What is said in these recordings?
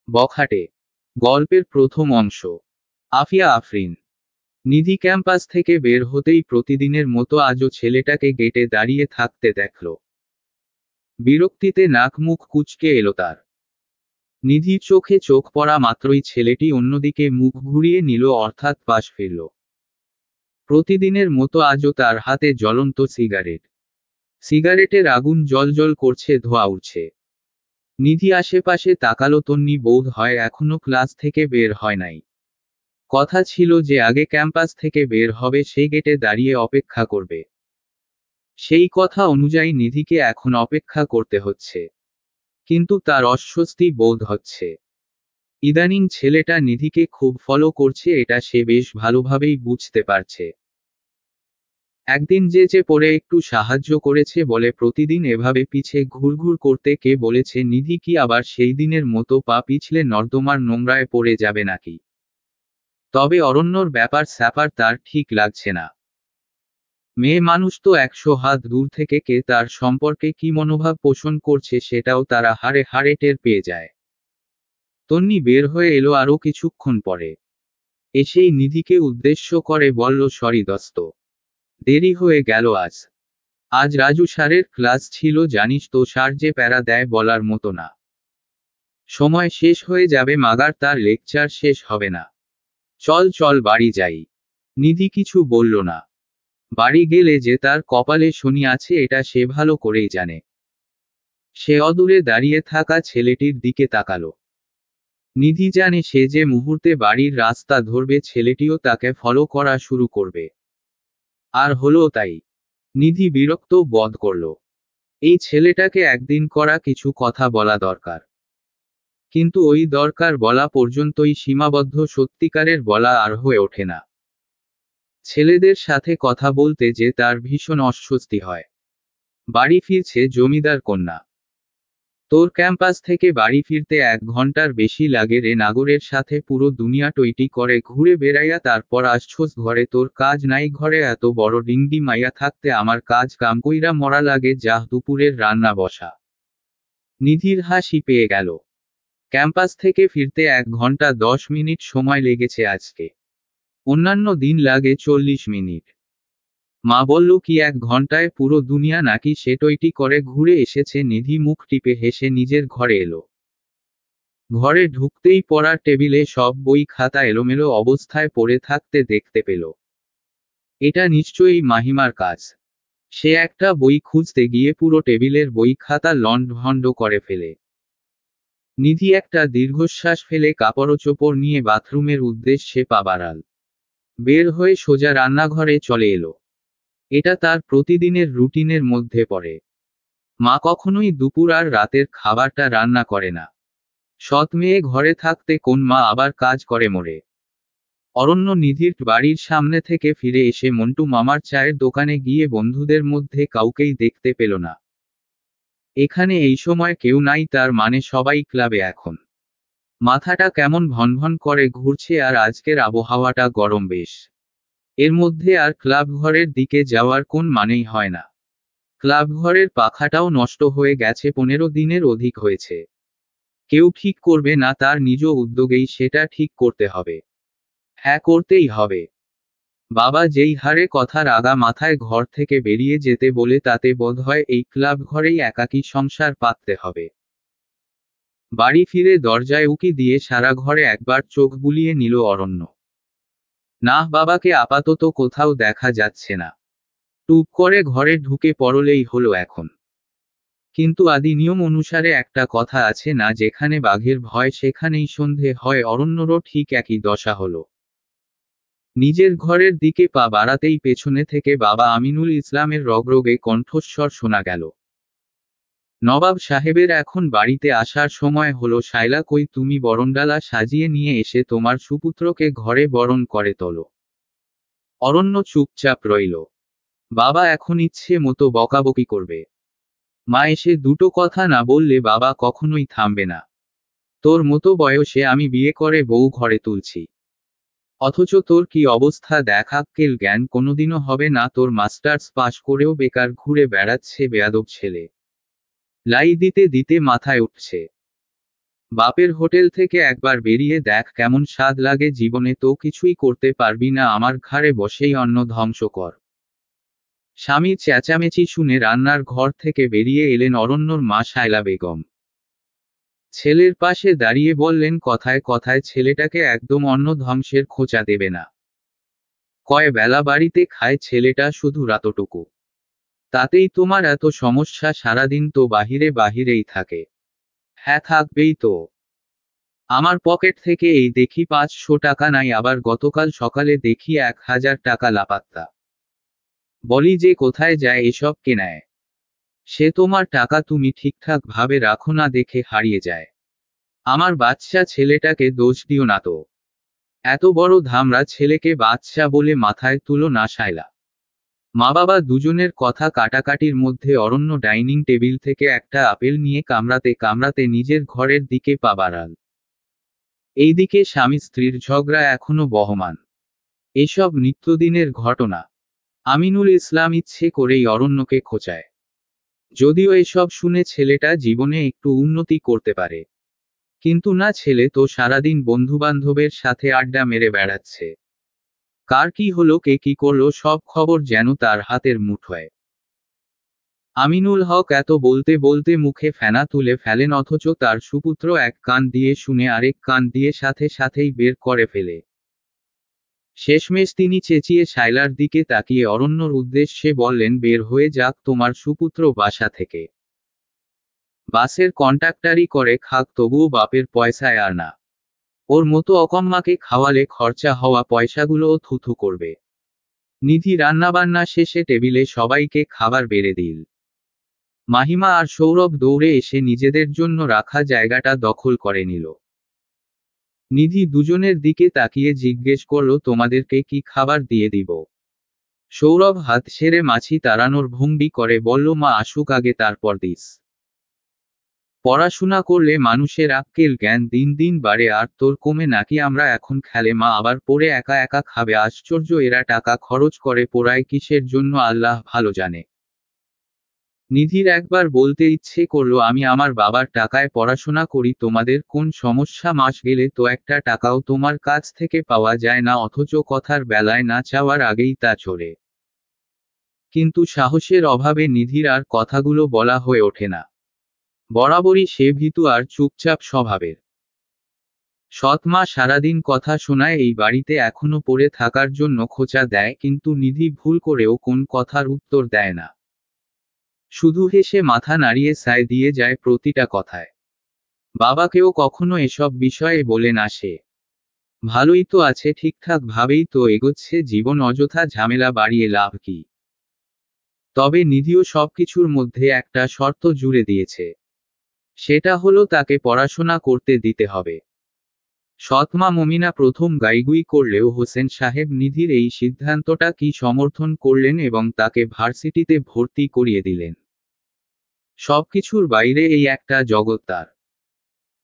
বখাটে গল্পের প্রথম অংশ। আফিয়া আফরিন। নিধি ক্যাম্পাস থেকে বের হতেই প্রতিদিনের মতো আজও ছেলেটাকে গেটে দাঁড়িয়ে থাকতে দেখল। বিরক্তিতে নাক মুখ কুঁচকে এলো তার। নিধির চোখে চোখ পড়া মাত্রই ছেলেটি অন্যদিকে মুখ ঘুরিয়ে নিল, অর্থাৎ পাশ ফিরল। প্রতিদিনের মতো আজও তার হাতে জ্বলন্ত সিগারেট। সিগারেটের আগুন জ্বলজ্বল করছে, ধোঁয়া উঠছে। নিধি আশেপাশে তাকালো, তন্নি বোধ হয় এখনো ক্লাস থেকে বের হয় নাই। কথা ছিল যে আগে ক্যাম্পাস থেকে বের হবে, সেই গেটে দাঁড়িয়ে অপেক্ষা করবে। সেই কথা অনুযায়ী নিধিকে এখন অপেক্ষা করতে হচ্ছে। কিন্তু তার অস্বস্তি বোধ হচ্ছে। ইদানিং ছেলেটা নিধিকে খুব ফলো করছে, এটা সে বেশ ভালোভাবেই বুঝতে পারছে। একদিন যে পড়ে একটু সাহায্য করেছে বলে প্রতিদিন এভাবে পিছে ঘুরঘুর করতে কে বলেছে? নিধি কি আবার সেই দিনের মতো পা পিছলে নর্দমার নোংরায় পড়ে যাবে নাকি? তবে অরণ্যর ব্যাপার স্যাপার তার ঠিক লাগছে না। মেয়ে মানুষ তো 100 হাত দূর থেকে কে তার সম্পর্কে কি মনোভাব পোষণ করছে সেটাও তারা হাড়ে হাড়ে টের পেয়ে যায়। তন্নি বের হয়ে এলো আরো কিছুক্ষণ পরে। এসেই নিধিকে উদ্দেশ্য করে বলল, সরি দোস্ত, দেরি হয়ে গেল আজ। আজ রাজু স্যারের ক্লাস ছিল, জানিস তো স্যার যে প্যারা দেয় বলার মতো না। সময় শেষ হয়ে যাবে মাগার, তার লেকচার শেষ হবে না। চল চল বাড়ি যাই। নিধি কিছু বলল না। বাড়ি গেলে যে তার কপালে শনি আছে এটা সে ভালো করেই জানে। সে অদূরে দাঁড়িয়ে থাকা ছেলেটির দিকে তাকালো। নিধি জানে সে যে মুহূর্তে বাড়ির রাস্তা ধরবে ছেলেটিও তাকে ফলো করা শুরু করবে। আর হলো তাই। নিধি বিরক্ত বোধ করল। এই ছেলেটাকে একদিন করা কিছু কথা বলা দরকার। কিন্তু ওই দরকার বলা পর্যন্তই সীমাবদ্ধ, সত্যিকারের বলা আর হয়ে ওঠে না। ছেলেদের সাথে কথা বলতে যে তার ভীষণ অস্বস্তি হয়। বাড়ি ফিরছে জমিদার কন্যা। তোর ক্যাম্পাস থেকে বাড়ি ফিরতে 1 ঘন্টার বেশি লাগে রে। নাগরের সাথে পুরো দুনিয়া টইটি করে ঘুরে বেড়াইয়া তারপর আসছোস ঘরে। তোর কাজ নাই ঘরে? এত বড় ডিংডি মাইয়া থাকতে আমার কাজ কাম কইরা মরা লাগে। যাহ দুপুরের রান্না বসা। নিধির হাসি পেয়ে গেল। ক্যাম্পাস থেকে ফিরতে 1 ঘন্টা 10 মিনিট সময় লেগেছে আজকে। অন্যান্য দিন লাগে 40 মিনিট। মা বলল কি 1 ঘন্টায় পুরো দুনিয়া নাকি? সে টইটি করে ঘুরে এসেছে। নিধি মুখ টিপে হেসে নিজের ঘরে এলো। ঘরে ঢুকতেই পড়ার টেবিলে সব বই খাতা এলোমেলো অবস্থায় পড়ে থাকতে দেখতে পেল। এটা নিশ্চয়ই মাহিমার কাজ। সে একটা বই খুঁজতে গিয়ে পুরো টেবিলের বই খাতা লণ্ডভণ্ড করে ফেলে। নিধি একটা দীর্ঘশ্বাস ফেলে কাপড়চোপড় নিয়ে বাথরুমের উদ্দেশ্যে পা বাড়াল। বের হয়ে সোজা রান্নাঘরে চলে এলো। এটা তার প্রতিদিনের রুটিনের মধ্যে পড়ে। মা কখনোই দুপুর আর রাতের খাবারটা রান্না করে না। সৎ মেয়ে ঘরে থাকতে কোন মা আবার কাজ করে মোরে? অরণ্য নিধির বাড়ির সামনে থেকে ফিরে এসে মন্টু মামার চায়ের দোকানে গিয়ে বন্ধুদের মধ্যে কাউকেই দেখতে পেল না। এখানে এই সময় কেউ নাই, তার মানে সবাই ক্লাবে এখন। মাথাটা কেমন ভনভন করে ঘুরছে, আর আজকের আবহাওয়াটা গরম বেশ। এর মধ্যে আর ক্লাব ঘরের দিকে যাওয়ার কোন মানেই হয় না। ক্লাব ঘরের পাখাটাও নষ্ট হয়ে গেছে, 15 দিনের অধিক হয়েছে। কেউ ঠিক করবে না, তার নিজ উদ্যোগেই সেটা ঠিক করতে হবে। হ্যাঁ, করতেই হবে। বাবা যেই হারে কথার আগা মাথায় ঘর থেকে বেরিয়ে যেতে বলে, তাতে বোধহয় এই ক্লাব ঘরেই একাকী সংসার পাততে হবে। বাড়ি ফিরে দরজায় উকি দিয়ে সারা ঘরে একবার চোখ বুলিয়ে নিল অরণ্য। না, বাবাকে আপাতত কোথাও দেখা যাচ্ছে না। টুপ করে ঘরে ঢুকে পড়লেই হলো এখন। কিন্তু আদি নিয়ম অনুসারে একটা কথা আছে না, যেখানে বাঘের ভয় সেখানেই সন্ধে হয়। অরণ্যরও ঠিক একই দশা হলো। নিজের ঘরের দিকে পা বাড়াতেই পেছনে থেকে বাবা আমিনুল ইসলামের রগরগে কণ্ঠস্বর শোনা গেল। নবাব সাহেবের এখন বাড়িতে আসার সময় হলো। শায়লা কই তুমি? বরণডালা সাজিয়ে নিয়ে এসে তোমার সুপুত্রকে ঘরে বরণ করে তোলো। অরণ্য চুপচাপ রইল। বাবা এখন ইচ্ছে মতো বকাবকি করবে। মা এসে দুটো কথা না বললে বাবা কখনোই থামবে না। তোর মতো বয়সে আমি বিয়ে করে বউ ঘরে তুলছি, অথচ তোর কি অবস্থা দেখ। আক্কেল জ্ঞান কোনোদিনও হবে না তোর। মাস্টার্স পাশ করেও বেকার ঘুরে বেড়াচ্ছে বেয়াদব ছেলে। লাই দিতে দিতে মাথায় উঠছে। বাপের হোটেল থেকে একবার বেরিয়ে দেখ কেমন স্বাদ লাগে, জীবনে তো কিছুই করতে পারবি না, আমার ঘাড়ে বসেই অন্ন ধ্বংস কর। স্বামীর চেঁচামেচি শুনে রান্নার ঘর থেকে বেরিয়ে এলেন অরণ্যর মা শায়লা বেগম। ছেলের পাশে দাঁড়িয়ে বললেন কথায় কথায় ছেলেটাকে একদম অন্ন ধ্বংসের খোঁচা দেবে না। কয় বেলা বাড়িতে খায় ছেলেটা, শুধু রাতটুকু। তাতেই তোমার এত সমস্যা, সারাদিন তো বাহিরে বাহিরেই থাকে। হ্যাঁ থাকবেই তো। আমার পকেট থেকে এই দেখি 500 টাকা নাই, আবার গতকাল সকালে দেখি 1000 টাকা লাপাত্তা। বলি যে কোথায় যায় এসব, কে নেয়? সে তোমার টাকা, তুমি ঠিকঠাক ভাবে রাখো না দেখে হারিয়ে যায়। আমার বাচ্চা ছেলেটাকে দোষ দিও না তো। এত বড় ধামড়া ছেলেকে বাচ্চা বলে মাথায় তুলো না শায়লা। মা বাবা দুজনের কথা কাটাকাটির মধ্যে অরণ্য ডাইনিং টেবিল থেকে একটা আপেল নিয়ে কামড়াতে কামড়াতে নিজের ঘরের দিকে পা বাড়াল। এইদিকে স্বামী স্ত্রীর ঝগড়া এখনো বহমান। এসব নিত্যদিনের ঘটনা। আমিনুল ইসলাম ইচ্ছে করেই অরণ্যকে খোঁচায়। যদিও এসব শুনে ছেলেটা জীবনে একটু উন্নতি করতে পারে, কিন্তু না, ছেলে তো সারাদিন বন্ধুবান্ধবের সাথে আড্ডা মেরে বেড়াচ্ছে। কার কি হলো, কে কি করলো, সব খবর যেন তার হাতের মুঠোয়। আমিনুল হক এত বলতে বলতে মুখে ফেনা তুলে ফেলেন, অথচ তার সুপুত্র এক কান দিয়ে শুনে আরেক কান দিয়ে সাথে সাথেই বের করে ফেলে। শেষমেশ তিনি চেঁচিয়ে শায়লার দিকে তাকিয়ে অরণ্যর উদ্দেশ্যে বললেন, বের হয়ে যাক তোমার সুপুত্র বাসা থেকে। বাসের কন্ট্রাক্টারি করে খাক, তবুও বাপের পয়সায় আর না। ওর মতো অকম্মাকে খাওয়ালে খরচা হওয়া পয়সাগুলোও থুথু করবে। নিধি রান্নাবান্না শেষে টেবিলে সবাইকে খাবার বেড়ে দিল। মাহিমা আর সৌরভ দৌড়ে এসে নিজেদের জন্য রাখা জায়গাটা দখল করে নিল। নিধি দুজনের দিকে তাকিয়ে জিজ্ঞেস করল, তোমাদেরকে কি খাবার দিয়ে দিব? সৌরভ হাত ছেড়ে মাছি তাড়ানোর ভঙ্গি করে বলল, মা আসুক আগে, তারপর দিস। পড়াশোনা করলে মানুষের আক্কেল জ্ঞান দিন দিন বাড়ে, আর তোর কমে নাকি? আমরা এখন খেলে, মা আবার পড়ে একা একা খাবে। আশ্চর্য, এরা টাকা খরচ করে পড়ায় কিসের জন্য আল্লাহ ভালো জানে। নিধির একবার বলতে ইচ্ছে করলো, আমি আমার বাবার টাকায় পড়াশোনা করি, তোমাদের কোন সমস্যা? মাস গেলে তো একটা টাকাও তোমার কাছ থেকে পাওয়া যায় না, অথচ কথার বেলায় না চাওয়ার আগেই তা চলে। কিন্তু সাহসের অভাবে নিধির আর কথাগুলো বলা হয়ে ওঠে না। বরাবরই সে ভীতু আর চুপচাপ স্বভাবের। সৎ মা সারাদিন কথা শোনায়, এই বাড়িতে এখনো পড়ে থাকার জন্য খোঁচা দেয়, কিন্তু নিধি ভুল করেও কোন কথার উত্তর দেয় না। শুধু হেসে মাথা নাড়িয়ে সায় দিয়ে যায় প্রতিটা কথায়। বাবাকেও কখনো এসব বিষয়ে বলে না সে। ভালোই তো আছে, ঠিকঠাক ভাবেই তো এগোচ্ছে জীবন, অযথা ঝামেলা বাড়িয়ে লাভ কি? তবে নিধিও সবকিছুর মধ্যে একটা শর্ত জুড়ে দিয়েছে। সেটা হলো তাকে পড়াশোনা করতে দিতে হবে। সৎমা মমিনা প্রথম গাইগুই করলেও হোসেন সাহেব নিধির এই সিদ্ধান্তটা কি সমর্থন করলেন এবং তাকে ভার্সিটিতে ভর্তি করিয়ে দিলেন। সবকিছুর বাইরে এই একটা জগৎ তার।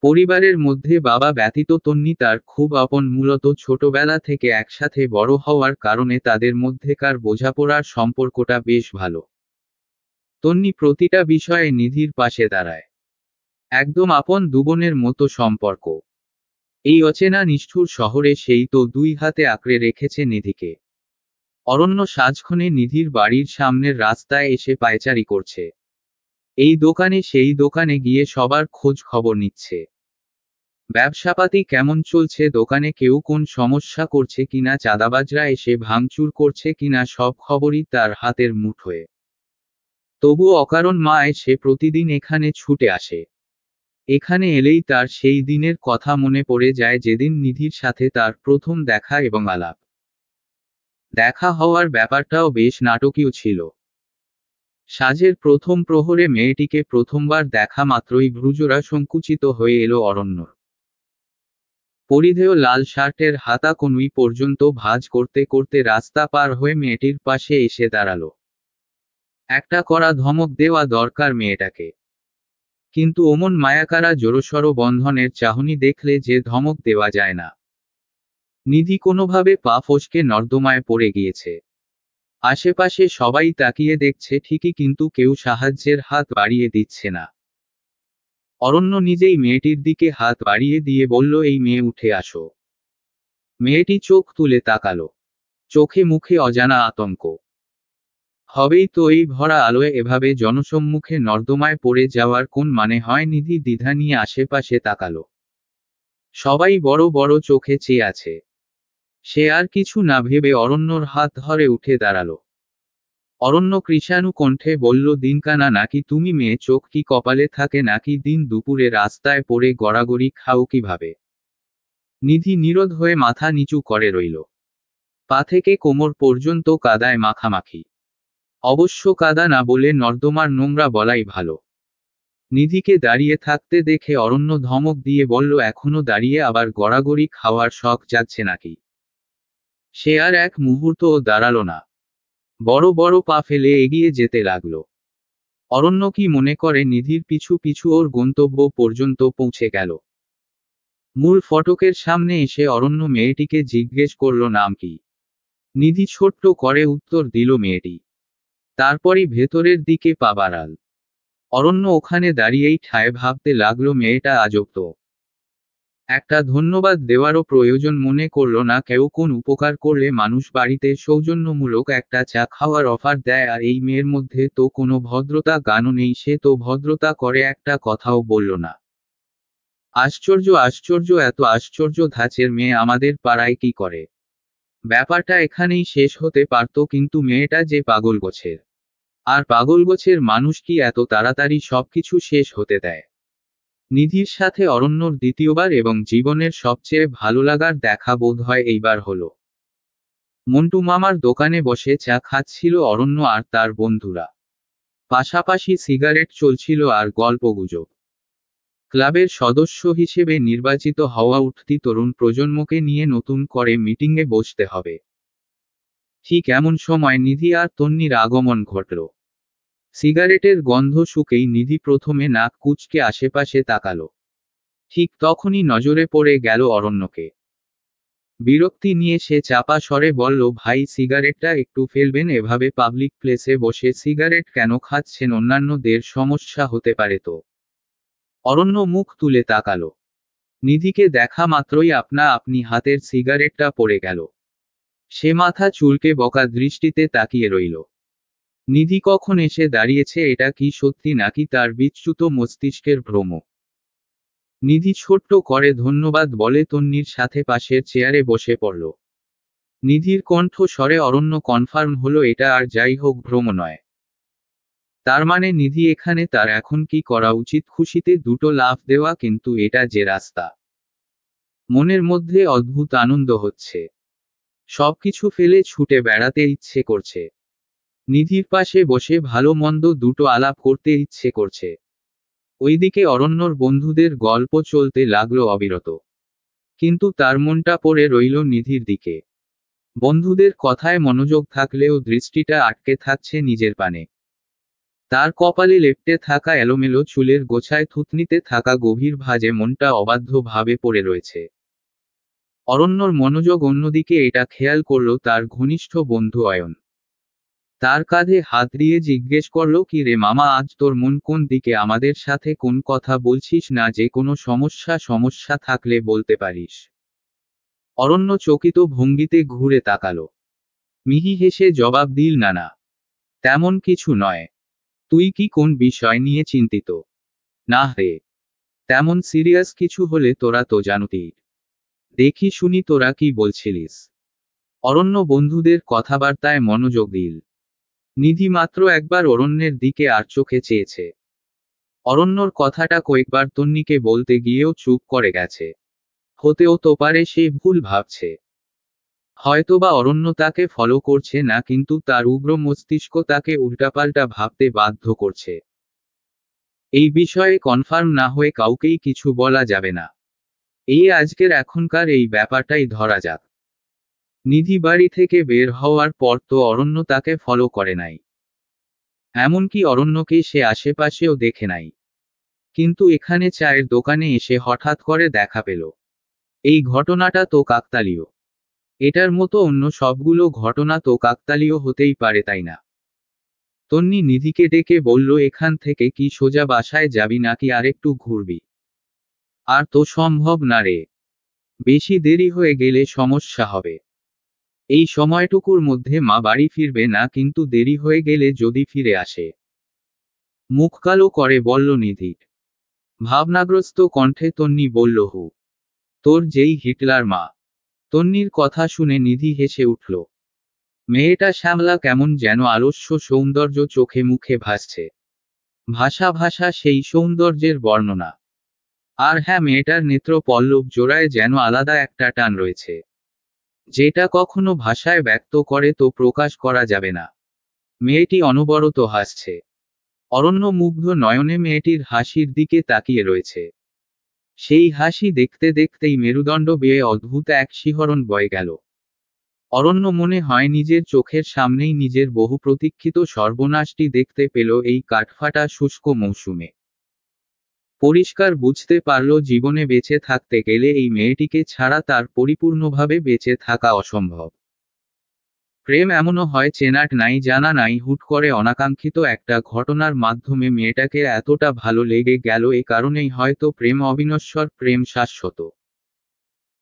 পরিবারের মধ্যে বাবা ব্যতীত তন্নি তার খুব আপন, মূলত ছোটবেলা থেকে একসাথে বড় হওয়ার কারণে তাদের মধ্যেকার বোঝাপড়ার সম্পর্কটা বেশ ভালো। তন্নি প্রতিটা বিষয়ে নিধির পাশে দাঁড়ায়। একদম আপন দুবোনের মতো সম্পর্ক। এই অচেনা নিষ্ঠুর শহরে সেই তো দুই হাতে আঁকড়ে রেখেছে নিধিকে। অরণ্য সাজক্ষণে নিধির বাড়ির সামনের রাস্তায় এসে পায়চারি করছে। এই দোকানে সেই দোকানে গিয়ে সবার খোঁজ খবর নিচ্ছে। ব্যবসাপাতি কেমন চলছে, দোকানে কেউ কোন সমস্যা করছে কিনা, চাঁদাবাজরা এসে ভাঙচুর করছে কিনা, সব খবরই তার হাতের মুঠোয়। তবু অকারণ মায় সে প্রতিদিন এখানে ছুটে আসে। এখানে এলেই তার সেই দিনের কথা মনে পড়ে যায়, যেদিন নিধির সাথে তার প্রথম দেখা এবং আলাপ। দেখা হওয়ার ব্যাপারটাও বেশ নাটকীয় ছিল। সাজের প্রথম প্রহরে মেয়েটিকে প্রথমবার দেখা মাত্রই ভ্রুজোড়া সংকুচিত হয়ে এলো অরণ্যর। পরিধেয় লাল শার্টের হাতা কনুই পর্যন্ত ভাঁজ করতে করতে রাস্তা পার হয়ে মেয়েটির পাশে এসে দাঁড়ালো। একটা কড়া ধমক দেওয়া দরকার মেয়েটাকে, কিন্তু অমন মায়াকারা জোরসড় বন্ধনের চাহনি দেখলে যে ধমক দেওয়া যায় না। নিধি কোনোভাবে পা ফসকে নর্দমায় পড়ে গিয়েছে। আশেপাশে সবাই তাকিয়ে দেখছে ঠিকই, কিন্তু কেউ সাহায্যের হাত বাড়িয়ে দিচ্ছে না। অরণ্য নিজেই মেয়েটির দিকে হাত বাড়িয়ে দিয়ে বলল, এই মেয়ে উঠে আসো। মেয়েটি চোখ তুলে তাকালো, চোখে মুখে অজানা আতঙ্ক। হবেই তো, এই ভরা আলোয় এভাবে জনসম্মুখে নর্দমায় পড়ে যাওয়ার কোন মানে হয়? নিধি দ্বিধা নিয়ে আশেপাশে তাকালো। সবাই বড় বড় চোখে চেয়ে আছে। সে আর কিছু না ভেবে অরণ্যর হাত ধরে উঠে দাঁড়ালো। অরণ্য কৃষাণু কণ্ঠে বলল, দিনকানা নাকি তুমি মেয়ে? চোখ কি কপালে থাকে নাকি? দিন দুপুরে রাস্তায় পড়ে গড়াগড়ি খাও কিভাবে? নিধি নীরদ হয়ে মাথা নিচু করে রইল। পা থেকে কোমর পর্যন্ত কাদায় মাখামাখি। অবশ্য কাদা না বলে নর্দমার নোংরা বলাই ভালো। নিধিকে দাঁড়িয়ে থাকতে দেখে অরণ্য ধমক দিয়ে বলল, এখনো দাঁড়িয়ে আবার গড়াগড়ি খাওয়ার শখ যাচ্ছে নাকি? সে আর এক মুহূর্তও দাঁড়ালো না, বড় বড় পা ফেলে এগিয়ে যেতে লাগলো। অরণ্য কি মনে করে নিধির পিছু পিছু ওর গন্তব্য পর্যন্ত পৌঁছে গেল। মূল ফটকের সামনে এসে অরণ্য মেয়েটিকে জিজ্ঞেস করল, নাম কি? নিধি ছোট্ট করে উত্তর দিল, মেয়েটি। তারপরই ভেতরের দিকে পা বাড়াল। অরণ্য ওখানে দাঁড়িয়েই ঠায় ভাবতে লাগলো, মেয়েটা আজব তো। একটা ধন্যবাদ দেওয়ারও প্রয়োজন মনে করল না। কেউ কোন উপকার করলে মানুষ বাড়িতে সৌজন্যমূলক একটা চা খাওয়ার অফার দেয়, আর এই মেয়ের মধ্যে তো কোনো ভদ্রতা গানও নেই। সে তো ভদ্রতা করে একটা কথাও বলল না। আশ্চর্য আশ্চর্য, এত আশ্চর্য ধাঁচের মেয়ে আমাদের পাড়ায় কি করে? ব্যাপারটা এখানেই শেষ হতে পারত, কিন্তু মেয়েটা যে পাগল গোছের। আর পাগল গোছের মানুষ কি এত তাড়াতাড়ি সবকিছু শেষ হতে দেয়? নিধির সাথে অরণ্যর দ্বিতীয়বার এবং জীবনের সবচেয়ে ভালো লাগার দেখা বোধ হয় এইবার হলো। মন্টু মামার দোকানে বসে চা খাচ্ছিল অরণ্য আর তার বন্ধুরা। পাশাপাশি সিগারেট চলছিল আর গল্পগুজব। ক্লাবের সদস্য হিসেবে নির্বাচিত হওয়া উঠতি তরুণ প্রজন্মকে নিয়ে নতুন করে মিটিংয়ে বসতে হবে। ঠিক এমন সময় নিধি আর তন্নির আগমন ঘটল। সিগারেটের গন্ধ শুকেই নিধি প্রথমে নাক কুঁচকে আশেপাশে তাকালো। ঠিক তখনই নজরে পড়ে গেল অরণ্যকে। বিরক্তি নিয়ে সে চাপা স্বরে বলল, ভাই সিগারেটটা একটু ফেলবেন? এভাবে পাবলিক প্লেসে বসে সিগারেট কেন খাচ্ছেন? অন্যান্যদের সমস্যা হতে পারে তো। অরণ্য মুখ তুলে তাকালো। নিধিকে দেখা মাত্রই আপনা আপনি হাতের সিগারেটটা পড়ে গেল। সে মাথা চুলকে বকা দৃষ্টিতে তাকিয়ে রইল। নিধি কখন এসে দাঁড়িয়েছে? এটা কি সত্যি নাকি তার বিচ্যুত মস্তিষ্কের ভ্রম? নিধি ছোট্ট করে ধন্যবাদ বলে তন্নির সাথে পাশের চেয়ারে বসে পড়ল। নিধির কণ্ঠ স্বরে অরণ্য কনফার্ম হলো, এটা আর যাই হোক ভ্রম নয়। তার মানে নিধি এখানে। তার এখন কি করা উচিত? খুশিতে দুটো লাফ দেওয়া, কিন্তু এটা যে রাস্তা। মনের মধ্যে অদ্ভুত আনন্দ হচ্ছে। সবকিছু ফেলে ছুটে বেড়াতে ইচ্ছে করছে। নিধির পাশে বসে ভালো মন্দ দুটো আলাপ করতে ইচ্ছে করছে। ওইদিকে অরণ্যর বন্ধুদের গল্প চলতে লাগলো অবিরত। কিন্তু তার মনটা পড়ে রইল নিধির দিকে। বন্ধুদের কথায় মনোযোগ থাকলেও দৃষ্টিটা আটকে থাকছে নিজের পানে। তার কপালে লেপ্টে থাকা এলোমেলো চুলের গোছায় থুতনিতে থাকা গভীর ভাঁজে মনটা অবাধ্য ভাবে পড়ে রয়েছে। অরণ্যর মনোযোগ অন্যদিকে, এটা খেয়াল করল তার ঘনিষ্ঠ বন্ধু অয়ন। তার কাঁধে হাত দিয়ে জিজ্ঞেস করল, কি রে মামা, আজ তোর মন কোন দিকে? আমাদের সাথে কোন কথা বলছিস না? যে কোনো সমস্যা থাকলে বলতে পারিস। অরণ্য চকিত ভঙ্গিতে ঘুরে তাকালো। মিহি হেসে জবাব দিল, না না, তেমন কিছু নয়। তুই কি কোন বিষয় নিয়ে চিন্তিত? না রে, তেমন সিরিয়াস কিছু হলে তোরা তো জানতি। দেখি শুনি তোরা কি বলছিলিস। অরণ্য বন্ধুদের কথাবার্তায় মনোযোগ দিল। নিধি মাত্র একবার অরণ্যের দিকে আর চোখে চেয়েছে। অরণ্যর কথাটা কয়েকবার তন্নিকে বলতে গিয়েও চুপ করে গেছে। হতেও তো পারে সে ভুল ভাবছে। হয়তোবা অরণ্য তাকে ফলো করছে না, কিন্তু তার উগ্র মস্তিষ্ক তাকে উল্টাপাল্টা ভাবতে বাধ্য করছে। এই বিষয়ে কনফার্ম না হয়ে কাউকেই কিছু বলা যাবে না। এই আজকের এখনকার এই ব্যাপারটাই ধরা যাক। নিধি বাড়ি থেকে বের হওয়ার পর তো অরণ্য তাকে ফলো করে নাই। এমনকি অরণ্যকে সে আশেপাশেও দেখে নাই। কিন্তু এখানে চায়ের দোকানে এসে হঠাৎ করে দেখা পেল। এই ঘটনাটা তো কাকতালীয়। এটার মতো অন্য সবগুলো ঘটনা তো কাকতালীয় হতেই পারে, তাই না? তন্নি নিধিকে ডেকে বলল, এখান থেকে কি সোজা বাসায় যাবি নাকি আরেকটু ঘুরবি? আর তো সম্ভব না রে, বেশি দেরি হয়ে গেলে সমস্যা হবে। এই সময়টুকুর মধ্যে মা বাড়ি ফিরবে না, কিন্তু দেরি হয়ে গেলে যদি ফিরে আসে। মুখ কালো করে বলল নিধি। ভাবনাগ্রস্ত কণ্ঠে তন্নি বলল, হু, তোর যেই হিটলার মা। তন্নির কথা শুনে নিধি হেসে উঠল। মেয়েটা শ্যামলা কেমন যেন আলস্য সৌন্দর্য চোখে মুখে ভাসছে। ভাষা ভাষা সেই সৌন্দর্যের বর্ণনা। আর হ্যাঁ, মেয়েটার নেত্র পল্লব জোড়ায় যেন আলাদা একটা টান রয়েছে, যেটা কখনো ভাষায় ব্যক্ত করে তো প্রকাশ করা যাবে না। মেয়েটি অনবরত হাসছে। অরণ্য মুগ্ধ নয়নে মেয়েটির হাসির দিকে তাকিয়ে রয়েছে। সেই হাসি দেখতে দেখতেই মেরুদণ্ড বেয়ে অদ্ভুত এক শিহরণ বয়ে গেল। অরণ্য মনে হয় নিজের চোখের সামনেই নিজের বহু প্রতীক্ষিত সর্বনাশটি দেখতে পেল এই কাঠফাটা শুষ্ক মৌসুমে। পরিষ্কার বুঝতে পারল জীবনে বেঁচে থাকতে গেলে এই মেয়েটিকে ছাড়া তার পরিপূর্ণভাবে বেঁচে থাকা অসম্ভব। প্রেম এমনও হয় চেনাট নাই জানা নাই, হুট করে অনাকাঙ্ক্ষিত একটা ঘটনার মাধ্যমে মেয়েটাকে এতটা ভালো লেগে গেল। এ কারণেই হয়তো প্রেম অবিনশ্বর, প্রেম শাশ্বত।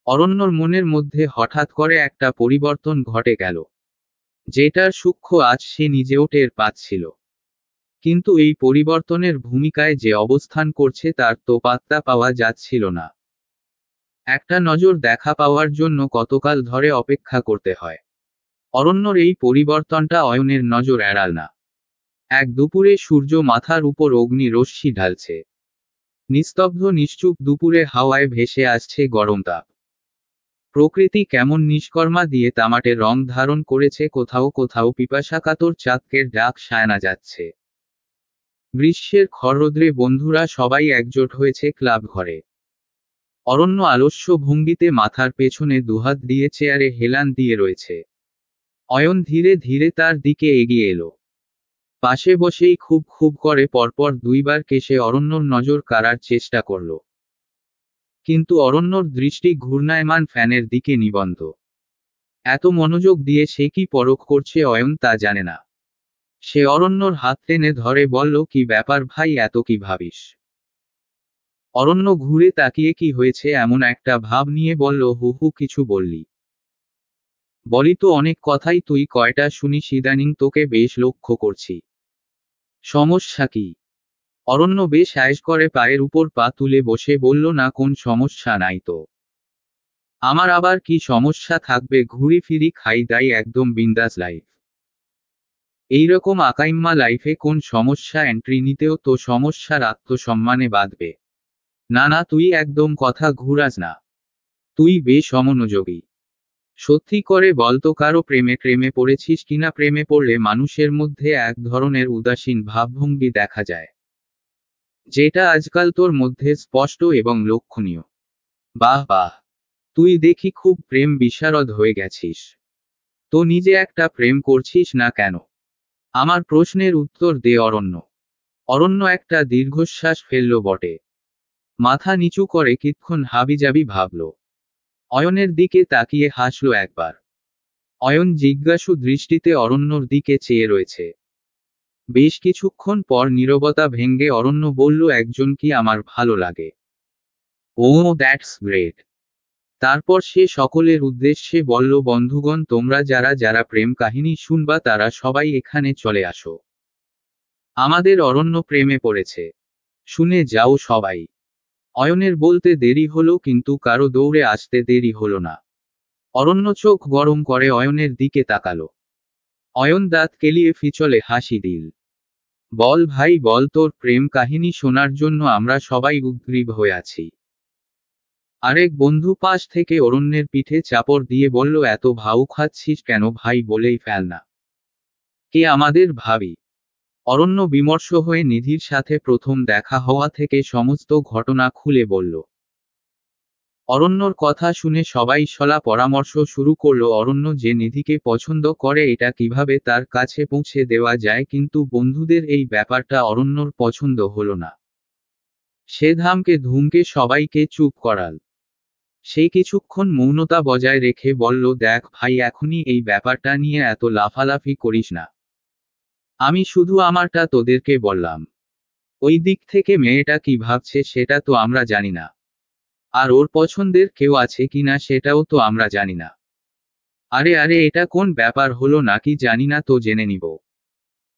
অরণ্যর মনের মধ্যে হঠাৎ করে একটা পরিবর্তন ঘটে গেল, যেটার সূক্ষ্ম আজ সে নিজেও টের পাচ্ছিল। কিন্তু এই পরিবর্তনের ভূমিকায় যে অবস্থান করছে তার তো পাত্তা পাওয়া যাচ্ছিল না। একটা নজর দেখা পাওয়ার জন্য কতকাল ধরে অপেক্ষা করতে হয়। অরণ্যর এই পরিবর্তনটা অয়নের নজর এড়াল না। এক দুপুরে সূর্য মাথার উপর অগ্নি রশ্মি ঢালছে। নিস্তব্ধ নিশ্চুপ দুপুরে হাওয়ায় ভেসে আসছে গরম তাপ। প্রকৃতি কেমন নিষ্কর্মা দিয়ে তামাটে রং ধারণ করেছে, কোথাও কোথাও পিপাসাকাতর চাতকের ডাক শায়না যাচ্ছে। গ্রীষ্মের খররোদ্রে বন্ধুরা সবাই একজোট হয়েছে ক্লাব ঘরে। অরণ্য আলস্য ভঙ্গিতে মাথার পেছনে দুহাত দিয়ে চেয়ারে হেলান দিয়ে রয়েছে। অয়ন ধীরে ধীরে তার দিকে এগিয়ে এলো। পাশে বসেই খুব খুব করে পরপর দুইবার কেশে অরণ্যর নজর কাড়ার চেষ্টা করল। কিন্তু অরণ্যর দৃষ্টি ঘূর্ণায়মান ফ্যানের দিকে নিবদ্ধ। এত মনোযোগ দিয়ে সে কি পরখ করছে অয়ন তা জানে না। সে অরণ্যর হাত টেনে ধরে বলল, কি ব্যাপার ভাই, এত কি ভাবিস? অরণ্য ঘুরে তাকিয়ে কি হয়েছে এমন একটা ভাব নিয়ে বলল, হু হু, কিছু বললি? বলি তো অনেক কথাই, তুই কয়টা শুনিস ইদানিং, তোকে বেশ লক্ষ্য করছি। সমস্যা কি? অরণ্য বেশ আয়েশ করে পায়ের উপর পা তুলে বসে বলল, না, কোন সমস্যা নাই তো। আমার আবার কি সমস্যা থাকবে, ঘুরি ফিরি খাই দাই, একদম বিন্দাস লাইফ। এইরকম আকাইম্মা লাইফে কোন সমস্যা এন্ট্রি নিতেও তো সমস্যার আত্মসম্মানে বাঁধবে। না না, তুই একদম কথা ঘুরাস না। তুই বেশ অমনোযোগী। সত্যি করে বলতো, কারো প্রেমে প্রেমে পড়েছিস কিনা? প্রেমে পড়লে মানুষের মধ্যে এক ধরনের উদাসীন ভাবভঙ্গি দেখা যায়, যেটা আজকাল তোর মধ্যে স্পষ্ট এবং লক্ষণীয়। বাহ বাহ, তুই দেখি খুব প্রেম বিশারদ হয়ে গেছিস। তো নিজে একটা প্রেম করছিস না কেন? আমার প্রশ্নের উত্তর দে অরণ্য। অরণ্য একটা দীর্ঘশ্বাস ফেলল বটে। মাথা নিচু করে কিতক্ষণ হাবিজাবি ভাবল। অয়নের দিকে তাকিয়ে হাসল একবার। অয়ন জিজ্ঞাসু দৃষ্টিতে অরণ্যর দিকে চেয়ে রয়েছে। বেশ কিছুক্ষণ পর নীরবতা ভেঙ্গে অরণ্য বলল, একজন কি আমার ভালো লাগে? ও, দ্যাটস গ্রেট। তারপর সে সকলের উদ্দেশ্যে বলল, বন্ধুগণ, তোমরা যারা যারা প্রেম কাহিনী শুনবা তারা সবাই এখানে চলে আসো। আমাদের অরণ্য প্রেমে পড়েছে, শুনে যাও সবাই। অয়নের বলতে দেরি হলো, কিন্তু কারো দৌড়ে আসতে দেরি হলো না। অরণ্য চোখ গরম করে অয়নের দিকে তাকালো। অয়ন দাঁত কেলিয়ে ফিচলে হাসি দিল। বল ভাই বল, তোর প্রেম কাহিনী শোনার জন্য আমরা সবাই উদ্গ্রীব হয়ে আছি। আরেক বন্ধু পাশ থেকে অরণ্যের পিঠে চাপড় দিয়ে বলল, এত ভাউ খাচ্ছিস কেন ভাই, বলেই ফেল না। কে আমাদের ভাবি? অরণ্য বিমর্ষ হয়ে নিধির সাথে প্রথম দেখা হওয়া থেকে সমস্ত ঘটনা খুলে বলল। অরণ্যর কথা শুনে সবাই শলা পরামর্শ শুরু করলো অরণ্য যে নিধিকে পছন্দ করে এটা কিভাবে তার কাছে পৌঁছে দেওয়া যায়, কিন্তু বন্ধুদের এই ব্যাপারটা অরণ্যর পছন্দ হলো না। সে ধামকে ধুমকে সবাইকে চুপ করাল। সে কিছুক্ষণ মৌনতা বজায় রেখে বলল, দেখ ভাই, এখনই এই ব্যাপারটা নিয়ে এত লাফালাফি করিস না। আমি শুধু আমারটা তোদেরকে বললাম। ওই দিক থেকে মেয়েটা কি ভাবছে সেটা তো আমরা জানি না। আর ওর পছন্দের কেউ আছে কিনা সেটাও তো আমরা জানি না। আরে আরে, এটা কোন ব্যাপার হলো নাকি জানি না, তো জেনে নিব।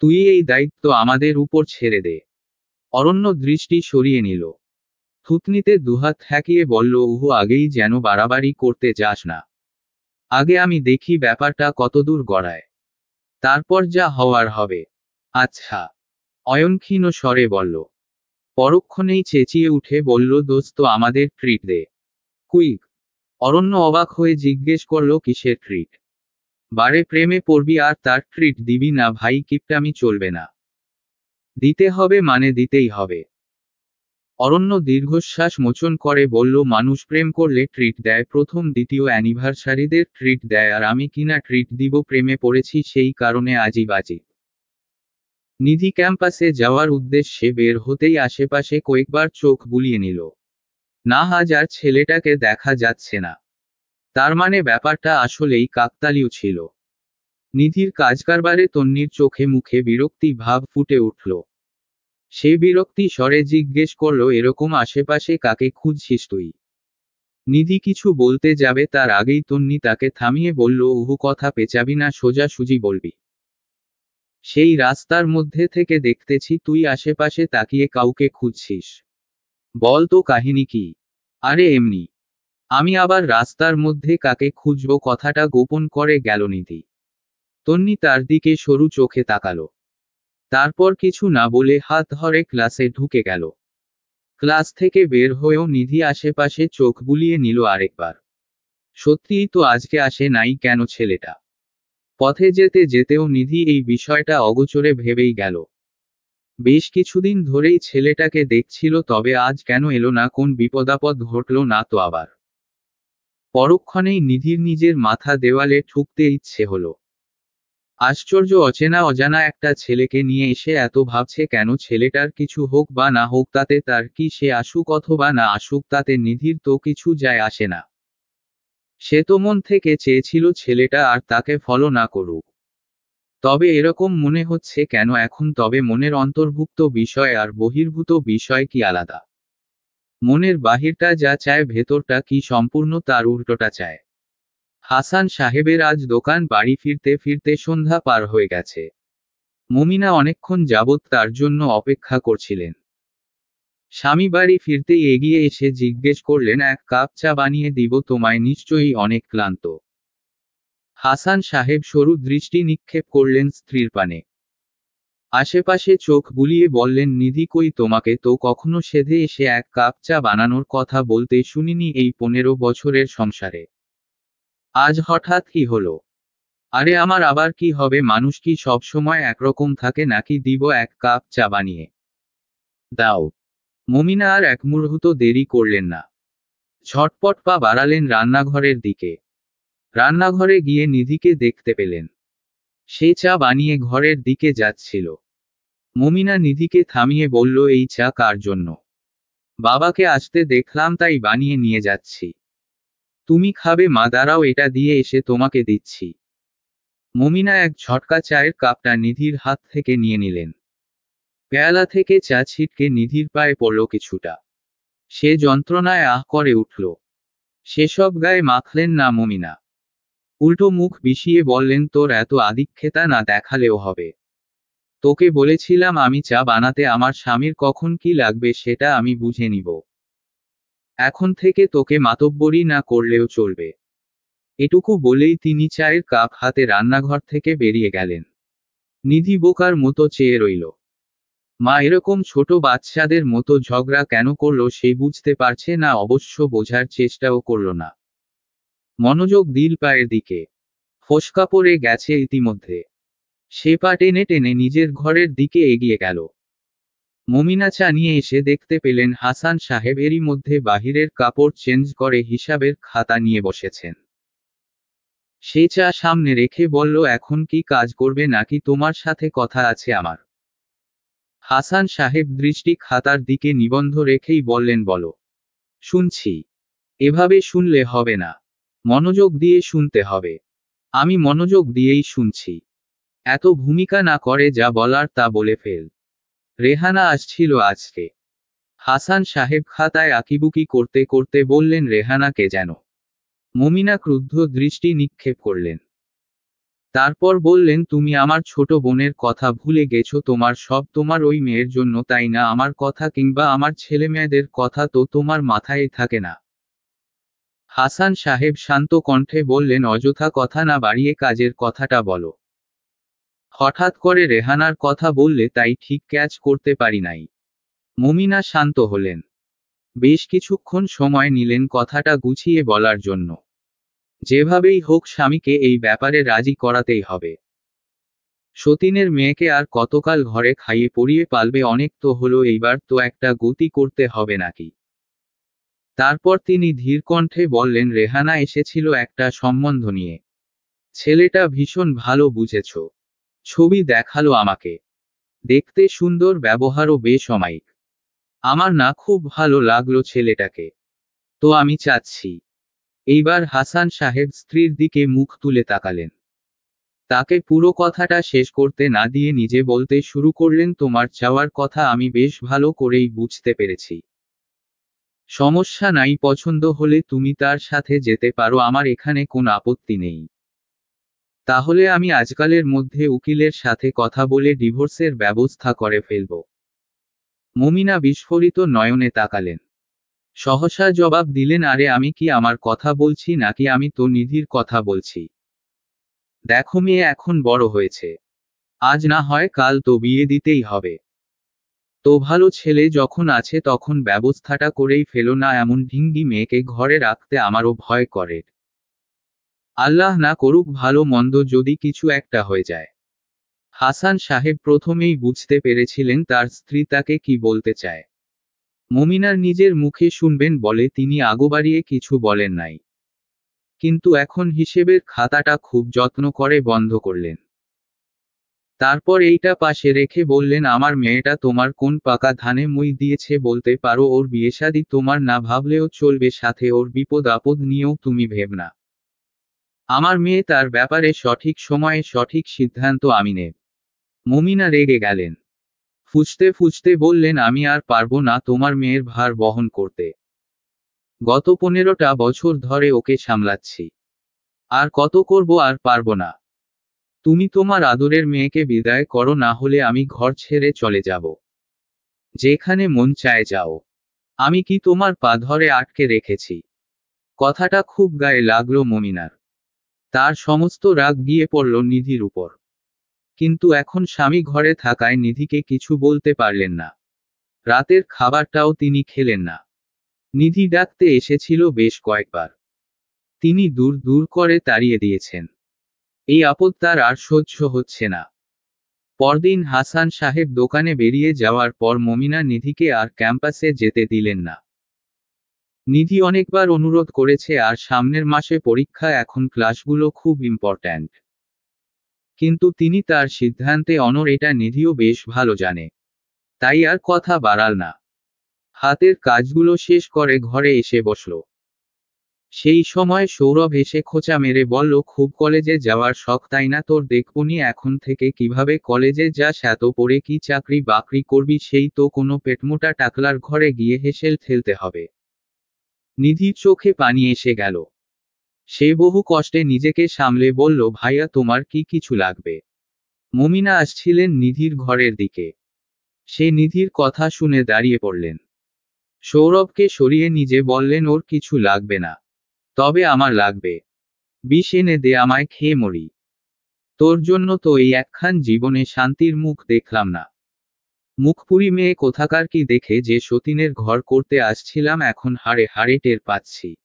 তুই এই দায়িত্ব আমাদের উপর ছেড়ে দে। অরণ্য দৃষ্টি সরিয়ে নিল। থুতনিতে দুহাত ঠেকিয়ে বলল, উহু, আগেই যেন বাড়াবাড়ি করতে যাস না। আগে আমি দেখি ব্যাপারটা কতদূর গড়ায়, তারপর যা হওয়ার হবে। আচ্ছা, অয়ন ক্ষীণ স্বরে বলল। পরক্ষণেই চেঁচিয়ে উঠে বলল, দোস্ত, আমাদের ট্রিট দে। কুইক। অরণ্য অবাক হয়ে জিজ্ঞেস করল, কিসের ট্রিট? বারে প্রেমে পড়বি আর তার ট্রিট দিবি না? ভাই, কিপটামি চলবে না। দিতে হবে মানে দিতেই হবে। অরণ্য দীর্ঘশ্বাস মোচন করে বলল, মানুষ প্রেম করলে ট্রিট দেয়, প্রথম দ্বিতীয় অ্যানিভার্সারিদের ট্রিট দেয়, আর আমি কিনা ট্রিট দিব? প্রেমে পড়েছি সেই কারণে আজই বাজি। নিধি ক্যাম্পাসে যাওয়ার উদ্দেশ্যে বের হতেই আশেপাশে কয়েকবার চোখ বুলিয়ে নিল। না, হাজার ছেলেটাকে দেখা যাচ্ছে না। তার মানে ব্যাপারটা আসলেই কাকতালীয় ছিল। নিধির কাজকারবারে তন্নির চোখে মুখে বিরক্তি ভাব ফুটে উঠল। সে বিরক্তি স্বরে জিজ্ঞেস করল, এরকম আশেপাশে কাকে খুঁজছিস তুই? নিধি কিছু বলতে যাবে তার আগেই তন্নি তাকে থামিয়ে বলল, উহু, কথা পেঁচাবি না, সোজাসুজি বলবি। সেই রাস্তার মধ্যে থেকে দেখতেছি তুই আশেপাশে তাকিয়ে কাউকে খুঁজছিস। বল তো, কাহিনী কি? আরে এমনি। আমি আবার রাস্তার মধ্যে কাকে খুঁজব? কথাটা গোপন করে গেল নিধি। তন্নি তার দিকে সরু চোখে তাকালো। তারপর কিছু না বলে হাত ধরে ক্লাসে ঢুকে গেল। ক্লাস থেকে বের হয়েও নিধি আশেপাশে চোখ বুলিয়ে নিল আরেকবার। সত্যিই তো আজকে আসে নাই কেন ছেলেটা? পথে যেতে যেতেও নিধি এই বিষয়টা অগোচরে ভেবেই গেল। বেশ কিছুদিন ধরেই ছেলেটাকে দেখছিল, তবে আজ কেন এলো না? কোন বিপদাপদ ঘটল না তো আবার? পরক্ষণেই নিধির নিজের মাথা দেওয়ালে ঠুকতে ইচ্ছে হলো। আশ্চর্য, অচেনা অজানা একটা ছেলেকে নিয়ে এসে এত ভাবছে কেন? ছেলেটার কিছু হোক বা না হোক তাতে তার কি? সে আসুক অথবা না আসুক তাতে নিধির তো কিছু যায় আসে না। সে তো মন থেকে চেয়েছিল ছেলেটা আর তাকে ফলো না করুক। তবে এরকম মনে হচ্ছে কেন এখন? তবে মনের অন্তর্ভুক্ত বিষয় আর বহির্ভূত বিষয় কি আলাদা? মনের বাহিরটা যা চায়, ভেতরটা কি সম্পূর্ণ তার উল্টোটা চায়? হাসান সাহেবের আজ দোকান বাড়ি ফিরতে ফিরতে সন্ধ্যা পার হয়ে গেছে। মুমিনা অনেকক্ষণ যাবৎ তার জন্য অপেক্ষা করছিলেন। স্বামী বাড়ি ফিরতেই এগিয়ে এসে জিজ্ঞেস করলেন, এক কাপ চা বানিয়ে দিব তোমায়, নিশ্চয়ই অনেক ক্লান্ত। হাসান সাহেব সরু দৃষ্টি নিক্ষেপ করলেন স্ত্রীর পানে। আশেপাশে চোখ বুলিয়ে বললেন, নিধি কই, তোমাকে তো কখনো সেধে এসে এক কাপ চা বানানোর কথা বলতে শুনিনি এই 15 বছরের সংসারে। আজ হঠাৎ কি হলো? আরে আমার আবার কি হবে? মানুষ কি সব সময় একরকম থাকে নাকি? দিব এক কাপ চা বানিয়ে দাও। মুমিনা আর এক মুহূর্ত দেরি করলেন না। ঝটপট পা বাড়ালেন রান্নাঘরের দিকে। রান্নাঘরে গিয়ে নিধিকে দেখতে পেলেন। সে চা বানিয়ে ঘরের দিকে যাচ্ছিল। মুমিনা নিধিকে থামিয়ে বলল, এই চা কার জন্য? বাবাকে আসতে দেখলাম তাই বানিয়ে নিয়ে যাচ্ছি। তুমি খাবে? মা, দাঁড়াও, এটা দিয়ে এসে তোমাকে দিচ্ছি। মুমিনা এক ঝটকা চায়ের কাপটা নিধির হাত থেকে নিয়ে নিলেন। পেয়ালা থেকে চা ছিটকে নিধির পায়ে পড়ল কিছুটা। সে যন্ত্রণায় আহ করে উঠল। সেসব গায়ে মাখলেন না মুমিনা। উল্টো মুখ বিষিয়ে বললেন, তোর এত আদিক্ষেতা না দেখালেও হবে। তোকে বলেছিলাম আমি চা বানাতে, আমার স্বামীর কখন কি লাগবে সেটা আমি বুঝে নিব। এখন থেকে তোকে মাতব্বরি না করলেও চলবে। এটুকু বলেই তিনি চায়ের কাপ হাতে রান্নাঘর থেকে বেরিয়ে গেলেন। নিধি বোকার মতো চেয়ে রইল। মা এরকম ছোট বাচ্চাদের মতো ঝগড়া কেন করলো সে বুঝতে পারছে না, অবশ্য বোঝার চেষ্টাও করল না। মনোযোগ দিল পায়ের দিকে। ফোসকা পড়ে গেছে ইতিমধ্যে। সে পা টেনে টেনে নিজের ঘরের দিকে এগিয়ে গেল। মুমিনা চা নিয়ে এসে দেখতে পেলেন হাসান সাহেব এরই মধ্যে বাহিরের কাপড় চেঞ্জ করে হিসাবের খাতা নিয়ে বসেছেন। সে চা সামনে রেখে বলল, এখন কি কাজ করবে নাকি তোমার সাথে কথা আছে আমার? হাসান সাহেব দৃষ্টি খাতার দিকে নিবন্ধ রেখেই বললেন, বলো। শুনছি। এভাবে শুনলে হবে না। মনোযোগ দিয়ে শুনতে হবে। আমি মনোযোগ দিয়েই শুনছি। এত ভূমিকা না করে, যা বলার তা বলে ফেল। রেহানা আসছিল আজকে। হাসান সাহেব খাতায় আঁকিবুকি করতে করতে বললেন, রেহানাকে যেন। মমিনা ক্রুদ্ধ দৃষ্টি নিক্ষেপ করলেন। তারপর বললেন, তুমি আমার ছোট বোনের কথা ভুলে গেছো। তোমার ওই মেয়ের জন্য, তাই না? আমার কথা কিংবা আমার ছেলেমেয়েদের কথা তো তোমার মাথায় থাকে না। হাসান সাহেব শান্ত কণ্ঠে বললেন, অযথা কথা না বাড়িয়ে কাজের কথাটা বলো। হঠাৎ করে রেহানার কথা বললে, তাই ঠিক ক্যাচ করতে পারি নাই। মমিনা শান্ত হলেন। বেশ কিছুক্ষণ সময় নিলেন কথাটা গুছিয়ে বলার জন্য। যেভাবেই হোক স্বামীকে এই ব্যাপারে রাজি করাতেই হবে। সতীনের মেয়েকে আর কতকাল ঘরে খাইয়ে পরিয়ে পালবে? অনেক তো হলো, এইবার তো একটা গতি করতে হবে নাকি? তারপর তিনি ধীর কণ্ঠে বললেন, রেহানা এসেছিল একটা সম্বন্ধ নিয়ে। ছেলেটা ভীষণ ভালো, বুঝেছ। ছবি দেখালো আমাকে। দেখতে সুন্দর, ব্যবহারও বেশ অমায়িক। আমার না খুব ভালো লাগলো ছেলেটাকে। তো আমি চাচ্ছি। এইবার হাসান সাহেব স্ত্রীর দিকে মুখ তুলে তাকালেন। তাকে পুরো কথাটা শেষ করতে না দিয়ে নিজে বলতে শুরু করলেন, তোমার চাওয়ার কথা আমি বেশ ভালো করেই বুঝতে পেরেছি। সমস্যা নাই, পছন্দ হলে তুমি তার সাথে যেতে পারো, আমার এখানে কোনো আপত্তি নেই। তাহলে আমি আজকালের মধ্যে উকিলের সাথে কথা বলে ডিভোর্সের ব্যবস্থা করে ফেলব। মমিনা বিস্ফোরিত নয়নে তাকালেন। সহসা জবাব দিলেন, আরে আমি কি আমার কথা বলছি নাকি? আমি তো নিধির কথা বলছি। দেখো, মেয়ে এখন বড় হয়েছে। আজ না হয় কাল তো বিয়ে দিতেই হবে। তো ভালো ছেলে যখন আছে তখন ব্যবস্থাটা করেই ফেলো না। এমন ঢিঙ্গি মেয়েকে ঘরে রাখতে আমারও ভয় করে। আল্লাহ না করুক, ভালো মন্দ যদি কিছু একটা হয়ে যায়। হাসান সাহেব প্রথমেই বুঝতে পেরেছিলেন তার স্ত্রী তাকে কি বলতে চায়। মমিনার নিজের মুখে শুনবেন বলে তিনি আগবাড়িয়ে কিছু বলেন নাই। কিন্তু এখন হিসেবের খাতাটা খুব যত্ন করে বন্ধ করলেন। তারপর এইটা পাশে রেখে বললেন, আমার মেয়েটা তোমার কোন পাকা ধানে মই দিয়েছে বলতে পারো? ওর বিয়েশাদী তোমার না ভাবলেও চলবে, সাথে ওর বিপদ আপদ নিয়েও তুমি ভেবনা। আমার মেয়ে, তার ব্যাপারে সঠিক সময়ে সঠিক সিদ্ধান্ত আমি নেব। মমিনা রেগে গেলেন। ফুঁসতে ফুঁসতে বললেন, আমি আর পারবো না তোমার মেয়ের ভার বহন করতে। গত 15টা বছর ধরে ওকে সামলাচ্ছি। আর কত করব, আর পারবো না। তুমি তোমার আদরের মেয়েকে বিদায় করো, না হলে আমি ঘর ছেড়ে চলে যাব। যেখানে মন চায় যাও। আমি কি তোমার পা ধরে আটকে রেখেছি? কথাটা খুব গায়ে লাগলো মমিনার। তার সমস্ত রাগ গিয়ে পড়ল নিধির উপর। কিন্তু এখন স্বামী ঘরে থাকায় নিধিকে কিছু বলতে পারলেন না। রাতের খাবারটাও তিনি খেলেন না। নিধি ডাকতে এসেছিল বেশ কয়েকবার। তিনি দূর দূর করে তাড়িয়ে দিয়েছেন। এই আপদ তার আর সহ্য হচ্ছে না। পরদিন হাসান সাহেব দোকানে বেরিয়ে যাওয়ার পর মমিনা নিধিকে আর ক্যাম্পাসে যেতে দিলেন না। নিধি অনেকবার অনুরোধ করেছে, আর সামনের মাসে পরীক্ষা, এখন ক্লাসগুলো খুব ইম্পর্ট্যান্ট। কিন্তু তিনি তার সিদ্ধান্তে অনড়, এটা নিধিও বেশ ভালো জানে। তাই আর কথা বাড়াল না। হাতের কাজগুলো শেষ করে ঘরে এসে বসল। সেই সময় সৌরভ এসে খোঁচা মেরে বলল, খুব কলেজে যাওয়ার শখ তাই না তোর? দেখবনি এখন থেকে কিভাবে কলেজে যাস, এত পড়ে কি চাকরি বাকরি করবি? সেই তো কোনো পেটমোটা টাকলার ঘরে গিয়ে হেসেল ঠেলতে হবে। নিধির চোখে পানি এসে গেল। সে বহু কষ্টে নিজেকে সামলে বলল, ভাইয়া তোমার কি কিছু লাগবে? মমিনা আসছিলেন নিধির ঘরের দিকে। সে নিধির কথা শুনে দাঁড়িয়ে পড়লেন। সৌরভকে সরিয়ে নিজে বললেন, ওর কিছু লাগবে না। তবে আমার লাগবে। বিষ এনে দে, আমায় খেয়ে মরি। তোর জন্য তো এই একখান জীবনে শান্তির মুখ দেখলাম না। মুখপুরি মেয়ে কোথাকার, কি দেখে যে সতীনের ঘর করতে আসছিলাম এখন হাড়ে হাড়ে টের পাচ্ছি।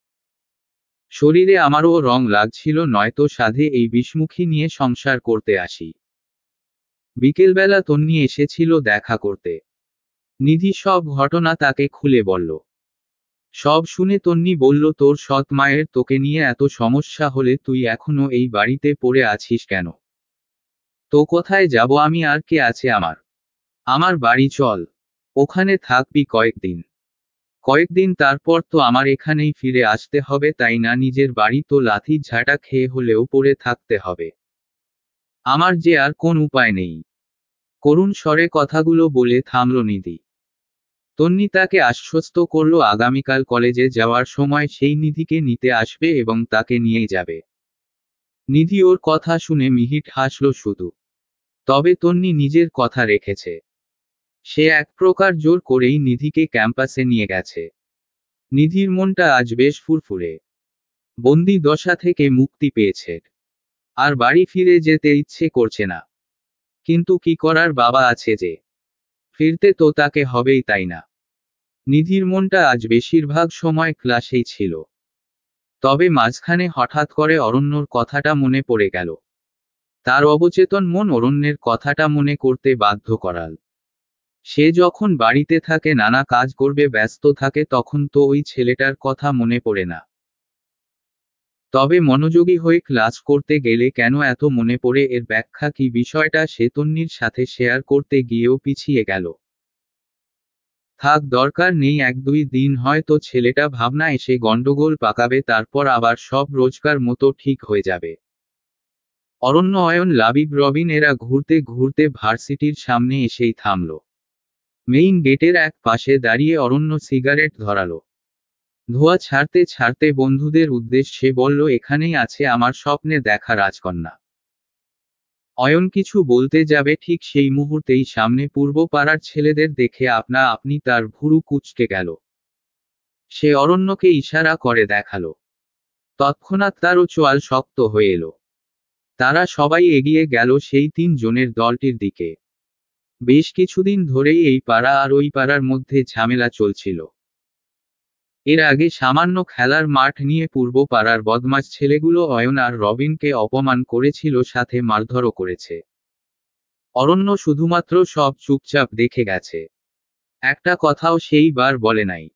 শরীরে আমারও রং লাগছিল, নয়তো সাধে এই বিষমুখী নিয়ে সংসার করতে আসি। বিকেলবেলা তন্নি এসেছিল দেখা করতে। নিধি সব ঘটনা তাকে খুলে বলল। সব শুনে তন্নি বলল, তোর সৎ মায়ের তোকে নিয়ে এত সমস্যা হলে তুই এখনো এই বাড়িতে পড়ে আছিস কেন? তো কোথায় যাব আমি, আর কে আছে আমার? আমার বাড়ি চল। ওখানে থাকবি কয়েকদিন। কয়েকদিন তারপর তো আমার এখানেই ফিরে আসতে হবে, তাই না? নিজের বাড়ি তো লাথি ঝাঁটা খেয়ে হলেও পড়ে থাকতে হবে। আমার যে আর কোন উপায় নেই। করুণ স্বরে কথাগুলো বলে থামল নিধি। তন্নি তাকে আশ্বস্ত করল আগামীকাল কলেজে যাওয়ার সময় সেই নিধিকে নিতে আসবে এবং তাকে নিয়ে যাবে। নিধি ওর কথা শুনে মিহিট হাসল শুধু। তবে তন্নি নিজের কথা রেখেছে। সে এক প্রকার জোর করেই নিধিকে ক্যাম্পাসে নিয়ে গেছে। নিধির মনটা আজ বেশ ফুরফুরে। বন্দি দশা থেকে মুক্তি পেয়েছে। আর বাড়ি ফিরে যেতে ইচ্ছে করছে না। কিন্তু কি করার, বাবা আছে যে। ফিরতে তো তাকে হবেই, তাই না? নিধির মনটা আজ বেশিরভাগ সময় ক্লাসেই ছিল। তবে মাঝখানে হঠাৎ করে অরণ্যর কথাটা মনে পড়ে গেল। তার অবচেতন মন অরণ্যের কথাটা মনে করতে বাধ্য করাল। সে যখন বাড়িতে থাকে, নানা কাজ করবে ব্যস্ত থাকে, তখন তো ওই ছেলেটার কথা মনে পড়ে না। তবে মনোযোগী হয়ে ক্লাস করতে গেলে কেন এত মনে পড়ে, এর ব্যাখ্যা কি, বিষয়টা সে তন্নির সাথে শেয়ার করতে গিয়েও পিছিয়ে গেল। থাক, দরকার নেই, 1-2 দিন হয়তো ছেলেটা ভাবনা এসে গন্ডগোল পাকাবে, তারপর আবার সব রোজকার মতো ঠিক হয়ে যাবে। অরণ্য, অয়ন, লাবিব, রবিন এরা ঘুরতে ঘুরতে ভার্সিটির সামনে এসেই থামল। মেইন গেটের এক পাশে দাঁড়িয়ে অরণ্য সিগারেট ধরালো। ধোঁয়া ছাড়তে ছাড়তে বন্ধুদের উদ্দেশ্যে বলল, এখানেই আছে আমার স্বপ্নে দেখা রাজকন্যা। অয়ন কিছু বলতে যাবে, ঠিক সেই মুহূর্তেই সামনে পূর্ব পাড়ার ছেলেদের দেখে আপনা আপনি তার ভুরু কুঁচকে গেল। সে অরণ্যকে ইশারা করে দেখালো। তৎক্ষণাৎ তারও চোয়াল শক্ত হয়ে এলো। তারা সবাই এগিয়ে গেল সেই 3 জনের দলটির দিকে। বেশ কিছুদিন ধরেই এই পাড়া আর ওই পাড়ার মধ্যে ঝামেলা চলছিল। এর আগে সামান্য খেলার মাঠ নিয়ে পূর্ব পাড়ার বদমাশ ছেলেগুলো অয়ন আর রবিনকে অপমান করেছিল, সাথে মারধরও করেছে। অরণ্য শুধুমাত্র সব চুপচাপ দেখে গেছে। একটা কথাও সেই বার বলে নাই।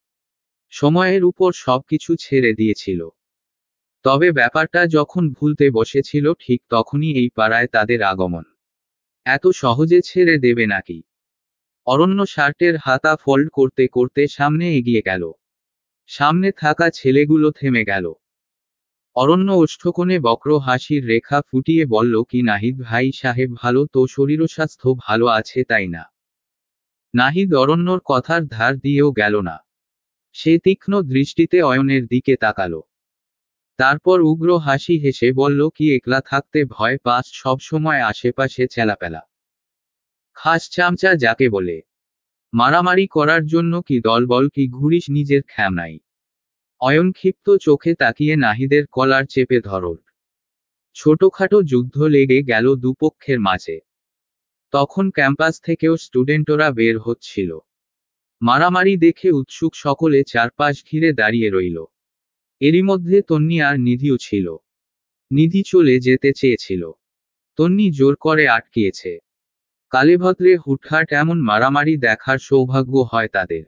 সময়ের উপর সবকিছু ছেড়ে দিয়েছিল। তবে ব্যাপারটা যখন ভুলতে বসেছিল, ঠিক তখনই এই পাড়ায় তাদের আগমন। এত সহজে ছেড়ে দেবে নাকি? অরণ্য শার্টের হাতা ফোল্ড করতে করতে সামনে এগিয়ে গেল। সামনে থাকা ছেলেগুলো থেমে গেল। অরণ্য ওষ্ঠকোণে বক্র হাসির রেখা ফুটিয়ে বলল, কি নাহিদ ভাই সাহেব, ভালো তো, শরীরস্বাস্থ্য ভালো আছে তাই না? নাহিদ অরণ্যর কথার ধার দিয়েও গেল না। সে তীক্ষ্ণ দৃষ্টিতে অয়নের দিকে তাকালো। তারপর উগ্র হাসি হেসে বলল, কি একলা থাকতে ভয় পাস সবসময়, আশেপাশে চেলাপেলা খাস চামচা যাকে বলে? মারামারি করার জন্য কি দলবল, কি ঘুরিস নিজের খেমনাই? অয়ন ক্ষিপ্ত চোখে তাকিয়ে নাহিদের কলার চেপে ধরল। ছোটখাটো যুদ্ধ লেগে গেল দুপক্ষের মাঝে। তখন ক্যাম্পাস থেকেও স্টুডেন্টরা বের হচ্ছিল। মারামারি দেখে উৎসুক সকলে চারপাশ ঘিরে দাঁড়িয়ে রইল। এরই মধ্যে তন্নি আর নিধিও ছিল। নিধি চলে যেতে চেয়েছিল। তন্নি জোর করে আটকিয়েছে। কালেভদ্রে হুটহাট এমন মারামারি দেখার সৌভাগ্য হয় তাদের।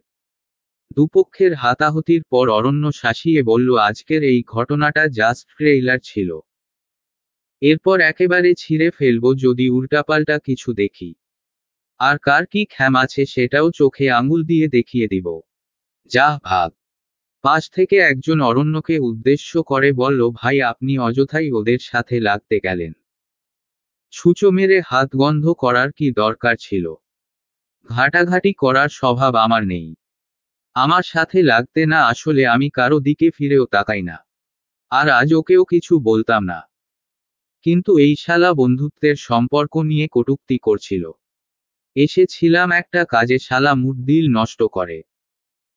দুপক্ষের হাতাহতির পর অরণ্য শাসিয়ে বলল, আজকের এই ঘটনাটা জাস্ট ট্রেইলার ছিল। এরপর একেবারে ছিঁড়ে ফেলবো যদি উল্টাপাল্টা কিছু দেখি। আর কার কি খ্যাম আছে সেটাও চোখে আঙুল দিয়ে দেখিয়ে দিব। যা ভাগ। পাশ থেকে একজন অরণ্যকে উদ্দেশ্য করে বলল, ভাই আপনি অযথাই ওদের সাথে লাগতে গেলেন। ছুঁচো মেরে হাত গন্ধ করার কি দরকার ছিল? ঘাটাঘাটি করার স্বভাব আমার নেই। আমার সাথে লাগতে না আসলে আমি কারো দিকে ফিরেও তাকাই না। আর আজ ওকেও কিছু বলতাম না। কিন্তু এই শালা বন্ধুত্বের সম্পর্ক নিয়ে কটূক্তি করছিল। এসেছিলাম একটা কাজে, শালা মুড দিল নষ্ট করে।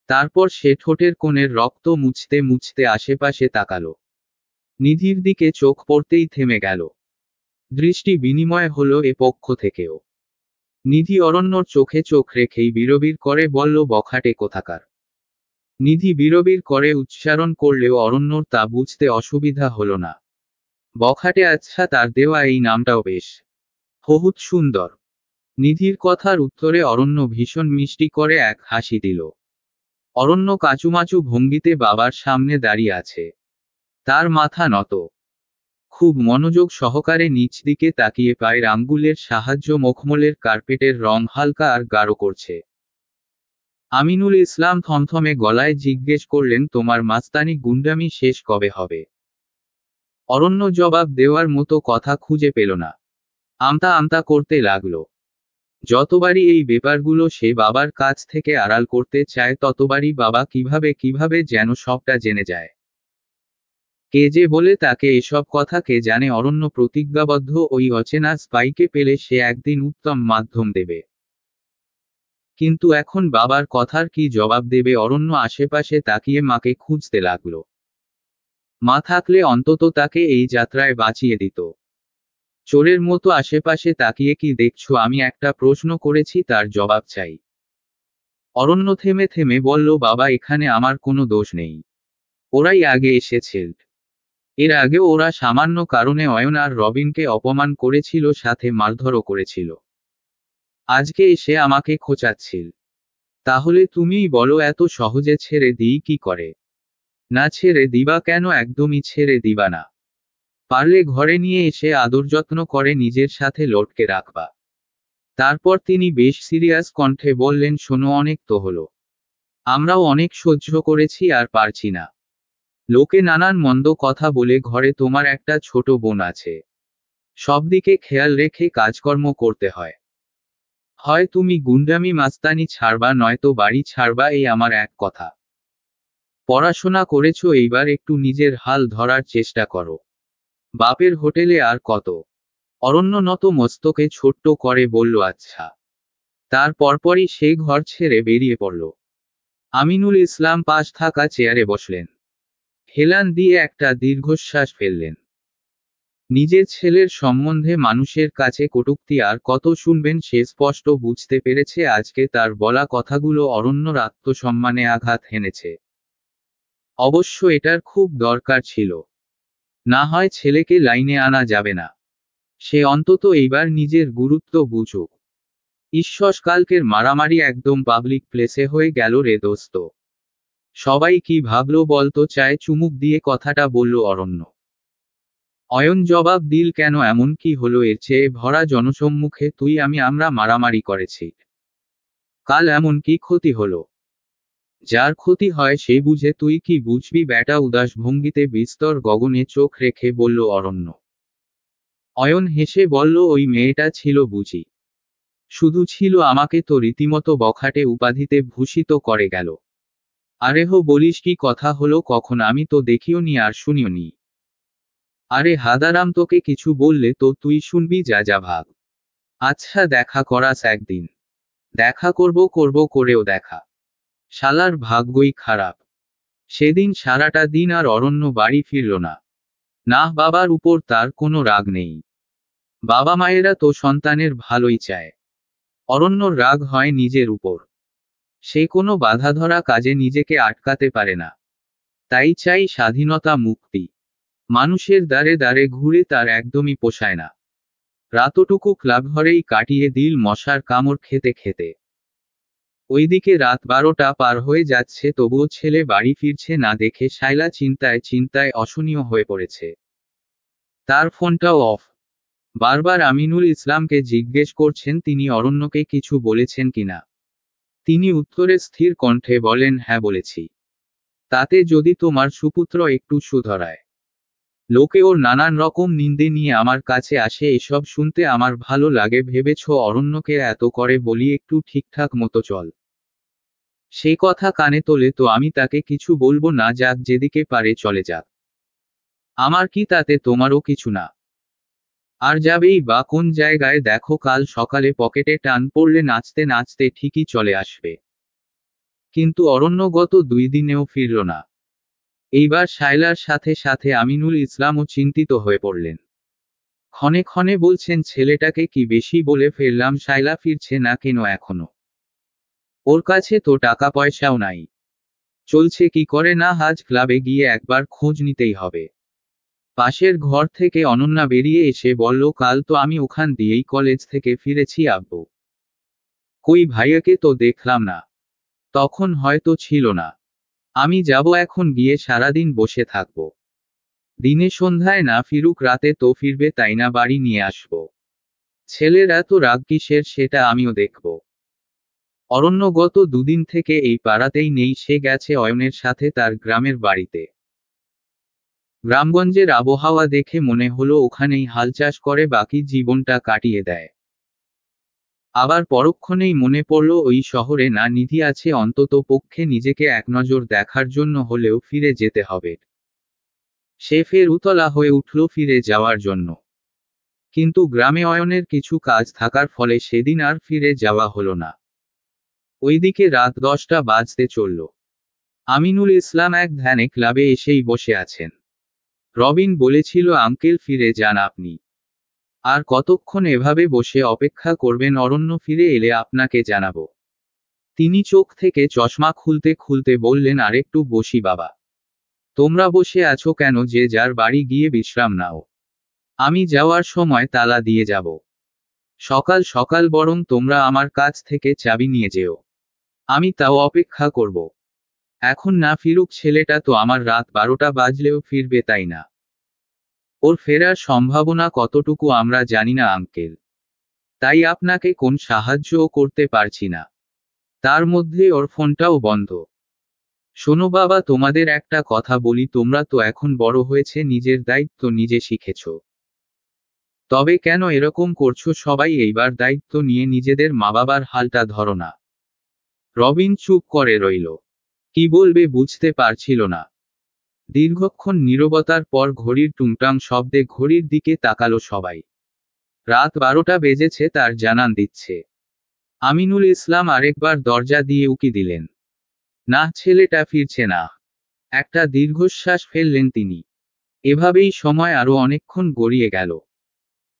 তারপর সে ঠোঁটের কোণের রক্ত মুছতে মুছতে আশেপাশে তাকালো। নিধির দিকে চোখ পড়তেই থেমে গেল। দৃষ্টি বিনিময় হলো এ পক্ষ থেকেও। নিধি অরণ্যর চোখে চোখ রেখেই বিড়বিড় করে বলল, বখাটে কোথাকার। নিধি বিড়বিড় করে উচ্চারণ করলেও অরণ্যর তা বুঝতে অসুবিধা হলো না। বখাটে, আচ্ছা, তার দেওয়া এই নামটাও বেশ বহুত সুন্দর। নিধির কথার উত্তরে অরণ্য ভীষণ মিষ্টি করে এক হাসি দিল। অরণ্য কাচুমাচু ভঙ্গিতে বাবার সামনে দাঁড়িয়ে আছে। তার মাথা নত। খুব মনোযোগ সহকারে নিচ দিকে তাকিয়ে পায়ের আঙ্গুলের সাহায্য মখমলের কার্পেটের রং হালকা আর গাঢ় করছে। আমিনুল ইসলাম থমথমে গলায় জিজ্ঞেস করলেন, তোমার মাস্তানি গুন্ডামি শেষ কবে হবে? অরণ্য জবাব দেওয়ার মতো কথা খুঁজে পেল না। আমতা আমতা করতে লাগলো। যতবারই এই ব্যাপারগুলো সে বাবার কাছ থেকে আড়াল করতে চায় ততবারই বাবা কিভাবে কিভাবে যেন সবটা জেনে যায়। কে যে বলে তাকে এসব কথা কে জানে। অরণ্য প্রতিজ্ঞাবদ্ধ, ওই অচেনা স্পাইকে পেলে সে একদিন উত্তম মাধ্যম দেবে। কিন্তু এখন বাবার কথার কি জবাব দেবে? অরণ্য আশেপাশে তাকিয়ে মাকে খুঁজতে লাগলো। মা থাকলে অন্তত তাকে এই যাত্রায় বাঁচিয়ে দিত। চোরের মতো আশেপাশে তাকিয়ে কি দেখছো? আমি একটা প্রশ্ন করেছি, তার জবাব চাই। অরণ্য থেমে থেমে বলল, বাবা, এখানে আমার কোনো দোষ নেই। ওরাই আগে এসেছিল। এর আগেও ওরা সামান্য কারণে অয়ন আর রবিনকে অপমান করেছিল, সাথে মারধরও করেছিল। আজকে এসে আমাকে খোঁচাচ্ছিল। তাহলে তুমিই বলো, এত সহজে ছেড়ে দিই কি করে? না ছেড়ে দিবা কেন? একদমই ছেড়ে দিবা না। পারলে ঘরে নিয়ে এসে আদর যত্ন করে নিজের সাথে লটকে রাখবা। তারপর তিনি বেশ সিরিয়াস কণ্ঠে বললেন, শোনো, অনেক তো হলো। আমরাও অনেক সহ্য করেছি, আর পারছি না। লোকে নানান মন্দ কথা বলে, ঘরে তোমার একটা ছোট বোন আছে। সবদিকে খেয়াল রেখে কাজকর্ম করতে হয়। হয় তুমি গুন্ডামি মাস্তানি ছাড়বা, নয়তো বাড়ি ছাড়বা, এই আমার এক কথা। পড়াশোনা করেছো, এইবার একটু নিজের হাল ধরার চেষ্টা করো। বাপের হোটেলে আর কত? অরণ্য নত মস্তকে ছোট্ট করে বলল, আচ্ছা। তার পরপরই সে ঘর ছেড়ে বেরিয়ে পড়ল। আমিনুল ইসলাম পাশ থাকা চেয়ারে বসলেন। হেলান দিয়ে একটা দীর্ঘশ্বাস ফেললেন। নিজের ছেলের সম্বন্ধে মানুষের কাছে কটূক্তি আর কত শুনবেন সে স্পষ্ট বুঝতে পেরেছে। আজকে তার বলা কথাগুলো অরণ্যর আত্মসম্মানে আঘাত হেনেছে। অবশ্য এটার খুব দরকার ছিল। না হয় ছেলেকে লাইনে আনা যাবে না। সে অন্তত এইবার নিজের গুরুত্ব বুঝুক। ঈশ্বর, কালকের মারামারি একদম পাবলিক প্লেসে হয়ে গেল রে দোস্ত। সবাই কি ভাবলো বলতো? চায় চুমুক দিয়ে কথাটা বলল অরণ্য। অয়ন জবাব দিল, কেন? এমন কি হলো? এর চেয়ে ভরা জনসম্মুখে তুই আমি আমরা মারামারি করেছি। কাল এমন কি ক্ষতি হলো? যার ক্ষতি হয় সেই বুঝে, তুই কি বুঝবি ব্যাটা? উদাস ভঙ্গিতে বিস্তর গগনে চোখ রেখে বলল অরণ্য। অয়ন হেসে বলল, ওই মেয়েটা ছিল বুঝি? শুধু ছিল? আমাকে তো রীতিমতো বখাটে উপাধিতে ভূষিত করে গেল। আরেহ, বলিস কি? কথা হলো কখন? আমি তো দেখিও নি আর শুনিও নি। আরে হাদারাম, তোকে কিছু বললে তো তুই শুনবি? যা যা ভাগ। আচ্ছা, দেখা করাস একদিন। দেখা করব করব করেও দেখা। শালার ভাগ্যই খারাপ। সেদিন সারাটা দিন আর অরণ্য বাড়ি ফিরল না। না, বাবার উপর তার কোনো রাগ নেই। বাবা মায়েরা তো সন্তানের ভালোই চায়। অরণ্যর রাগ হয় নিজের উপর। সে কোনো বাধাধরা কাজে নিজেকে আটকাতে পারে না। তাই চাই স্বাধীনতা, মুক্তি। মানুষের দ্বারে দ্বারে ঘুরে তার একদমই পোষায় না। রাতটুকু ক্লাবঘরেই কাটিয়ে দিল মশার কামড় খেতে খেতে। ওইদিকে রাত 12টা পার হয়ে যাচ্ছে, তবুও ছেলে বাড়ি ফিরছে না দেখে শায়লা চিন্তায় চিন্তায় অসহনীয় হয়ে পড়েছে। তার ফোনটাও অফ। বারবার আমিনুল ইসলামকে জিজ্ঞেস করছেন তিনি অরণ্যকে কিছু বলেছেন কিনা। তিনি উত্তরে স্থির কণ্ঠে বলেন, হ্যাঁ বলেছি। তাতে যদি তোমার সুপুত্র একটু সুধরায়। লোকে ওর নানান রকম নিন্দে নিয়ে আমার কাছে আসে, এসব শুনতে আমার ভালো লাগে ভেবেছ? অরণ্যকে এত করে বলি একটু ঠিকঠাক মতো চল। সে কথা কানে তোলে তো আমি তাকে কিছু বলবো না, যাক যেদিকে পারে চলে যাক। আমার কি তাতে? তোমারও কিছু না। আর যাবেই বা কোন জায়গায়? দেখো, কাল সকালে পকেটে টান পড়লে নাচতে নাচতে ঠিকই চলে আসবে। কিন্তু অরণ্য গত 2 দিনেও ফিরল না। এইবার শায়লার সাথে সাথে আমিনুল ইসলামও চিন্তিত হয়ে পড়লেন। ক্ষণে ক্ষণে বলছেন, ছেলেটাকে কি বেশি বলে ফেললাম? শায়লা ফিরছে না কেন এখনো? ওর কাছে তো টাকা পয়সাও নাই। চলছে কি করে? না, আজ ক্লাবে গিয়ে একবার খোঁজ নিতেই হবে। পাশের ঘর থেকে অনন্যা বেরিয়ে এসে বলল, কাল তো আমি ওখান দিয়েই কলেজ থেকে ফিরেছি আব্বু। কই ভাইয়াকে তো দেখলাম না। তখন হয়তো ছিল না। আমি যাব এখন, গিয়ে সারাদিন বসে থাকব। দিনে সন্ধ্যায় না ফিরুক, রাতে তো ফিরবে, তাই না? বাড়ি নিয়ে আসব। ছেলের এত রাগ কিসের সেটা আমিও দেখব। অরণ্য গত 2 দিন থেকে এই পাড়াতেই নেই, সে গেছে অয়নের সাথে তার গ্রামের বাড়িতে। গ্রামগঞ্জের আবহাওয়া দেখে মনে হলো ওখানেই হাল চাষ করে বাকি জীবনটা কাটিয়ে দেয়। আবার পরক্ষণেই মনে পড়ল ওই শহরে না নিধি আছে, অন্তত পক্ষে নিজেকে একনজর দেখার জন্য হলেও ফিরে যেতে হবে। সে ফের উতলা হয়ে উঠল ফিরে যাওয়ার জন্য। কিন্তু গ্রামে অয়নের কিছু কাজ থাকার ফলে সেদিন আর ফিরে যাওয়া হলো না। ওইদিকে রাত 10টা বাজতে চলল। আমিনুল ইসলাম এক ধ্যানে ক্লাবে এসেই বসে আছেন। রবিন বলেছিল, আঙ্কেল ফিরে যান আপনি। আর কতক্ষণ এভাবে বসে অপেক্ষা করবেন? অরণ্য ফিরে এলে আপনাকে জানাবো। তিনি চোখ থেকে চশমা খুলতে খুলতে বললেন, আরেকটু বসি বাবা। তোমরা বসে আছো কেন? যে যার বাড়ি গিয়ে বিশ্রাম নাও। আমি যাওয়ার সময় তালা দিয়ে যাব। সকাল সকাল বরং তোমরা আমার কাছ থেকে চাবি নিয়ে যেও। আমি তাও অপেক্ষা করব। এখন না ফিরুক ছেলেটা তো আমার, রাত 12টা বাজলেও ফিরবে তাই না? ওর ফেরার সম্ভাবনা কতটুকু আমরা জানি না আঙ্কেল। তাই আপনাকে কোন সাহায্যও করতে পারছি না। তার মধ্যে ওর ফোনটাও বন্ধ। শোনো বাবা, তোমাদের একটা কথা বলি, তোমরা তো এখন বড় হয়েছে, নিজের দায়িত্ব নিজে শিখেছ। তবে কেন এরকম করছো? সবাই এইবার দায়িত্ব নিয়ে নিজেদের মা বাবার হালটা ধরো না। রবিন চুপ করে রইল। কি বলবে বুঝতে পারছিল না। দীর্ঘক্ষণ নীরবতার পর ঘড়ির টুংটাং শব্দে ঘড়ির দিকে তাকালো সবাই। রাত 12টা বেজেছে, তার জানান দিচ্ছে। আমিনুল ইসলাম আরেকবার দরজা দিয়ে উকি দিলেন। না, ছেলেটা ফিরছে না। একটা দীর্ঘশ্বাস ফেললেন তিনি। এভাবেই সময় আরো অনেকক্ষণ গড়িয়ে গেল।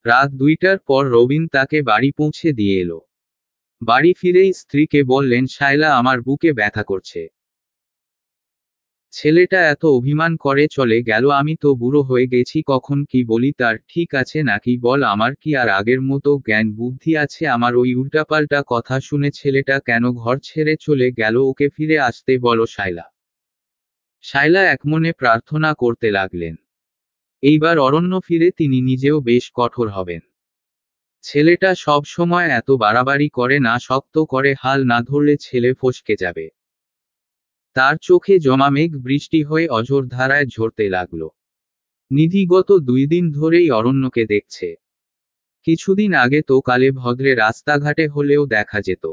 রাত 2টার পর রবিন তাকে বাড়ি পৌঁছে দিয়ে এলো। বাড়ি ফিরেই স্ত্রীকে বললেন, শায়লা, আমার বুকে ব্যথা করছে। ছেলেটা এত অভিমান করে চলে গেল। আমি তো বুড়ো হয়ে গেছি, কখন কি বলি তার ঠিক আছে নাকি বল? আমার কি আর আগের মতো জ্ঞান বুদ্ধি আছে? আমার ওই উল্টাপাল্টা কথা শুনে ছেলেটা কেন ঘর ছেড়ে চলে গেল? ওকে ফিরে আসতে বলো শায়লা। শায়লা একমনে প্রার্থনা করতে লাগলেন। এইবার অরণ্য ফিরে তিনি নিজেও বেশ কঠোর হবেন। ছেলেটা সব সময় এত বাড়াবাড়ি করে না, শক্ত করে হাল না ধরলে ছেলে ফসকে যাবে। তার চোখে জমা মেঘ বৃষ্টি হয়ে অঝোর ধারায় ঝরতে লাগল। নিধি গত 2 দিন ধরেই অরণ্যকে দেখছে। কিছুদিন আগে তো কালে ভদ্রে রাস্তাঘাটে হলেও দেখা যেত।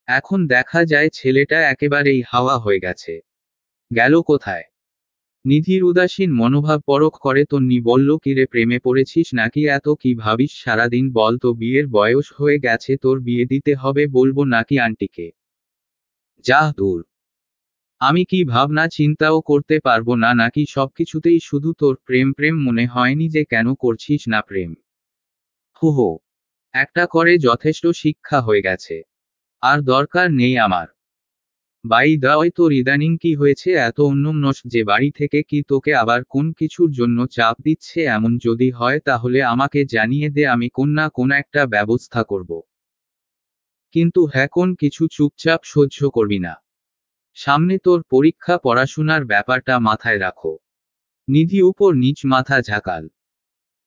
এখন দেখা যায় ছেলেটা একেবারেই হাওয়া হয়ে গেছে। গেল কোথায়? নিধির উদাসীন মনোভাব পরখ করে তন্নি বলল, কিরে, প্রেমে পড়েছিস নাকি? এত কি ভাবিস সারাদিন? বল তো, বিয়ের বয়স হয়ে গেছে, তোর বিয়ে দিতে হবে বলবো নাকি আন্টিকে? যাহ দূর। আমি কি ভাবনা চিন্তাও করতে পারবো না নাকি? সবকিছুতেই শুধু তোর প্রেম প্রেম মনে হয়নি যে কেন করছিস না প্রেম? হুহো, একটা করে যথেষ্ট শিক্ষা হয়ে গেছে। আর দরকার নেই আমার। বাই দা ওয়ে, তোর ইদানিং কি হয়েছে? এত অন্যমনস্ক যে বাড়ি থেকে কি তোকে আবার কোন কিছুর জন্য চাপ দিচ্ছে? এমন যদি হয় তাহলে আমাকে জানিয়ে দে, আমি কোন না কোন একটা ব্যবস্থা করব। কিন্তু হ্যাঁ, কোন কিছু চুপচাপ সহ্য করবি না। সামনে তোর পরীক্ষা, পড়াশোনার ব্যাপারটা মাথায় রাখো। নিধি উপর নিচ মাথা ঝাঁকাল।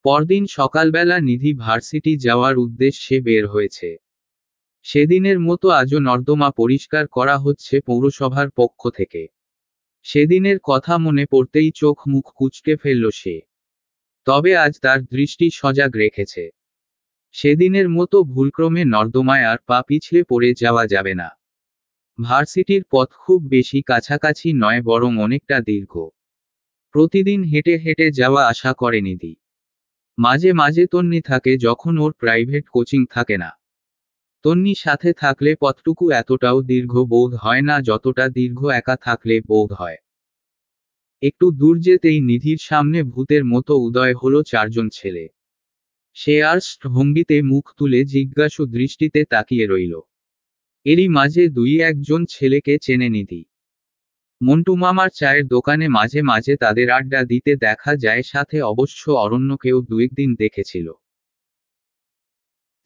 পরদিন সকালবেলা নিধি ভার্সিটি যাওয়ার উদ্দেশ্যে বের হয়েছে। সেদিনের মতো আজও নর্দমা পরিষ্কার করা হচ্ছে পৌরসভার পক্ষ থেকে। সেদিনের কথা মনে পড়তেই চোখ মুখ কুঁচকে ফেলল সে। তবে আজ তার দৃষ্টি সজাগ রেখেছে। সেদিনের মতো ভুলক্রমে নর্দমায় আর পা পিছলে পড়ে যাওয়া যাবে না। ভার্সিটির পথ খুব বেশি কাছাকাছি নয়, বরং অনেকটা দীর্ঘ। প্রতিদিন হেঁটে হেঁটে যাওয়া আসা করে নিধি। মাঝে মাঝে তন্নি থাকে, যখন ওর প্রাইভেট কোচিং থাকে না। তন্নি সাথে থাকলে পথটুকু এতটাও দীর্ঘ বোধ হয় না যতটা দীর্ঘ একা থাকলে বোধ হয়। একটু দূর যেতেই নিধির সামনে ভূতের মতো উদয় হলো 4জন ছেলে। সে আর্ষ্ট ভঙ্গিতে মুখ তুলে জিজ্ঞাসু দৃষ্টিতে তাকিয়ে রইল। এরই মাঝে 2-1জন ছেলেকে চেনে নিধি। মন্টু মামার চায়ের দোকানে মাঝে মাঝে তাদের আড্ডা দিতে দেখা যায়, সাথে অবশ্য অরণ্যকেও 2-1 দিন দেখেছিল।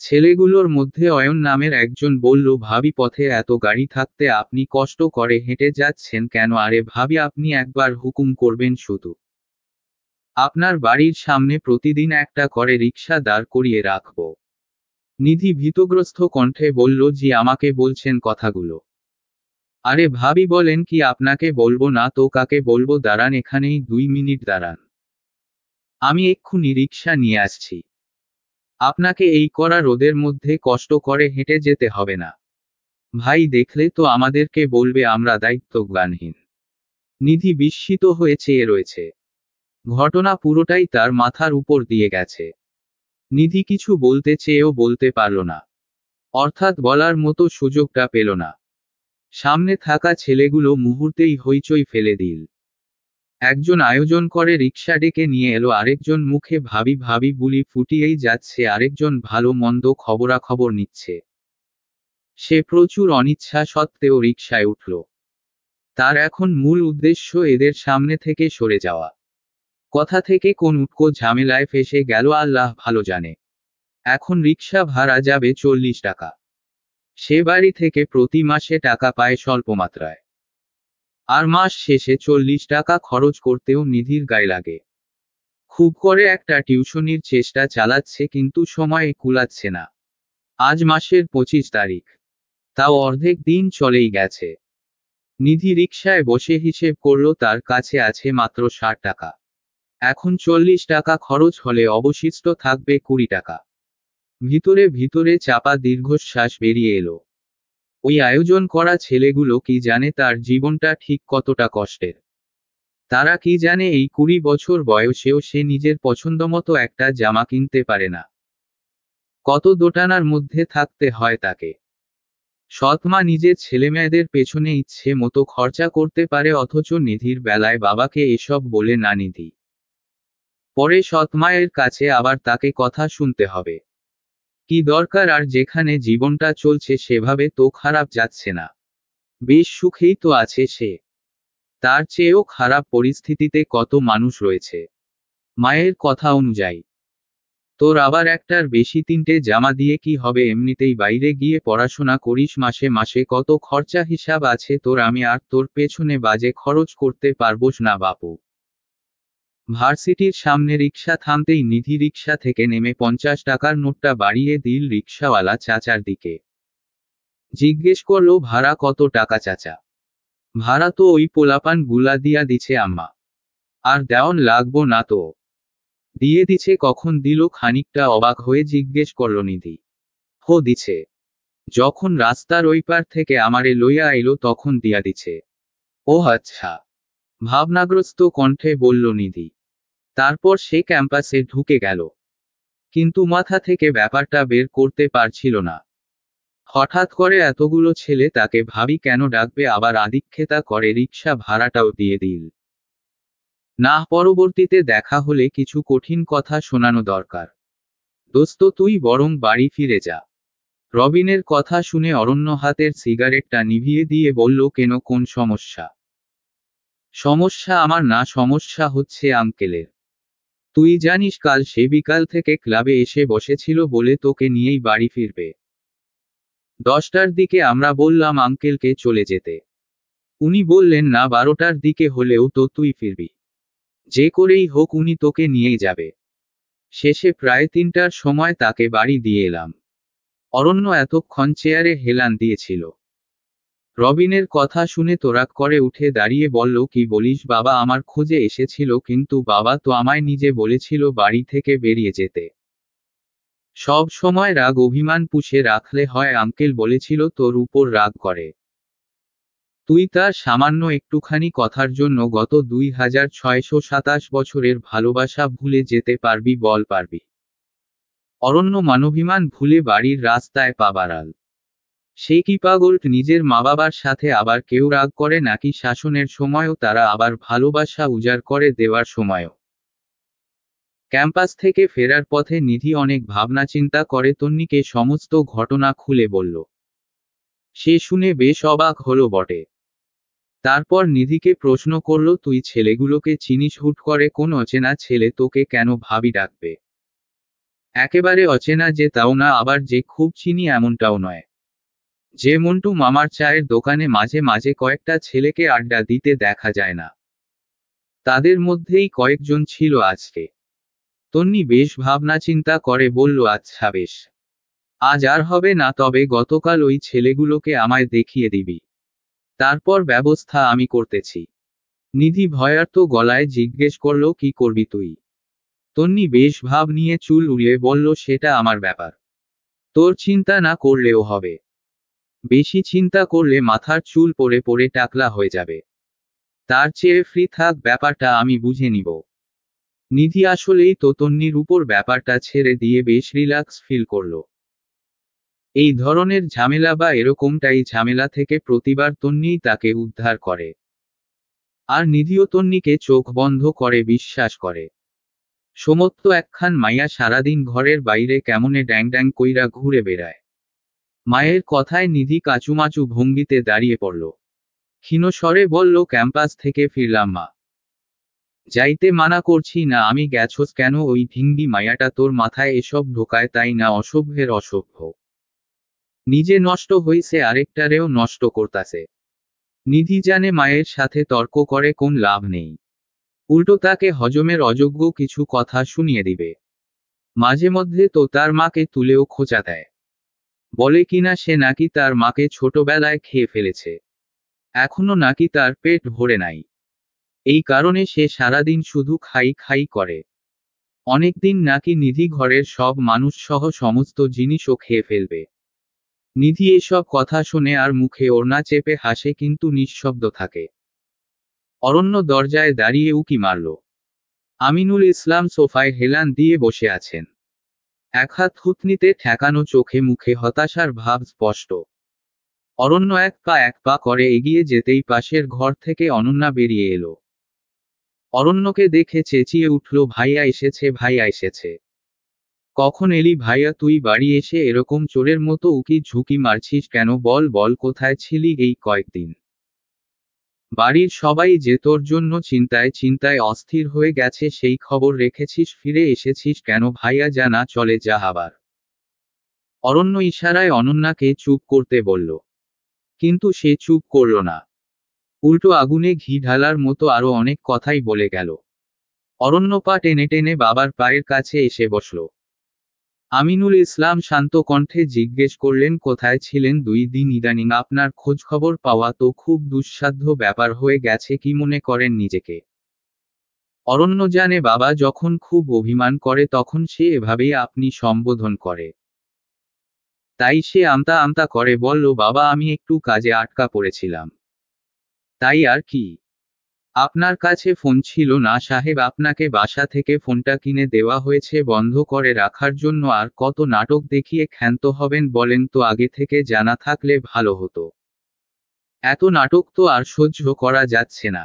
ছেলেগুলোর মধ্যে অয়ন নামের একজন বলল, ভাবি, পথে এত গাড়ি থাকতে আপনি কষ্ট করে হেঁটে যাচ্ছেন কেন? আরে ভাবি, আপনি একবার হুকুম করবেন শুধু। আপনার বাড়ির সামনে প্রতিদিন একটা করে রিকশা দাঁড় করিয়ে রাখব। নিধি ভীতগ্রস্ত কণ্ঠে বলল, জি, আমাকে বলছেন কথাগুলো? আরে ভাবি বলেন কি? আপনাকে বলবো না তো কাকে বলবো? দাঁড়ান, এখানেই 2 মিনিট দাঁড়ান। আমি এক্ষুনি রিকশা নিয়ে আসছি। আপনাকে এই কড়া রোদের মধ্যে কষ্ট করে হেঁটে যেতে হবে না। ভাই দেখলে তো আমাদেরকে বলবে আমরা দায়িত্বজ্ঞানহীন। নিধি বিস্মিত হয়ে চেয়ে রয়েছে। ঘটনা পুরোটাই তার মাথার উপর দিয়ে গেছে। নিধি কিছু বলতে চেয়েও বলতে পারল না, অর্থাৎ বলার মতো সুযোগটা পেল না। সামনে থাকা ছেলেগুলো মুহূর্তেই হইচই ফেলে দিল। একজন আয়োজন করে রিকশা ডেকে নিয়ে এলো, আরেকজন মুখে ভাবি ভাবি বুলি ফুটিয়েই যাচ্ছে, আরেকজন ভালো মন্দ খবরাখবর নিচ্ছে। সে প্রচুর অনিচ্ছা সত্ত্বেও রিকশায় উঠল। তার এখন মূল উদ্দেশ্য এদের সামনে থেকে সরে যাওয়া। কথা থেকে কোন উটকো ঝামেলায় ফেসে গেল আল্লাহ ভালো জানে। এখন রিকশা ভাড়া যাবে 40 টাকা। সে বাড়ি থেকে প্রতি মাসে টাকা পায় স্বল্প মাত্রায়। আর মাস শেষে 40 টাকা খরচ করতেও নিধির গায়ে লাগে। খুব করে একটা টিউশনির চেষ্টা চালাচ্ছে, কিন্তু সময়ে কুলাচ্ছে না। আজ মাসের 25 তারিখ, তাও অর্ধেক দিন চলেই গেছে। নিধি রিকশায় বসে হিসেব করল তার কাছে আছে মাত্র 60 টাকা। এখন 40 টাকা খরচ হলে অবশিষ্ট থাকবে 20 টাকা। ভিতরে ভিতরে চাপা দীর্ঘশ্বাস বেরিয়ে এলো। ওই আয়োজন করা ছেলেগুলো কি জানে তার জীবনটা ঠিক কতটা কষ্টের? তারা কি জানে এই 20 বছর বয়সেও সে নিজের পছন্দমতো একটা জামা কিনতে পারে না? কত দোটানার মধ্যে থাকতে হয় তাকে। সৎমা নিজের ছেলেমেয়েদের পেছনে ইচ্ছে মতো খরচা করতে পারে, অথচ নিধির বেলায় বাবাকে এসব বলে না নিধি। পরে সৎমায়ের কাছে আবার তাকে কথা শুনতে হবে। কি দরকার? আর যেখানে জীবনটা চলছে সেভাবে তো খারাপ যাচ্ছে না। বেশ সুখেই তো আছে সে। তার চেয়েও খারাপ পরিস্থিতিতে কত মানুষ রয়েছে। মায়ের কথা অনুযায়ী তোর আবার একটার বেশি 3টে জামা দিয়ে কি হবে? এমনিতেই বাইরে গিয়ে পড়াশোনা করিস, মাসে মাসে কত খরচা হিসাব আছে তোর। আমি আর তোর পেছনে বাজে খরচ করতে পারবোস না বাপু। ভার্সিটির সামনে রিকশা থামতেই নিধি রিকশা থেকে নেমে 50 টাকার নোটটা বাড়িয়ে দিল রিকশাওয়ালা চাচার দিকে। জিজ্ঞেস করলো, ভাড়া কত টাকা চাচা? ভাড়া তো ওই পোলাপান গুলা দিয়া দিছে আম্মা। আর দেওয়ান লাগবো না তো? দিয়ে দিছে। কখন দিল? খানিকটা অবাক হয়ে জিজ্ঞেস করল নিধি। হো দিছে, যখন রাস্তার ওই পার থেকে আমারে লইয়া আইলো তখন দিয়া দিছে। ও আচ্ছা, ভাবনাগ্রস্ত কণ্ঠে বলল নিধি। তারপর সে ক্যাম্পাসে ঢুকে গেল, কিন্তু মাথা থেকে ব্যাপারটা বের করতে পারছিল না। হঠাৎ করে এতগুলো ছেলে তাকে ভাবি কেন ডাকবে, আবার আদিক্ষেতা করে রিকশা ভাড়াটাও দিয়ে দিল। না, পরবর্তীতে দেখা হলে কিছু কঠিন কথা শোনানো দরকার। দোস্ত তুই বরং বাড়ি ফিরে যা। রবিনের কথা শুনে অরণ্য হাতের সিগারেটটা নিভিয়ে দিয়ে বলল, কেন, কোন সমস্যা? সমস্যা আমার না, সমস্যা হচ্ছে আঙ্কেলের। তুই জানিস কাল সে বিকাল থেকে ক্লাবে এসে বসেছিল বলে তোকে নিয়েই বাড়ি ফিরবে। 10টার দিকে আমরা বললাম আঙ্কেলকে চলে যেতে। উনি বললেন না, 12টার দিকে হলেও তো তুই ফিরবি। যে করেই হোক উনি তোকে নিয়েই যাবে। শেষে প্রায় 3টার সময় তাকে বাড়ি দিয়ে এলাম। অরণ্য এতক্ষণ চেয়ারে হেলান দিয়েছিল। রবিনের কথা শুনে তোরাক করে উঠে দাঁড়িয়ে বলল, কি বলিস বাবা? আমার খোঁজে এসেছিল, কিন্তু বাবা তো আমায় নিজে বলেছিল বাড়ি থেকে বেরিয়ে যেতে। সব সময় রাগ অভিমান পুষে রাখলে হয়? আঙ্কেল বলেছিল তোর উপর রাগ করে। তুই তার সামান্য একটুখানি কথার জন্য গত 2627 বছরের ভালোবাসা ভুলে যেতে পারবি? বল পারবি? অরণ্য মানবিমান ভুলে বাড়ির রাস্তায় পা বাড়াল। সে কি পাগল? নিজের মা বাবার সাথে আবার কেউ রাগ করে নাকি? শাসনের সময়ও তারা, আবার ভালোবাসা উজাড় করে দেওয়ার সময়ও। ক্যাম্পাস থেকে ফেরার পথে নিধি অনেক ভাবনা চিন্তা করে তন্নিকে সমস্ত ঘটনা খুলে বলল। সে শুনে বেশ অবাক হলো বটে। তারপর নিধিকে প্রশ্ন করল, তুই ছেলেগুলোকে চিনিস? হুট করে কোন অচেনা ছেলে তোকে কেন ভাবি ডাকবে? একেবারে অচেনা যে তাও না, আবার যে খুব চিনি এমনটাও নয়। যে মন্টু মামার চায়ের দোকানে মাঝে মাঝে কয়েকটা ছেলেকে আড্ডা দিতে দেখা যায় না, তাদের মধ্যেই কয়েকজন ছিল আজকে। তন্নি বেশ ভাবনা চিন্তা করে বলল, আচ্ছা বেশ, আজ আর হবে না, তবে গতকাল ওই ছেলেগুলোকে আমায় দেখিয়ে দিবি। তারপর ব্যবস্থা আমি করতেছি। নিধি ভয়ার্ত গলায় জিজ্ঞেস করল, কি করবি তুই? তন্নি বেশ ভাব নিয়ে চুল উড়িয়ে বলল, সেটা আমার ব্যাপার। তোর চিন্তা না করলেও হবে। বেশি চিন্তা করলে মাথার চুল পড়ে পড়ে টাকলা হয়ে যাবে। তার চেয়ে ফ্রি থাক, ব্যাপারটা আমি বুঝে নিব। নিধি আসলেই তো তন্নির উপর ব্যাপারটা ছেড়ে দিয়ে বেশ রিল্যাক্স ফিল করলো। এই ধরনের ঝামেলা বা এরকমটাই ঝামেলা থেকে প্রতিবার তন্নিই তাকে উদ্ধার করে। আর নিধিও তন্নিকে চোখ বন্ধ করে বিশ্বাস করে। সমত্ত একখান মাইয়া সারাদিন ঘরের বাইরে কেমনে ড্যাং ড্যাং কইরা ঘুরে বেড়ায়। মায়ের কথায় নিধি কাচুমাচু ভঙ্গিতে দাঁড়িয়ে পড়ল। ক্ষীণ স্বরে বলল, ক্যাম্পাস থেকে ফিরলাম মা। যাইতে মানা করছি না আমি, গেছস কেন? ওই ঢিঙ্গি মায়াটা তোর মাথায় এসব ঢোকায় তাই না? অসভ্যের অসভ্য। নিজে নষ্ট হইছে আরেকটারেও নষ্ট করতাছে। নিধি জানে মায়ের সাথে তর্ক করে কোন লাভ নেই, উল্টো তাকে হজমের অযোগ্য কিছু কথা শুনিয়ে দিবে। মাঝে মধ্যে তো তার মাকে তুলেও খোঁচা দেয়। বলে কিনা সে নাকি তার মাকে ছোটবেলায় খেয়ে ফেলেছে, এখনো নাকি তার পেট ভরে নাই, এই কারণে সে সারাদিন শুধু খাই খাই করে। অনেকদিন নাকি নিধি ঘরের সব মানুষ সহ সমস্ত জিনিসও খেয়ে ফেলবে। নিধি এসব কথা শুনে আর মুখে ওড়না চেপে হাসে, কিন্তু নিঃশব্দ থাকে। অরণ্য দরজায় দাঁড়িয়ে উকি মারল। আমিনুল ইসলাম সোফায় হেলান দিয়ে বসে আছেন। এক হাত থুতনিতে ঠেকানো, চোখে মুখে হতাশার ভাব স্পষ্ট। অরণ্য এক পা করে এগিয়ে যেতেই পাশের ঘর থেকে অনন্যা বেরিয়ে এলো। অরণ্যকে দেখে চেঁচিয়ে উঠল, ভাইয়া এসেছে, ভাইয়া এসেছে। কখন এলি ভাইয়া তুই? বাড়ি এসে এরকম চোরের মতো উকি ঝুঁকি মারছিস কেন? বল বল, কোথায় ছিলি এই কয়েকদিন? বাড়ির সবাই যে তোর জন্য চিন্তায় চিন্তায় অস্থির হয়ে গেছে, সেই খবর রেখেছিস, ফিরে এসেছিস কেন? ভাইয়া যা না চলে যা আবার। অরণ্য ইশারায় অনন্যাকে চুপ করতে বলল, কিন্তু সে চুপ করল না, উল্টো আগুনে ঘি ঢালার মতো আরো অনেক কথাই বলে গেল। অরণ্য পা টেনে টেনে বাবার পায়ের কাছে এসে বসল। আমিনুল ইসলাম শান্ত কণ্ঠে জিজ্ঞেস করলেন, কোথায় ছিলেন 2 দিন? ইদানিং আপনার খোঁজখবর পাওয়া তো খুব দুঃসাধ্য ব্যাপার হয়ে গেছে, কি মনে করেন নিজেকে? অরণ্য জানে বাবা যখন খুব অভিমান করে তখন সে এভাবেই আপনি সম্বোধন করে। তাই সে আমতা আমতা করে বলল, বাবা আমি একটু কাজে আটকা পড়েছিলাম। তাই আর কি? আপনার কাছে ফোন ছিল না সাহেব? আপনাকে বাসা থেকে ফোনটা কিনে দেওয়া হয়েছে বন্ধ করে রাখার জন্য। আর কত নাটক দেখিয়ে ক্ষান্ত হবেন বলেন তো? আগে থেকে জানা থাকলে ভালো হতো। এত নাটক তো আর সহ্য করা যাচ্ছে না।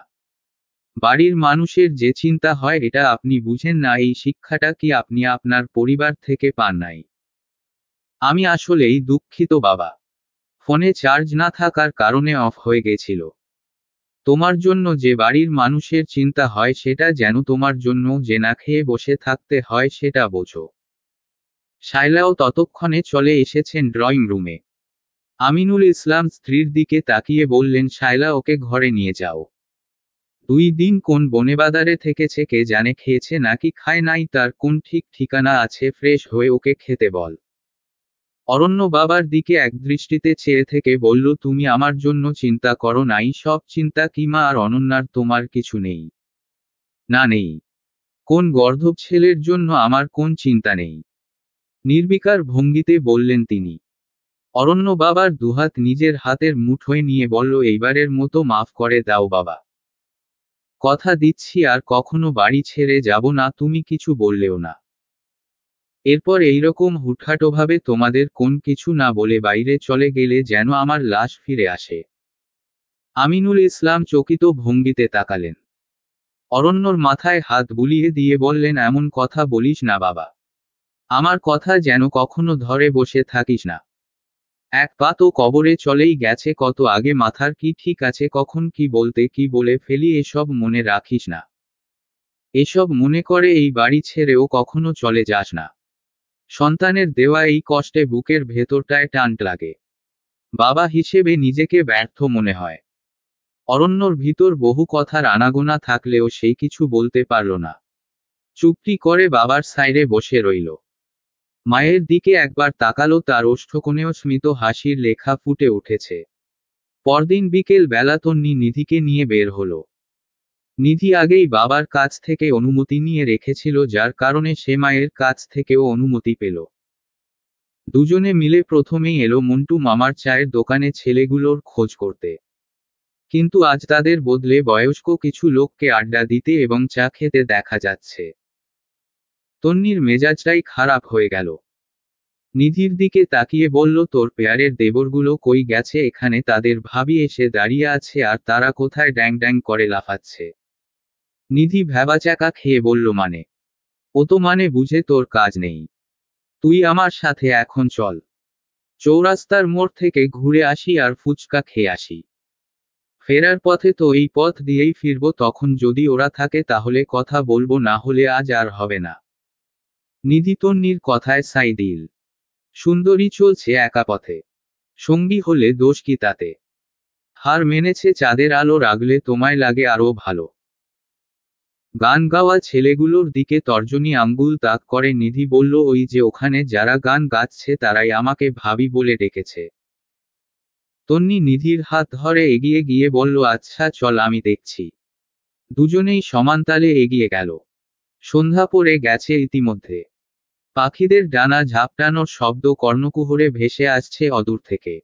বাড়ির মানুষের যে চিন্তা হয় এটা আপনি বুঝেন না। এই শিক্ষাটা কি আপনি আপনার পরিবার থেকে পান নাই? আমি আসলেই দুঃখিত বাবা, ফোনে চার্জ না থাকার কারণে অফ হয়ে গেছিল। তোমার জন্য যে বাড়ির মানুষের চিন্তা হয় সেটা যেন তোমার জন্য যে না খেয়ে বসে থাকতে হয় সেটা বোঝো। শায়লাও ততক্ষণে চলে এসেছেন ড্রয়িং রুমে। আমিনুল ইসলাম স্ত্রীর দিকে তাকিয়ে বললেন, শায়লা ওকে ঘরে নিয়ে যাও। 2 দিন কোন বনেবাদারে থেকেছে কে জানে, খেয়েছে নাকি খায় নাই তার কোন ঠিক ঠিকানা আছে? ফ্রেশ হয়ে ওকে খেতে বল। অরণ্য বাবার দিকে একদৃষ্টিতে চেয়ে থেকে বলল, তুমি আমার জন্য চিন্তা করো নাই? সব চিন্তা কি মা আর অনন্যার? তোমার কিছু নেই? না নেই। কোন গর্দভ ছেলের জন্য আমার কোন চিন্তা নেই? নির্বিকার ভঙ্গিতে বললেন তিনি। অরণ্য বাবার দুহাত নিজের হাতের মুঠোয় নিয়ে বলল, এইবারের মতো মাফ করে দাও বাবা। কথা দিচ্ছি আর কখনো বাড়ি ছেড়ে যাব না, তুমি কিছু বললেও না। এরপর এইরকম হুটহাটোভাবে তোমাদের কোন কিছু না বলে বাইরে চলে গেলে যেন আমার লাশ ফিরে আসে। আমিনুল ইসলাম চকিত ভঙ্গিতে তাকালেন। অরণ্যর মাথায় হাত বুলিয়ে দিয়ে বললেন, এমন কথা বলিস না বাবা। আমার কথা যেন কখনো ধরে বসে থাকিস না। এক পা তো কবরে চলেই গেছে কত আগে, মাথার কি ঠিক আছে কখন কি বলতে কি বলে ফেলি এসব মনে রাখিস না। এসব মনে করে এই বাড়ি ছেড়েও কখনো চলে যাস না। সন্তানের দেওয়া এই কষ্টে বুকের ভেতরটায় টান লাগে। বাবা হিসেবে নিজেকে ব্যর্থ মনে হয়। অরণ্যর ভিতর বহু কথার আনাগোনা থাকলেও সেই কিছু বলতে পারল না। চুপটি করে বাবার সাইডে বসে রইল। মায়ের দিকে একবার তাকালো, তার ওষ্ঠকোণেও স্মিত হাসির লেখা ফুটে উঠেছে। পরদিন বিকেল বেলা তন্নি নিধিকে নিয়ে বের হলো। নিধি আগেই বাবার কাছ থেকে অনুমতি নিয়ে রেখেছিল, যার কারণে সে মায়ের কাছ থেকেও অনুমতি পেল। দুজনে মিলে প্রথমেই এলো মন্টু মামার চায়ের দোকানে ছেলেগুলোর খোঁজ করতে। কিন্তু আজ তাদের বদলে বয়স্ক কিছু লোককে আড্ডা দিতে এবং চা খেতে দেখা যাচ্ছে। তন্নির মেজাজটাই খারাপ হয়ে গেল। নিধির দিকে তাকিয়ে বলল, তোর পেয়ারের দেবরগুলো কই গেছে? এখানে তাদের ভাবি এসে দাঁড়িয়ে আছে আর তারা কোথায় ড্যাং ড্যাং করে লাফাচ্ছে। নিধি ভ্যাবাচ্যাকা খেয়ে বলল, মানে? ও তো মানে বুঝে তোর কাজ নেই। তুই আমার সাথে এখন চল। চৌরাস্তার মোড় থেকে ঘুরে আসি আর ফুচকা খেয়ে আসি। ফেরার পথে তো এই পথ দিয়েই ফিরব, তখন যদি ওরা থাকে তাহলে কথা বলবো, না হলে আজ আর হবে না। নিধি তন্নির কথায় সাই দিল। সুন্দরী চলছে একা পথে, সঙ্গী হলে দোষ কি তাতে? হার মেনেছে চাঁদের আলো রাগলে তোমায় লাগে আরো ভালো। গান গাওয়া ছেলেগুলোর দিকে তর্জনী আঙ্গুল তাক করে নিধি বলল, ওই যে ওখানে যারা গান গাচ্ছে তারাই আমাকে ভাবি বলে ডেকেছে। তন্নি নিধির হাত ধরে এগিয়ে গিয়ে বলল, আচ্ছা চল, আমি দেখছি। দুজনেই সমানতালে এগিয়ে গেল। সন্ধ্যা পড়ে গেছে ইতিমধ্যে। পাখিদের ডানা ঝাপটানোর শব্দ কর্ণকুহরে ভেসে আসছে অদূর থেকে।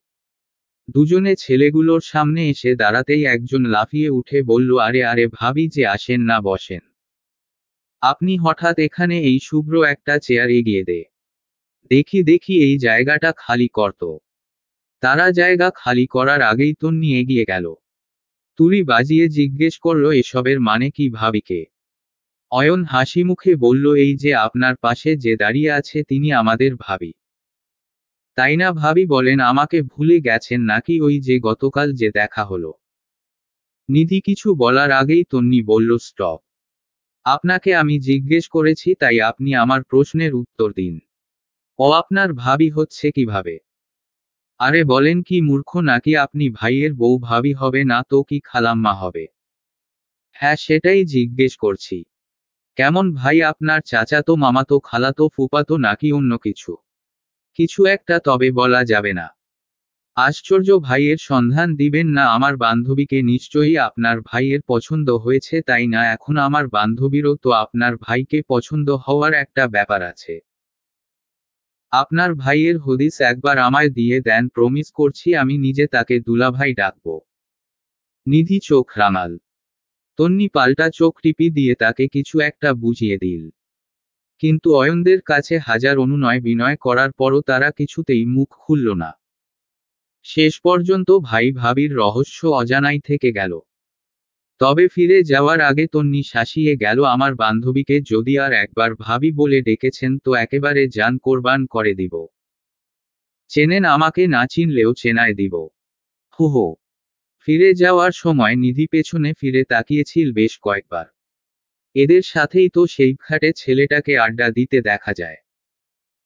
দুজনে ছেলেগুলোর সামনে এসে দাঁড়াতেই একজন লাফিয়ে উঠে বলল, আরে আরে ভাবি যে, আসেন না, বসেন। আপনি হঠাৎ এখানে? এই শুভ্র একটা চেয়ার এগিয়ে দে। দেখি দেখি এই জায়গাটা খালি করত। তারা জায়গা খালি করার আগেই তন্নি এগিয়ে গেল। তুড়ি বাজিয়ে জিজ্ঞেস করল, এসবের মানে কি ভাবিকে? অয়ন হাসি মুখে বলল, এই যে আপনার পাশে যে দাঁড়িয়ে আছে তিনি আমাদের ভাবি। তাই না ভাবি? বলেন, আমাকে ভুলে গেছেন নাকি? ওই যে গতকাল যে দেখা হলো। নিধি কিছু বলার আগেই তন্নি বলল, স্টপ। আপনাকে আমি জিজ্ঞেস করেছি, তাই আপনি আমার প্রশ্নের উত্তর দিন। ও আপনার ভাবি হচ্ছে কিভাবে? আরে বলেন কি, মূর্খ নাকি আপনি? ভাইয়ের বউ ভাবি হবে না তো কি খালাম্মা হবে? হ্যাঁ, সেটাই জিজ্ঞেস করছি। কেমন ভাই আপনার? চাচাতো, মামাতো, খালাতো, ফুপাতো নাকি অন্য কিছু? কিছু একটা, তবে বলা যাবে না। আশ্চর্য, ভাইয়ের সন্ধান দিবেন না? আমার বান্ধবীকে নিশ্চয়ই আপনার ভাইয়ের পছন্দ হয়েছে, তাই না? এখন আমার বান্ধবীরও তো আপনার ভাইকে পছন্দ হওয়ার একটা ব্যাপার আছে। আপনার ভাইয়ের হদিস একবার আমায় দিয়ে দেন, প্রমিস করছি আমি নিজে তাকে দুলাভাই ডাকবো। নিধি চোখ রাঙাল। তন্নি পাল্টা চোখ টিপি দিয়ে তাকে কিছু একটা বুঝিয়ে দিল। কিন্তু অয়নদের কাছে হাজার অনুনয় বিনয় করার পরও তারা কিছুতেই মুখ খুলল না। শেষ পর্যন্ত ভাই ভাবির রহস্য অজানাই থেকে গেল। তবে ফিরে যাওয়ার আগে তন্নি শাসিয়ে গেল, আমার বান্ধবীকে যদি আর একবার ভাবি বলে ডেকেছেন তো একেবারে জান কোরবান করে দিব। চেনেন আমাকে? না চিনলেও চেনায় দিব। হু হু। ফিরে যাওয়ার সময় নিধি পেছনে ফিরে তাকিয়েছিল বেশ কয়েকবার। এদের সাথেই তো সেই ঘাটে ছেলেটাকে আড্ডা দিতে দেখা যায়।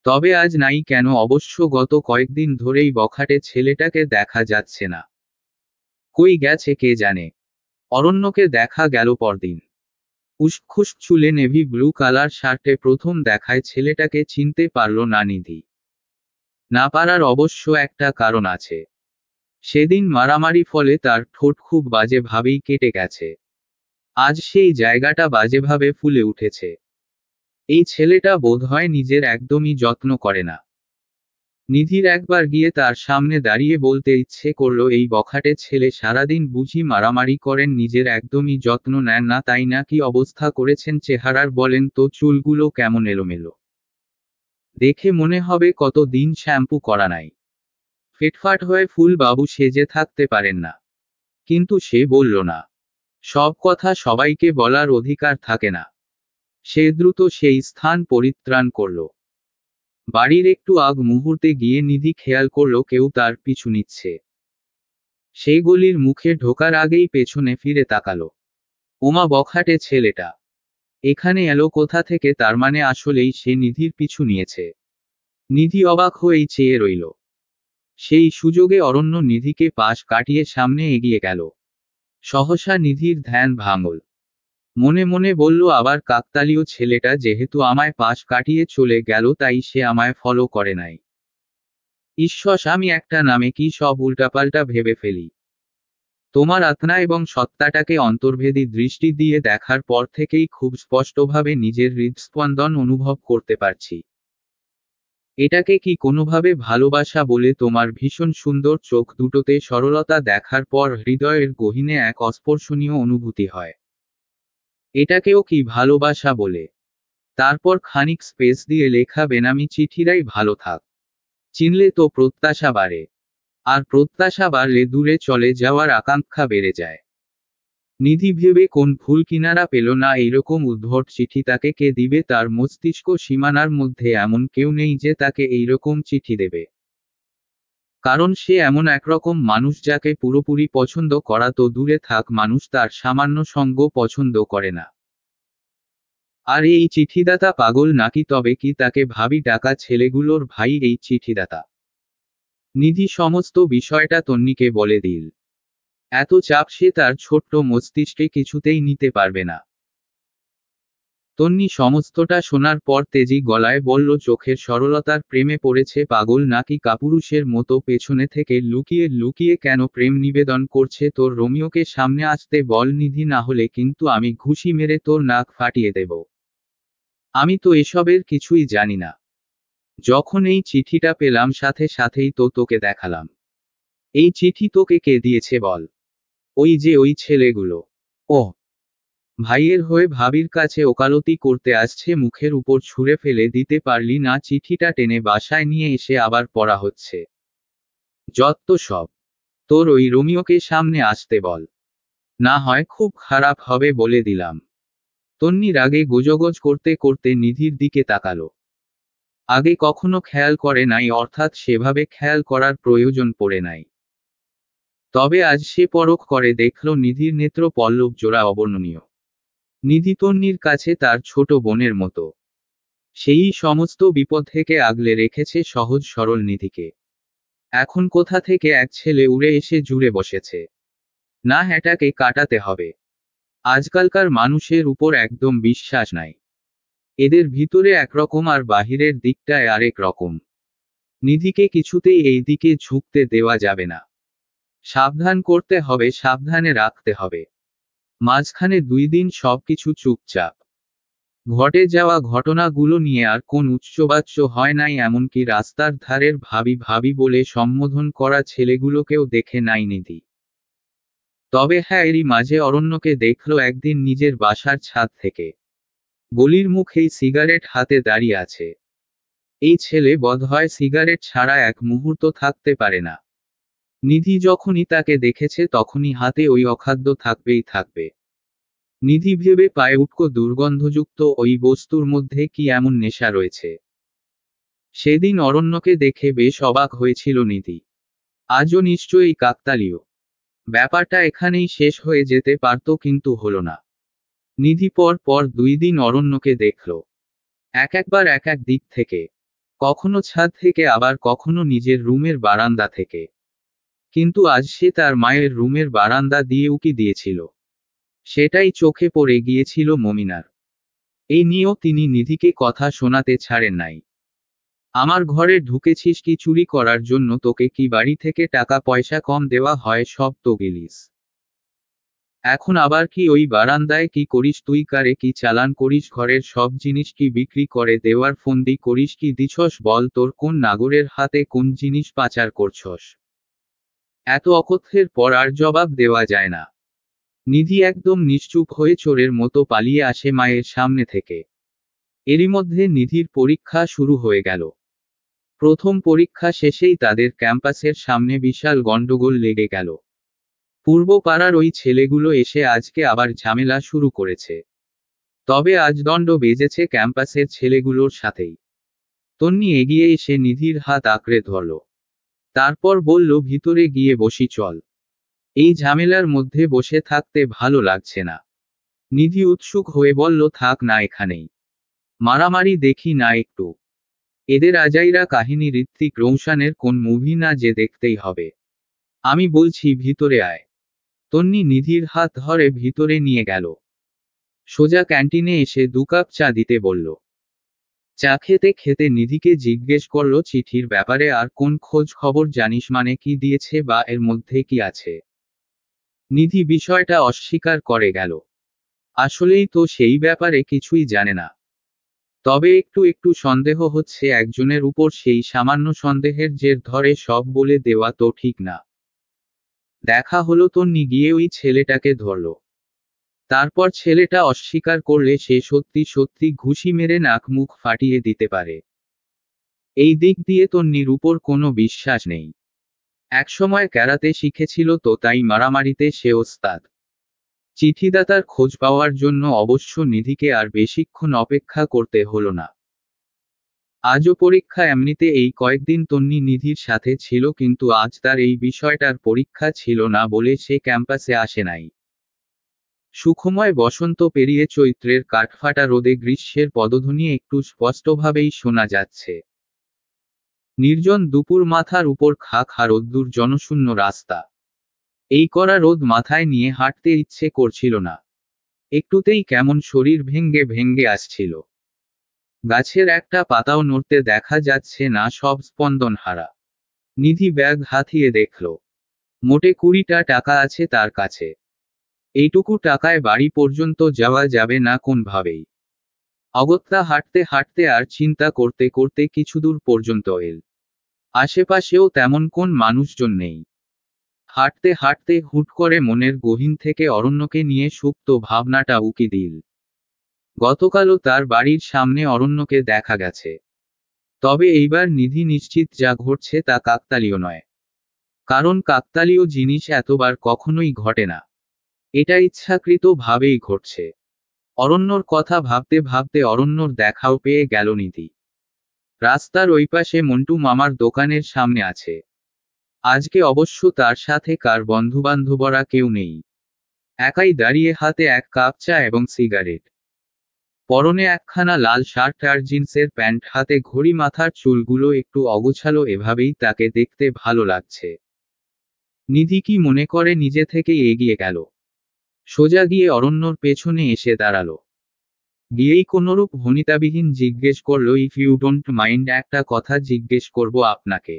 তবে আজ নাই কেন? অবশ্য গত কয়েকদিন ধরেই বখাটে ছেলেটাকে দেখা যাচ্ছে না। কই গেছে কে জানে। অরণ্যকে দেখা গেল পরদিন। উসখুস চুলে নেভি ব্লু কালার শার্টে প্রথম দেখায় ছেলেটাকে চিনতে পারল না নিধি। না পারার অবশ্য একটা কারণ আছে। সেদিন মারামারি ফলে তার ঠোঁট খুব বাজে ভাবেই কেটে গেছে। আজ সেই জায়গাটা বাজেভাবে ফুলে উঠেছে। এই ছেলেটা বোধহয় নিজের একদমই যত্ন করে না। নিধির একবার গিয়ে তার সামনে দাঁড়িয়ে বলতে ইচ্ছে করল, এই বখাটে ছেলে সারাদিন বুঝি মারামারি করেন, নিজের একদমই যত্ন নেন না, তাই না? কি অবস্থা করেছেন চেহারার বলেন তো? চুলগুলো কেমন এলোমেলো। দেখে মনে হবে কত দিন শ্যাম্পু করা নাই। ফিটফাট হয়ে ফুল বাবু সেজে থাকতে পারেন না। কিন্তু সে বলল না। সব কথা সবাইকে বলার অধিকার থাকে না। সে দ্রুত সেই স্থান পরিত্রাণ করল। বাড়ির একটু আগ মুহূর্তে গিয়ে নিধি খেয়াল করল কেউ তার পিছু নিচ্ছে। সেই গলির মুখে ঢোকার আগেই পেছনে ফিরে তাকালো। ওমা, বখাটে ছেলেটা এখানে এলো কোথা থেকে? তার মানে আসলেই সে নিধির পিছু নিয়েছে। নিধি অবাক হয়েই চেয়ে রইল। সেই সুযোগে অরণ্য নিধিকে পাশ কাটিয়ে সামনে এগিয়ে গেল। সহসা নিধির ধ্যান ভাঙল। মনে মনে বলল, আবার কাকতালীয় ছেলেটা যেহেতু আমায় পাশ কাটিয়ে চলে গেল তাই সে আমায় ফলো করে নাই। ঈশ্বর, আমি একটা নামে কি সব উল্টাপাল্টা ভেবে ফেলি। তোমার আত্মা এবং সত্তাটাকে অন্তর্ভেদী দৃষ্টি দিয়ে দেখার পর থেকেই খুব স্পষ্টভাবে নিজের হৃদস্পন্দন অনুভব করতে পারছি। এটাকে কি কোনোভাবে ভালোবাসা বলে? তোমার ভীষণ সুন্দর চোখ দুটোতে সরলতা দেখার পর হৃদয়ের গহীনে এক অস্পর্শনীয় অনুভূতি হয়। এটাকেও কি ভালোবাসা বলে? তারপর খানিক স্পেস দিয়ে লেখা বেনামি চিঠিরাই ভালো থাক। চিনলে তো প্রত্যাশা বাড়ে, আর প্রত্যাশা বাড়লে দূরে চলে যাওয়ার আকাঙ্ক্ষা বেড়ে যায়। নিধি ভেবে কোন ভুল কিনারা পেল না এইরকম উদ্ভট চিঠি তাকে কে দিবে? তার মস্তিষ্ক সীমানার মধ্যে এমন কেউ নেই যে তাকে এইরকম চিঠি দেবে। কারণ সে এমন একরকম মানুষ যাকে পুরোপুরি পছন্দ করা তো দূরে থাক, মানুষ তার সামান্য সঙ্গ পছন্দ করে না। আর এই চিঠিদাতা পাগল নাকি? তবে কি তাকে ভাবি ডাকা ছেলেগুলোর ভাই এই চিঠিদাতা? নিধি সমস্ত বিষয়টা তন্নিকে বলে দিল। এত চাপ সে তার ছোট্ট মস্তিষ্কে কিছুতেই নিতে পারবে না। তন্নি সমস্তটা শোনার পর তেজি গলায় বলল, চোখের সরলতার প্রেমে পড়েছে পাগল নাকি কাপুরুষের মতো পেছনে থেকে লুকিয়ে লুকিয়ে কেন প্রেম নিবেদন করছে? তোর রোমিওকে সামনে আসতে বল নিধি, না হলে কিন্তু আমি ঘুষি মেরে তোর নাক ফাটিয়ে দেব। আমি তো এসবের কিছুই জানি না। যখন এই চিঠিটা পেলাম সাথে সাথেই তো তোকে দেখালাম। এই চিঠি তোকে কে দিয়েছে বল? ওই যে ওই ছেলেগুলো। ও, ভাইয়ের হয়ে ভাবির কাছে ওকালতি করতে আসছে, মুখের উপর ছুঁড়ে ফেলে দিতে পারলি না? চিঠিটা টেনে বাসায় নিয়ে এসে আবার পড়া হচ্ছে। যত সব। তোর ওই রোমিওকে সামনে আসতে বল, না হয় খুব খারাপ হবে বলে দিলাম। তন্নি রাগে গোজগোজ করতে করতে নিধির দিকে তাকালো। আগে কখনো খেয়াল করে নাই, অর্থাৎ সেভাবে খেয়াল করার প্রয়োজন পড়ে নাই। তবে আজ সে পরখ করে দেখল নিধির নেত্র পল্লব জোড়া অবর্ণনীয়। নিধি তন্নির কাছে তার ছোট বোনের মতো। সেই সমস্ত বিপদ থেকে আগলে রেখেছে সহজ সরল নিধিকে। এখন কোথা থেকে এক ছেলে উড়ে এসে জুড়ে বসেছে। না, এটাকে কাটাতে হবে। আজকালকার মানুষের উপর একদম বিশ্বাস নাই। এদের ভিতরে একরকম আর বাহিরের দিকটায় আরেক রকম। নিধিকে কিছুতেই এই দিকে ঝুঁকতে দেওয়া যাবে না। সাবধান করতে হবে, সাবধানে রাখতে হবে। মাঝখানে 2 দিন সবকিছু চুপচাপ। ঘটে যাওয়া ঘটনাগুলো নিয়ে আর কোন উচ্চবাচ্য হয় নাই, এমনকি রাস্তার ধারের ভাবি ভাবি বলে সম্বোধন করা ছেলেগুলোকেও দেখে নাই নিধি। তবে হ্যাঁ, এরই মাঝে অরণ্যকে দেখল একদিন নিজের বাসার ছাদ থেকে। গলির মুখেই সিগারেট হাতে দাঁড়িয়ে আছে। এই ছেলে বোধহয় সিগারেট ছাড়া এক মুহূর্ত থাকতে পারে না। নিধি যখনই তাকে দেখেছে তখনই হাতে ওই অখাদ্য থাকবেই থাকবে। নিধি ভেবে পায়ে উটকো দুর্গন্ধযুক্ত ওই বস্তুর মধ্যে কি এমন নেশা রয়েছে। সেদিন অরণ্যকে দেখে বেশ অবাক হয়েছিল নিধি। আজও নিশ্চয়ই কাকতালীয়। ব্যাপারটা এখানেই শেষ হয়ে যেতে পারত, কিন্তু হলো না। নিধি পর পর 2 দিন অরণ্যকে দেখল। একবার এক এক দিক থেকে। কখনো ছাদ থেকে, আবার কখনো নিজের রুমের বারান্দা থেকে। কিন্তু আজ সে তার মায়ের রুমের বারান্দা দিয়ে উকি দিয়েছিল। সেটাই চোখে পড়ে গিয়েছিল মমিনার। এই নিয়েও তিনি নিধিকে কথা শোনাতে ছাড়েন নাই। আমার ঘরে ঢুকেছিস কি চুরি করার জন্য? তোকে কি বাড়ি থেকে টাকা পয়সা কম দেওয়া হয়? সব তো গেলিস। এখন আবার কি ওই বারান্দায় কি করিস তুই? কারে কি চালান করিস? ঘরের সব জিনিস কি বিক্রি করে দেওয়ার ফন্দি করিস? কি দিছস বল? তোর কোন নাগরের হাতে কোন জিনিস পাচার করছস? এত অকথ্যের পর আর জবাব দেওয়া যায় না। নিধি একদম নিশ্চুপ হয়ে চোরের মতো পালিয়ে আসে মায়ের সামনে থেকে। এরই মধ্যে নিধির পরীক্ষা শুরু হয়ে গেল। প্রথম পরীক্ষা শেষেই তাদের ক্যাম্পাসের সামনে বিশাল গন্ডগোল লেগে গেল। পূর্ব পাড়ার ওই ছেলেগুলো এসে আজকে আবার ঝামেলা শুরু করেছে। তবে আজ দণ্ড বেজেছে ক্যাম্পাসের ছেলেগুলোর সাথেই। তন্নি এগিয়ে এসে নিধির হাত আঁকড়ে ধরল। তারপর বলল, ভিতরে গিয়ে বসি চল। এই ঝামেলার মধ্যে বসে থাকতে ভালো লাগছে না। নিধি উৎসুক হয়ে বলল, থাক না এখানেই। মারামারি দেখি না একটু। এদের আজাইরা কাহিনী ঋত্বিক রোশনের কোন মুভি না যে দেখতেই হবে। আমি বলছি ভিতরে আয়। তন্নি নিধির হাত ধরে ভিতরে নিয়ে গেল। সোজা ক্যান্টিনে এসে 2 কাপ চা দিতে বলল। চা খেতে খেতে নিধিকে জিজ্ঞেস করল, চিঠির ব্যাপারে আর কোন খোঁজ খবর জানিস? মানে কি দিয়েছে বা এর মধ্যে কি আছে? নিধি বিষয়টা অস্বীকার করে গেল। আসলেই তো সেই ব্যাপারে কিছুই জানে না। তবে একটু একটু সন্দেহ হচ্ছে একজনের উপর, সেই সামান্য সন্দেহের জের ধরে সব বলে দেওয়া তো ঠিক না। দেখা হলো তন্নি গিয়ে ওই ছেলেটাকে ধরল। তারপর ছেলেটা অস্বীকার করলে সে সত্যি সত্যি ঘুষি মেরে নাক মুখ ফাটিয়ে দিতে পারে। এই দিক দিয়ে তন্নির উপর কোনো বিশ্বাস নেই। একসময় ক্যারাতে শিখেছিল তো তাই মারামারিতে সে ওস্তাদ। চিঠিদাতার খোঁজ পাওয়ার জন্য অবশ্য নিধিকে আর বেশিক্ষণ অপেক্ষা করতে হলো না। আজও পরীক্ষা। এমনিতে এই কয়েকদিন তন্নি নিধির সাথে ছিল, কিন্তু আজ তার এই বিষয়টার পরীক্ষা ছিল না বলে সে ক্যাম্পাসে আসে নাই। সুখময় বসন্ত পেরিয়ে চৈত্রের কাঠফাটা রোদে গ্রীষ্মের পদধ্বনি একটু স্পষ্টভাবেই শোনা যাচ্ছে। নির্জন দুপুর, মাথার উপর খা খা রোদ্দুর, জনশূন্য রাস্তা। এই কড়া রোদ মাথায় নিয়ে হাঁটতে ইচ্ছে করছিল না। একটুতেই কেমন শরীর ভেঙ্গে ভেঙ্গে আসছিল। গাছের একটা পাতাও নড়তে দেখা যাচ্ছে না, সব স্পন্দন হারা। নিধি ব্যাগ হাতিয়ে দেখল, মোটে 20টা টাকা আছে তার কাছে। এইটুকু টাকায় বাড়ি পর্যন্ত যাওয়া যাবে না কোনভাবেই। অগত্যা হাঁটতে হাঁটতে আর চিন্তা করতে করতে কিছুদূর পর্যন্ত এল। আশেপাশেও তেমন কোন মানুষজন নেই। হাঁটতে হাঁটতে হুট করে মনের গহীন থেকে অরণ্যকে নিয়ে সুপ্ত ভাবনাটা উকি দিল। গতকালও তার বাড়ির সামনে অরণ্যকে দেখা গেছে। তবে এইবার নিধি নিশ্চিত যা ঘটছে তা কাকতালীয় নয়। কারণ কাকতালীয় জিনিস এতবার কখনোই ঘটে না। এটা ইচ্ছাকৃত ভাবেই ঘটছে। অরণ্যর কথা ভাবতে ভাবতে অরণ্যর দেখাও পেয়ে গেল নিধি। রাস্তার ওই পাশে মন্টু মামার দোকানের সামনে আছে। আজকে অবশ্য তার সাথে কার বন্ধুবান্ধবরা কেউ নেই। একাই দাঁড়িয়ে, হাতে এক কাপ চা এবং সিগারেট। পরনে একখানা লাল শার্ট আর জিন্সের প্যান্ট, হাতে ঘড়ি, মাথার চুলগুলো একটু অগোছালো, এভাবেই তাকে দেখতে ভালো লাগছে। নিধি কি মনে করে নিজে থেকেই এগিয়ে গেল। সোজা গিয়ে অরণ্যর পেছনে এসে দাঁড়ালো। গিয়েই কোনরূপ ভনিতাবিহীন জিজ্ঞেস করলো, ইফ ইউ ডোন্ট মাইন্ড, একটা কথা জিজ্ঞেস করব আপনাকে।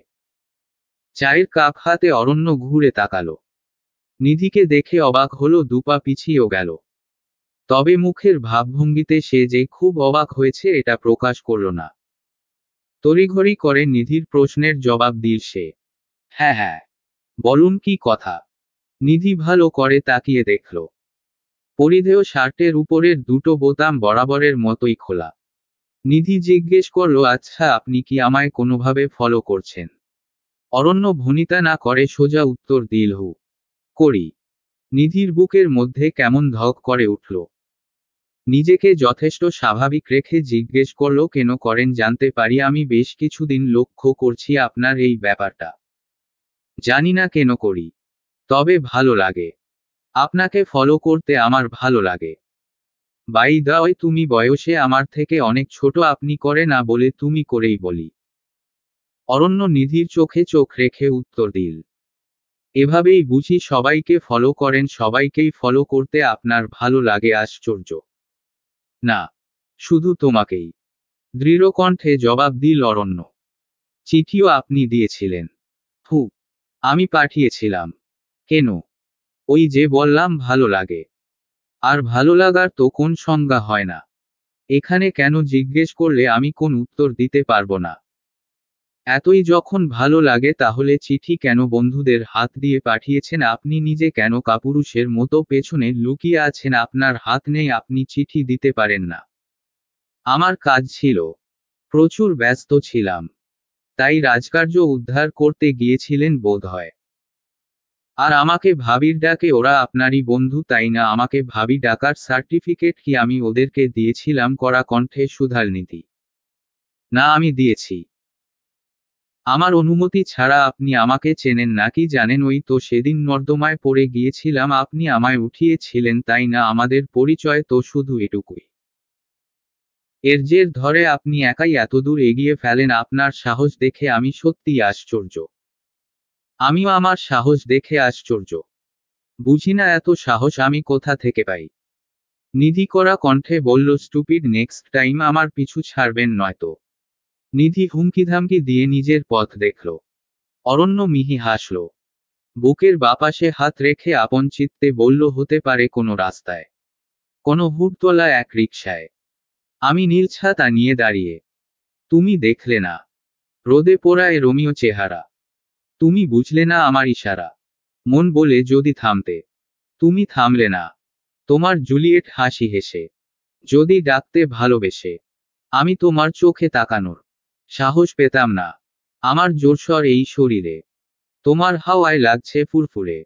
চায়ের কাপ হাতে অরণ্য ঘুরে তাকালো। নিধিকে দেখে অবাক হলো, দুপা পিছিয়েও গেল। তবে মুখের ভাবভঙ্গিতে সে যে খুব অবাক হয়েছে এটা প্রকাশ করল না। তড়িঘড়ি করে নিধির প্রশ্নের জবাব দিল সে। হ্যাঁ হ্যাঁ, বলুন কি কথা। নিধি ভালো করে তাকিয়ে দেখল। পরিধেয় শার্টের উপরের দুটো বোতাম বরাবরের মতোই খোলা। নিধি জিজ্ঞেস করল, আচ্ছা আপনি কি আমায় কোনোভাবে ফলো করছেন? অরণ্য ভনিতা না করে সোজা উত্তর দিল, হু করি। নিধির বুকের মধ্যে কেমন ধক করে উঠল। নিজেকে যথেষ্ট স্বাভাবিক রেখে জিজ্ঞেস করল, কেন করেন জানতে পারি? আমি বেশ কিছুদিন লক্ষ্য করছি আপনার এই ব্যাপারটা। জানি না কেন করি, তবে ভালো লাগে। আপনাকে ফলো করতে আমার ভালো লাগে। বাই দা ওয়ে, তুমি বয়সে আমার থেকে অনেক ছোট, আপনি করে না বলে তুমি করেই বলি। অরণ্য নিধির চোখে চোখ রেখে উত্তর দিল, এভাবেই বুঝি সবাইকে ফলো করেন? সবাইকেই ফলো করতে আপনার ভালো লাগে? আশ্চর্য। না, শুধু তোমাকেই। দৃঢ় কণ্ঠে জবাব দিল অরণ্য। চিঠিও আপনি দিয়েছিলেন? হু, আমি পাঠিয়েছিলাম। কেন? ওই যে বললাম ভালো লাগে। আর ভালো লাগার তো কোন সংজ্ঞা হয় না। এখানে কেন জিজ্ঞেস করলে আমি কোন উত্তর দিতে পারবো না। এতই যখন ভালো লাগে তাহলে চিঠি কেন বন্ধুদের হাত দিয়ে পাঠিয়েছেন? আপনি নিজে কেন কাপুরুষের মতো পেছনে লুকিয়ে আছেন? আপনার হাত নেই, আপনি চিঠি দিতে পারেন না? আমার কাজ ছিল, প্রচুর ব্যস্ত ছিলাম। তাই রাজকার্য উদ্ধার করতে গিয়েছিলেন বোধহয়। আর আমাকে ভাবির ডাকে? ওরা আপনারই বন্ধু তাই না? আমাকে ভাবি ডাকার সার্টিফিকেট কি আমি ওদেরকে দিয়েছিলাম? কড়া কণ্ঠে শুধাল নিধি। না, আমি দিয়েছি। আমার অনুমতি ছাড়া। আপনি আমাকে চেনেন নাকি জানেন? ওই তো সেদিন নর্দমায় পড়ে গিয়েছিলাম, আপনি আমায় উঠিয়েছিলেন তাই না? আমাদের পরিচয় তো শুধু এটুকুই। এর জের ধরে আপনি একাই এতদূর এগিয়ে ফেলেন। আপনার সাহস দেখে আমি সত্যিই আশ্চর্য। আমিও আমার সাহস দেখে আশ্চর্য। বুঝি না এত সাহস আমি কোথা থেকে পাই। নিধি কড়া কণ্ঠে বলল, স্টুপিড, নেক্সট টাইম আমার পিছু ছাড়বেন নয়তো। নিধি হুমকিধামকি দিয়ে নিজের পথ দেখল। অরণ্য মিহি হাসল। বুকের বাপাশে হাত রেখে আপন চিত্তে বলল, হতে পারে কোনো রাস্তায়, কোনো হুড়তোলা এক রিকশায়। আমি নীল ছাতা নিয়ে দাঁড়িয়ে। তুমি দেখলে না রোদে পোড়ায় রোমিও চেহারা। তুমি বুঝলে না আমার ইশারা। মন বলে যদি থামতে, তুমি থামলে না। তোমার জুলিয়েট হাসি হেসে, যদি ডাকতে ভালোবেসে, আমি তোমার চোখে তাকানোর সাহস পেতাম না। আমার জোরস্বর এই শরীরে, তোমার হাওয়ায় লাগছে ফুরফুরে।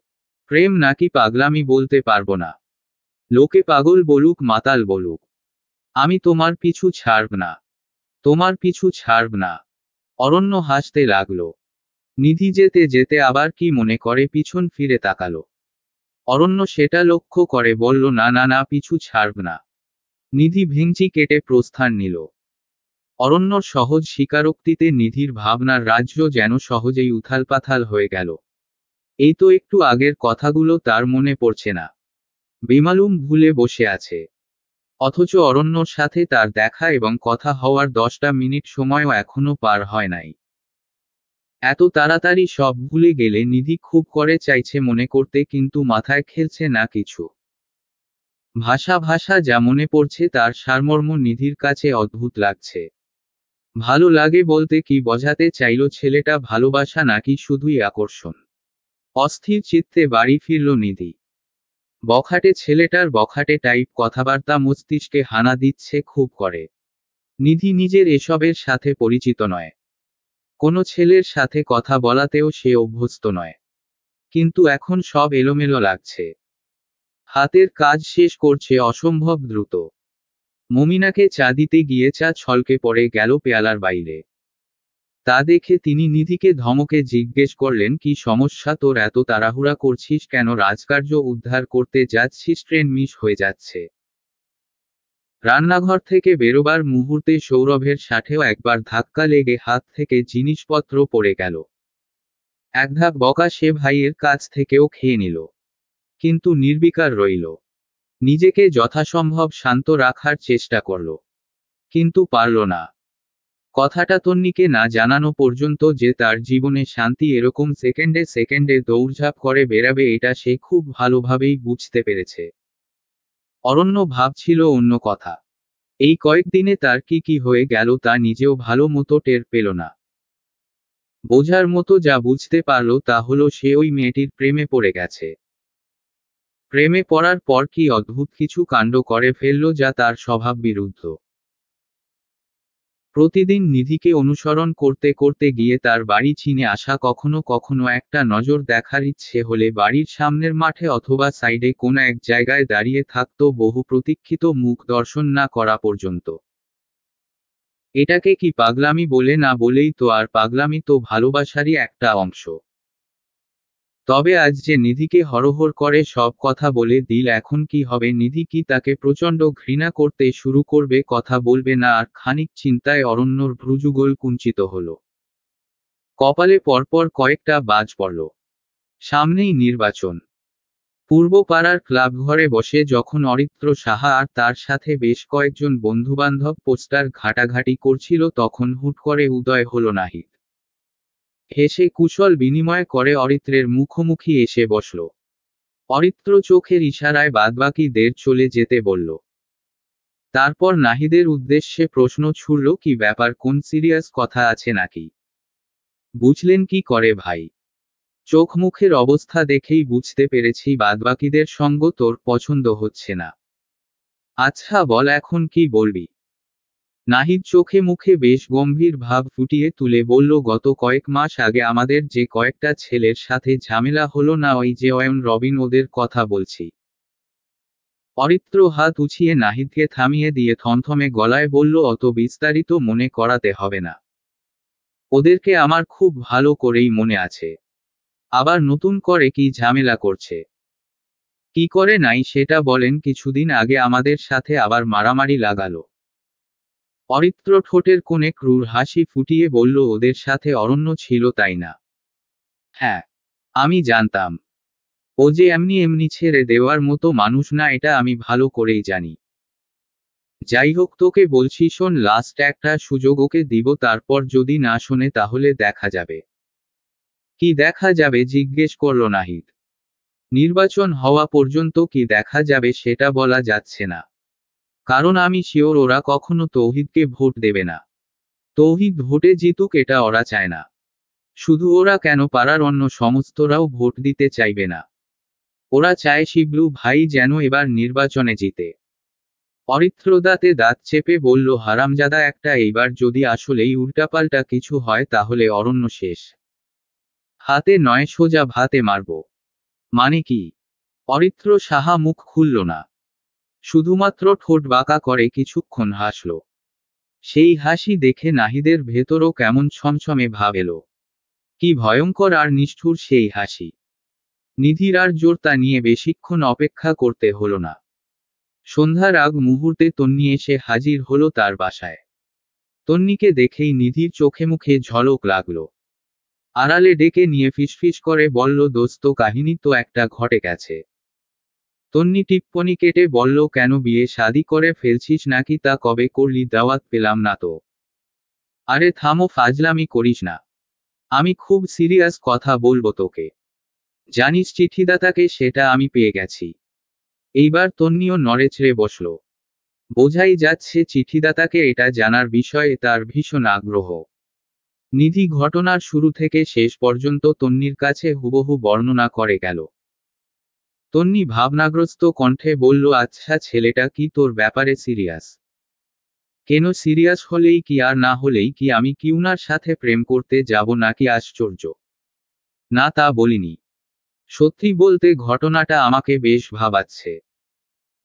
প্রেম নাকি পাগলামি বলতে পারবো না। লোকে পাগল বলুক মাতাল বলুক, আমি তোমার পিছু ছাড়ব না, তোমার পিছু ছাড়ব না। অরণ্য হাসতে লাগলো। নিধি যেতে যেতে আবার কি মনে করে পিছন ফিরে তাকালো। অরণ্য সেটা লক্ষ্য করে বলল, না না না, পিছু ছাড়ব না। নিধি ভেঙচি কেটে প্রস্থান নিল। অরণ্যর সহজ স্বীকারোক্তিতে নিধির ভাবনার রাজ্য যেন সহজেই উথালপাথাল হয়ে গেল। এই তো একটু আগের কথাগুলো তার মনে পড়ছে না। বেমালুম ভুলে বসে আছে। অথচ অরণ্যর সাথে তার দেখা এবং কথা হওয়ার 10টা মিনিট সময়ও এখনো পার হয় নাই। এত তাড়াতাড়ি সব ভুলে গেলে নিধি খুব করে চাইছে মনে করতে, কিন্তু মাথায় খেলছে না কিছু। ভাষা ভাষা যা মনে পড়ছে তার সারমর্ম নিধির কাছে অদ্ভুত লাগছে। ভালো লাগে বলতে কি বোঝাতে চাইল ছেলেটা, ভালোবাসা নাকি শুধুই আকর্ষণ? অস্থির চিত্তে বাড়ি ফিরল নিধি। বখাটে ছেলেটার বখাটে টাইপ কথাবার্তা মস্তিষ্কে হানা দিচ্ছে খুব করে। নিধি নিজের এসবের সাথে পরিচিত নয়। কোনো ছেলের সাথে কথা বলাতেও সে অভ্যস্ত নয়। কিন্তু এখন সব এলোমেলো লাগছে। হাতের কাজ শেষ করছে অসম্ভব দ্রুত। মমিনাকে চা দিতে গিয়ে চা ছলকে পড়ে গেল পেয়ালার বাইরে। তা দেখে তিনি নিধিকে ধমকে জিজ্ঞেস করলেন, কি সমস্যা তোর, এত তাড়াহুড়া করছিস কেন? রাজকার্য উদ্ধার করতে যাচ্ছিস, ট্রেন মিস হয়ে যাচ্ছে। রান্নাঘর থেকে বেরোবার মুহূর্তে সৌরভের সাথেও একবার ধাক্কা লেগে হাত থেকে জিনিসপত্র পড়ে গেল। এক ধাপ বকা সে ভাইয়ের কাছ থেকেও খেয়ে নিল, কিন্তু নির্বিকার রইল। নিজেকে যথাসম্ভব শান্ত রাখার চেষ্টা করল, কিন্তু পারল না। কথাটা তন্নিকে না জানানো পর্যন্ত যে তার জীবনে শান্তি এরকম সেকেন্ডে সেকেন্ডে দৌড়ঝাঁপ করে বেরাবে, এটা সে খুব ভালোভাবেই বুঝতে পেরেছে। অরণ্য ভাবছিল অন্য কথা। এই কয়েকদিনে তার কি কি হয়ে গেল তা নিজেও ভালো মতো টের পেল না। বোঝার মতো যা বুঝতে পারল তা হলো সে ওই মেয়েটির প্রেমে পড়ে গেছে। প্রেমে পড়ার পর কি অদ্ভুত কিছু কাণ্ড করে ফেলল যা তার স্বভাব বিরুদ্ধ। প্রতিদিন নিধিকে অনুসরণ করতে করতে গিয়ে তার বাড়ি চিনে আসা, কখনো কখনো একটা নজর দেখার ইচ্ছে হলে বাড়ির সামনের মাঠে অথবা সাইডে কোনো এক জায়গায় দাঁড়িয়ে থাকত বহু প্রতীক্ষিত মুখ দর্শন না করা পর্যন্ত। এটাকে কি পাগলামি বলে? না বলেই তো আর, পাগলামি তো ভালোবাসারই একটা অংশ। তবে আজ যে নিধিকে হরহর করে সব কথা বলে দিল, এখন কি হবে? নিধি কি তাকে প্রচণ্ড ঘৃণা করতে শুরু করবে, কথা বলবে না আর? খানিক চিন্তায় অরণ্যর ভ্রুযুগল কুঞ্চিত হল। কপালে পরপর কয়েকটা বাজ পড়ল। সামনেই নির্বাচন। পূর্বপাড়ার ক্লাবঘরে বসে যখন অরিত্র সাহা আর তার সাথে বেশ কয়েকজন বন্ধুবান্ধব পোস্টার ঘাটাঘাটি করছিল, তখন হুট করে উদয় হল নাহিদ। হেসে কুশল বিনিময় করে অরিত্রের মুখোমুখি এসে বসল। অরিত্র চোখের ইশারায় বাদবাকিদের চলে যেতে বলল। তারপর নাহিদের উদ্দেশ্যে প্রশ্ন ছুড়ল, কি ব্যাপার, কোন সিরিয়াস কথা আছে নাকি? বুঝলেন কি করে ভাই? চোখ মুখের অবস্থা দেখেই বুঝতে পেরেছি বাদবাকিদের সঙ্গ তোর পছন্দ হচ্ছে না। আচ্ছা বল, এখন কি বলবি? নাহিদ চোখে মুখে বেশ গম্ভীর ভাব ফুটিয়ে তুলে বলল, গত কয়েক মাস আগে আমাদের যে কয়েকটা ছেলের সাথে ঝামেলা হলো না, ওই যে অয়ন, রবিন, ওদের কথা বলছি। অরিত্র হাত উছিয়ে নাহিদকে থামিয়ে দিয়ে থমথমে গলায় বলল, অত বিস্তারিত মনে করাতে হবে না। ওদেরকে আমার খুব ভালো করেই মনে আছে। আবার নতুন করে কি ঝামেলা করছে? কি করে নাই সেটা বলেন। কিছুদিন আগে আমাদের সাথে আবার মারামারি লাগালো। অরিত্র ঠোঁটের কোণে ক্রূর হাসি ফুটিয়ে বলল, ওদের সাথে অরণ্য ছিল তাই না? হ্যাঁ, আমি জানতাম। ও যে এমনি এমনি ছেড়ে দেওয়ার মতো মানুষ না, এটা আমি ভালো করেই জানি। যাই হোক, তোকে বলছি শোন, লাস্ট একটা সুযোগ ওকে দিব, তারপর যদি না শোনে তাহলে দেখা যাবে। কি দেখা যাবে জিজ্ঞেস করল নাহিদ। নির্বাচন হওয়া পর্যন্ত কি দেখা যাবে সেটা বলা যাচ্ছে না। কারণ আমি শিওর ওরা কখনো তৌহিদকে ভোট দেবে না। তৌহিদ ভোটে জিতুক এটা ওরা চায় না। শুধু ওরা কেন, পাড়ার অন্য সমস্তরাও ভোট দিতে চাইবে না। ওরা চায় শিবলু ভাই যেন এবার নির্বাচনে জিতে। অরিত্র দাঁতে দাঁত চেপে বলল, হারামজাদা একটা, এইবার যদি আসলেই উল্টাপাল্টা কিছু হয় তাহলে অরণ্য শেষ। হাতে নয়, সোজা ভাতে মারব। মানে কি? অরিত্র সাহা মুখ খুলল না। শুধুমাত্র ঠোঁট বাঁকা করে কিছুক্ষণ হাসল। সেই হাসি দেখে নাহিদের ভেতরও কেমন ছমছমে ভাব এলো। কি ভয়ঙ্কর আর নিষ্ঠুর সেই হাসি! নিধির আর জোরতা নিয়ে বেশিক্ষণ অপেক্ষা করতে হলো না। সন্ধ্যার আগ মুহূর্তে তন্নি এসে হাজির হলো তার বাসায়। তন্নিকে দেখেই নিধির চোখে মুখে ঝলক লাগলো। আড়ালে ডেকে নিয়ে ফিসফিস করে বলল, দোস্ত কাহিনী তো একটা ঘটে গেছে। তন্নি টিপ্পনি কেটে বলল, কেন, বিয়ে শাদি করে ফেলছিস নাকি? তা কবে করলি? দাওয়াত পেলাম না তো। আরে থামো, ফাজলামি করিস না। আমি খুব সিরিয়াস কথা বলবো তোকে। জানিস চিঠিদাতাকে? সেটা আমি পেয়ে গেছি। এইবার তন্নিও নড়েচড়ে বসল। বোঝাই যাচ্ছে চিঠিদাতাকে এটা জানার বিষয়ে তার ভীষণ আগ্রহ। নিধি ঘটনার শুরু থেকে শেষ পর্যন্ত তন্নির কাছে হুবহু বর্ণনা করে গেল। তন্নি ভাবনাগ্রস্ত কণ্ঠে বলল, আচ্ছা, ছেলেটা কি তোর ব্যাপারে সিরিয়াস? কেন সিরিয়াস হলেই কি আর না হলেই কি আমি কি উনার সাথে প্রেম করতে যাব নাকি? আশ্চর্য! না, তা বলিনি। সত্যি বলতে ঘটনাটা আমাকে বেশ ভাবাচ্ছে।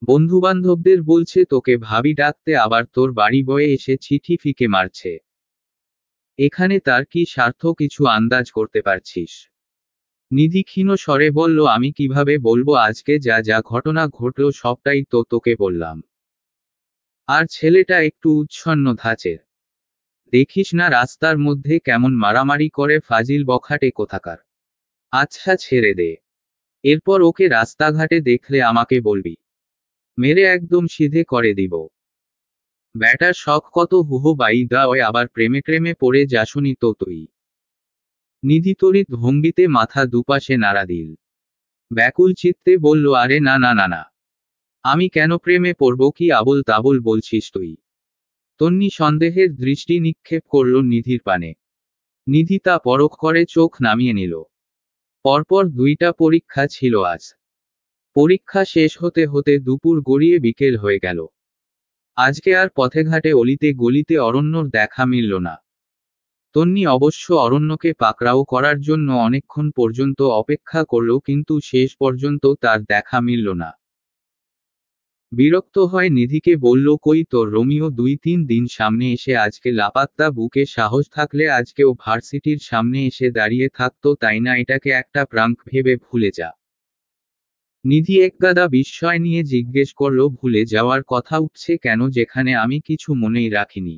বন্ধুবান্ধবদের বলছে তোকে ভাবি ডাকতে, আবার তোর বাড়ি বয়ে এসে চিঠি ফিকে মারছে। এখানে তার কি স্বার্থ কিছু আন্দাজ করতে পারছিস? নিধি ক্ষীণ স্বরে বলল, আমি কিভাবে বলবো? আজকে যা যা ঘটনা ঘটল সবটাই তো তোকে বললাম। আর ছেলেটা একটু উচ্ছন্ন ধাঁচের। দেখিস না রাস্তার মধ্যে কেমন মারামারি করে, ফাজিল বখাটে কোথাকার। আচ্ছা ছেড়ে দে। এরপর ওকে রাস্তাঘাটে দেখলে আমাকে বলবি। মেরে একদম সিধে করে দিব। ব্যাটার শখ কত, হুহো বাই দা ওই, আবার প্রেমে প্রেমে পড়ে যাসনি তো তুই? নিধি তড়িৎ ভঙ্গিতে মাথা দুপাশে নাড়া দিল। ব্যাকুল চিত্তে বলল, আরে না না না না। আমি কেন প্রেমে পড়ব? কি আবোল তাবোল বলছিস তুই? তন্নি সন্দেহের দৃষ্টি নিক্ষেপ করল নিধির পানে। নিধি তা পরখ করে চোখ নামিয়ে নিল। পরপর 2টা পরীক্ষা ছিল আজ। পরীক্ষা শেষ হতে হতে দুপুর গড়িয়ে বিকেল হয়ে গেল। আজকে আর পথে ঘাটে অলিতে গলিতে অরণ্যর দেখা মিলল না। তন্নি অবশ্য অরণ্যকে পাকড়াও করার জন্য অনেকক্ষণ পর্যন্ত অপেক্ষা করল, কিন্তু শেষ পর্যন্ত তার দেখা মিলল না। বিরক্ত হয় নিধিকে বলল, কই তোর রোমিও? 2-3 দিন সামনে এসে আজকে লাপাত্তা। বুকে সাহস থাকলে আজকেও ভার্সিটির সামনে এসে দাঁড়িয়ে থাকতো, তাই না? এটাকে একটা প্রাঙ্ক ভেবে ভুলে যা। নিধি একগাদা বিস্ময় নিয়ে জিজ্ঞেস করল, ভুলে যাওয়ার কথা উঠছে কেন, যেখানে আমি কিছু মনেই রাখিনি?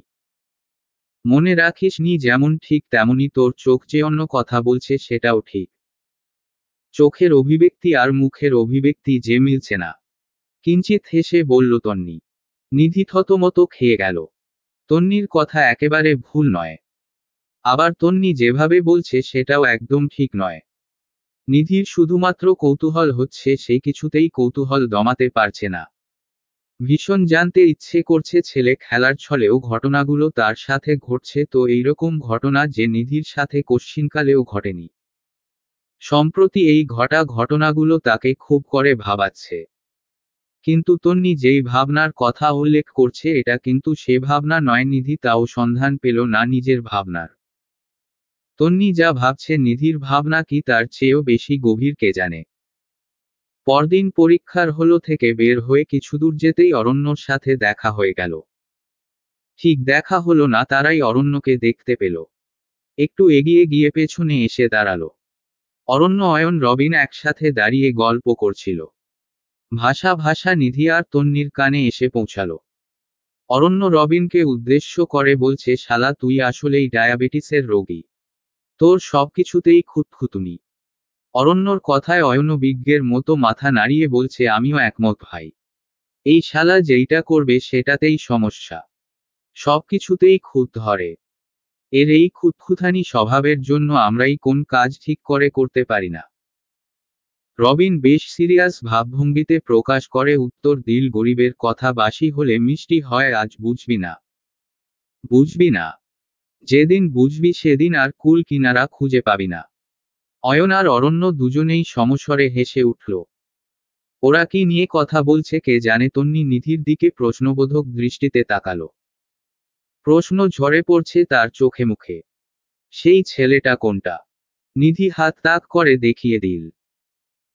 মনে রাখিস নি যেমন ঠিক তেমনি তোর চোখ যে অন্য কথা বলছে সেটাও ঠিক। চোখের অভিব্যক্তি আর মুখের অভিব্যক্তি যে মিলছে না। কিঞ্চিত হেসে বলল তন্নি। নিধি থতমত খেয়ে গেল। তন্নির কথা একেবারে ভুল নয়। আবার তন্নি যেভাবে বলছে সেটাও একদম ঠিক নয়। নিধির শুধুমাত্র কৌতূহল হচ্ছে, সে কিছুতেই কৌতূহল দমাতে পারছে না। ভীষণ জানতে ইচ্ছে করছে ছেলে খেলার ছলেও ঘটনাগুলো তার সাথে ঘটছে তো এইরকম ঘটনা যে নিধির সাথে কশ্চিনকালেও ঘটেনি। সম্প্রতি এই ঘটনাগুলো তাকে খুব করে ভাবাচ্ছে। কিন্তু তন্নি যেই ভাবনার কথা উল্লেখ করছে এটা কিন্তু সে ভাবনা নয়। নিধি তাও সন্ধান পেল না নিজের ভাবনার। তন্নি যা ভাবছে নিধির ভাবনা কি তার চেয়েও বেশি গভীর কে জানে। পরদিন পরীক্ষার হল থেকে বের হয়ে কিছুদূর যেতেই অরণ্যর সাথে দেখা হয়ে গেল। ঠিক দেখা হলো না, তারাই অরণ্যকে দেখতে পেল। একটু এগিয়ে গিয়ে পেছনে এসে দাঁড়ালো। অরণ্য অয়ন রবিন একসাথে দাঁড়িয়ে গল্প করছিল। ভাষা ভাষা নিধি আর তন্নির কানে এসে পৌঁছালো। অরণ্য রবিনকে উদ্দেশ্য করে বলছে, শালা তুই আসলেই ডায়াবেটিসের রোগী। তোর সবকিছুতেই খুঁতখুঁতুনি। অরণ্যর কথায় অয়ন বিজ্ঞের মতো মাথা নাড়িয়ে বলছে, আমিও একমত ভাই। এই শালা যেইটা করবে সেটাতেই সমস্যা। সবকিছুতেই খুঁত ধরে। এর এই খুঁতখুঁতানি স্বভাবের জন্য আমরাই কোন কাজ ঠিক করে করতে পারি না। রবিন বেশ সিরিয়াস ভাবভঙ্গিতে প্রকাশ করে উত্তর দিল, গরিবের কথা বাসি হলে মিষ্টি হয়, আজ বুঝবি না। বুঝবি না? যেদিন বুঝবি সেদিন আর কুল কিনারা খুঁজে পাবি না। অয়ন আর অরণ্য দুজনেই সমস্বরে হেসে উঠল। ওরা কি নিয়ে কথা বলছে কে জানে। তন্নি নিধির দিকে প্রশ্নবোধক দৃষ্টিতে তাকালো। প্রশ্ন ঝরে পড়ছে তার চোখে মুখে। সেই ছেলেটা কোনটা? নিধি হাত তাক করে দেখিয়ে দিল।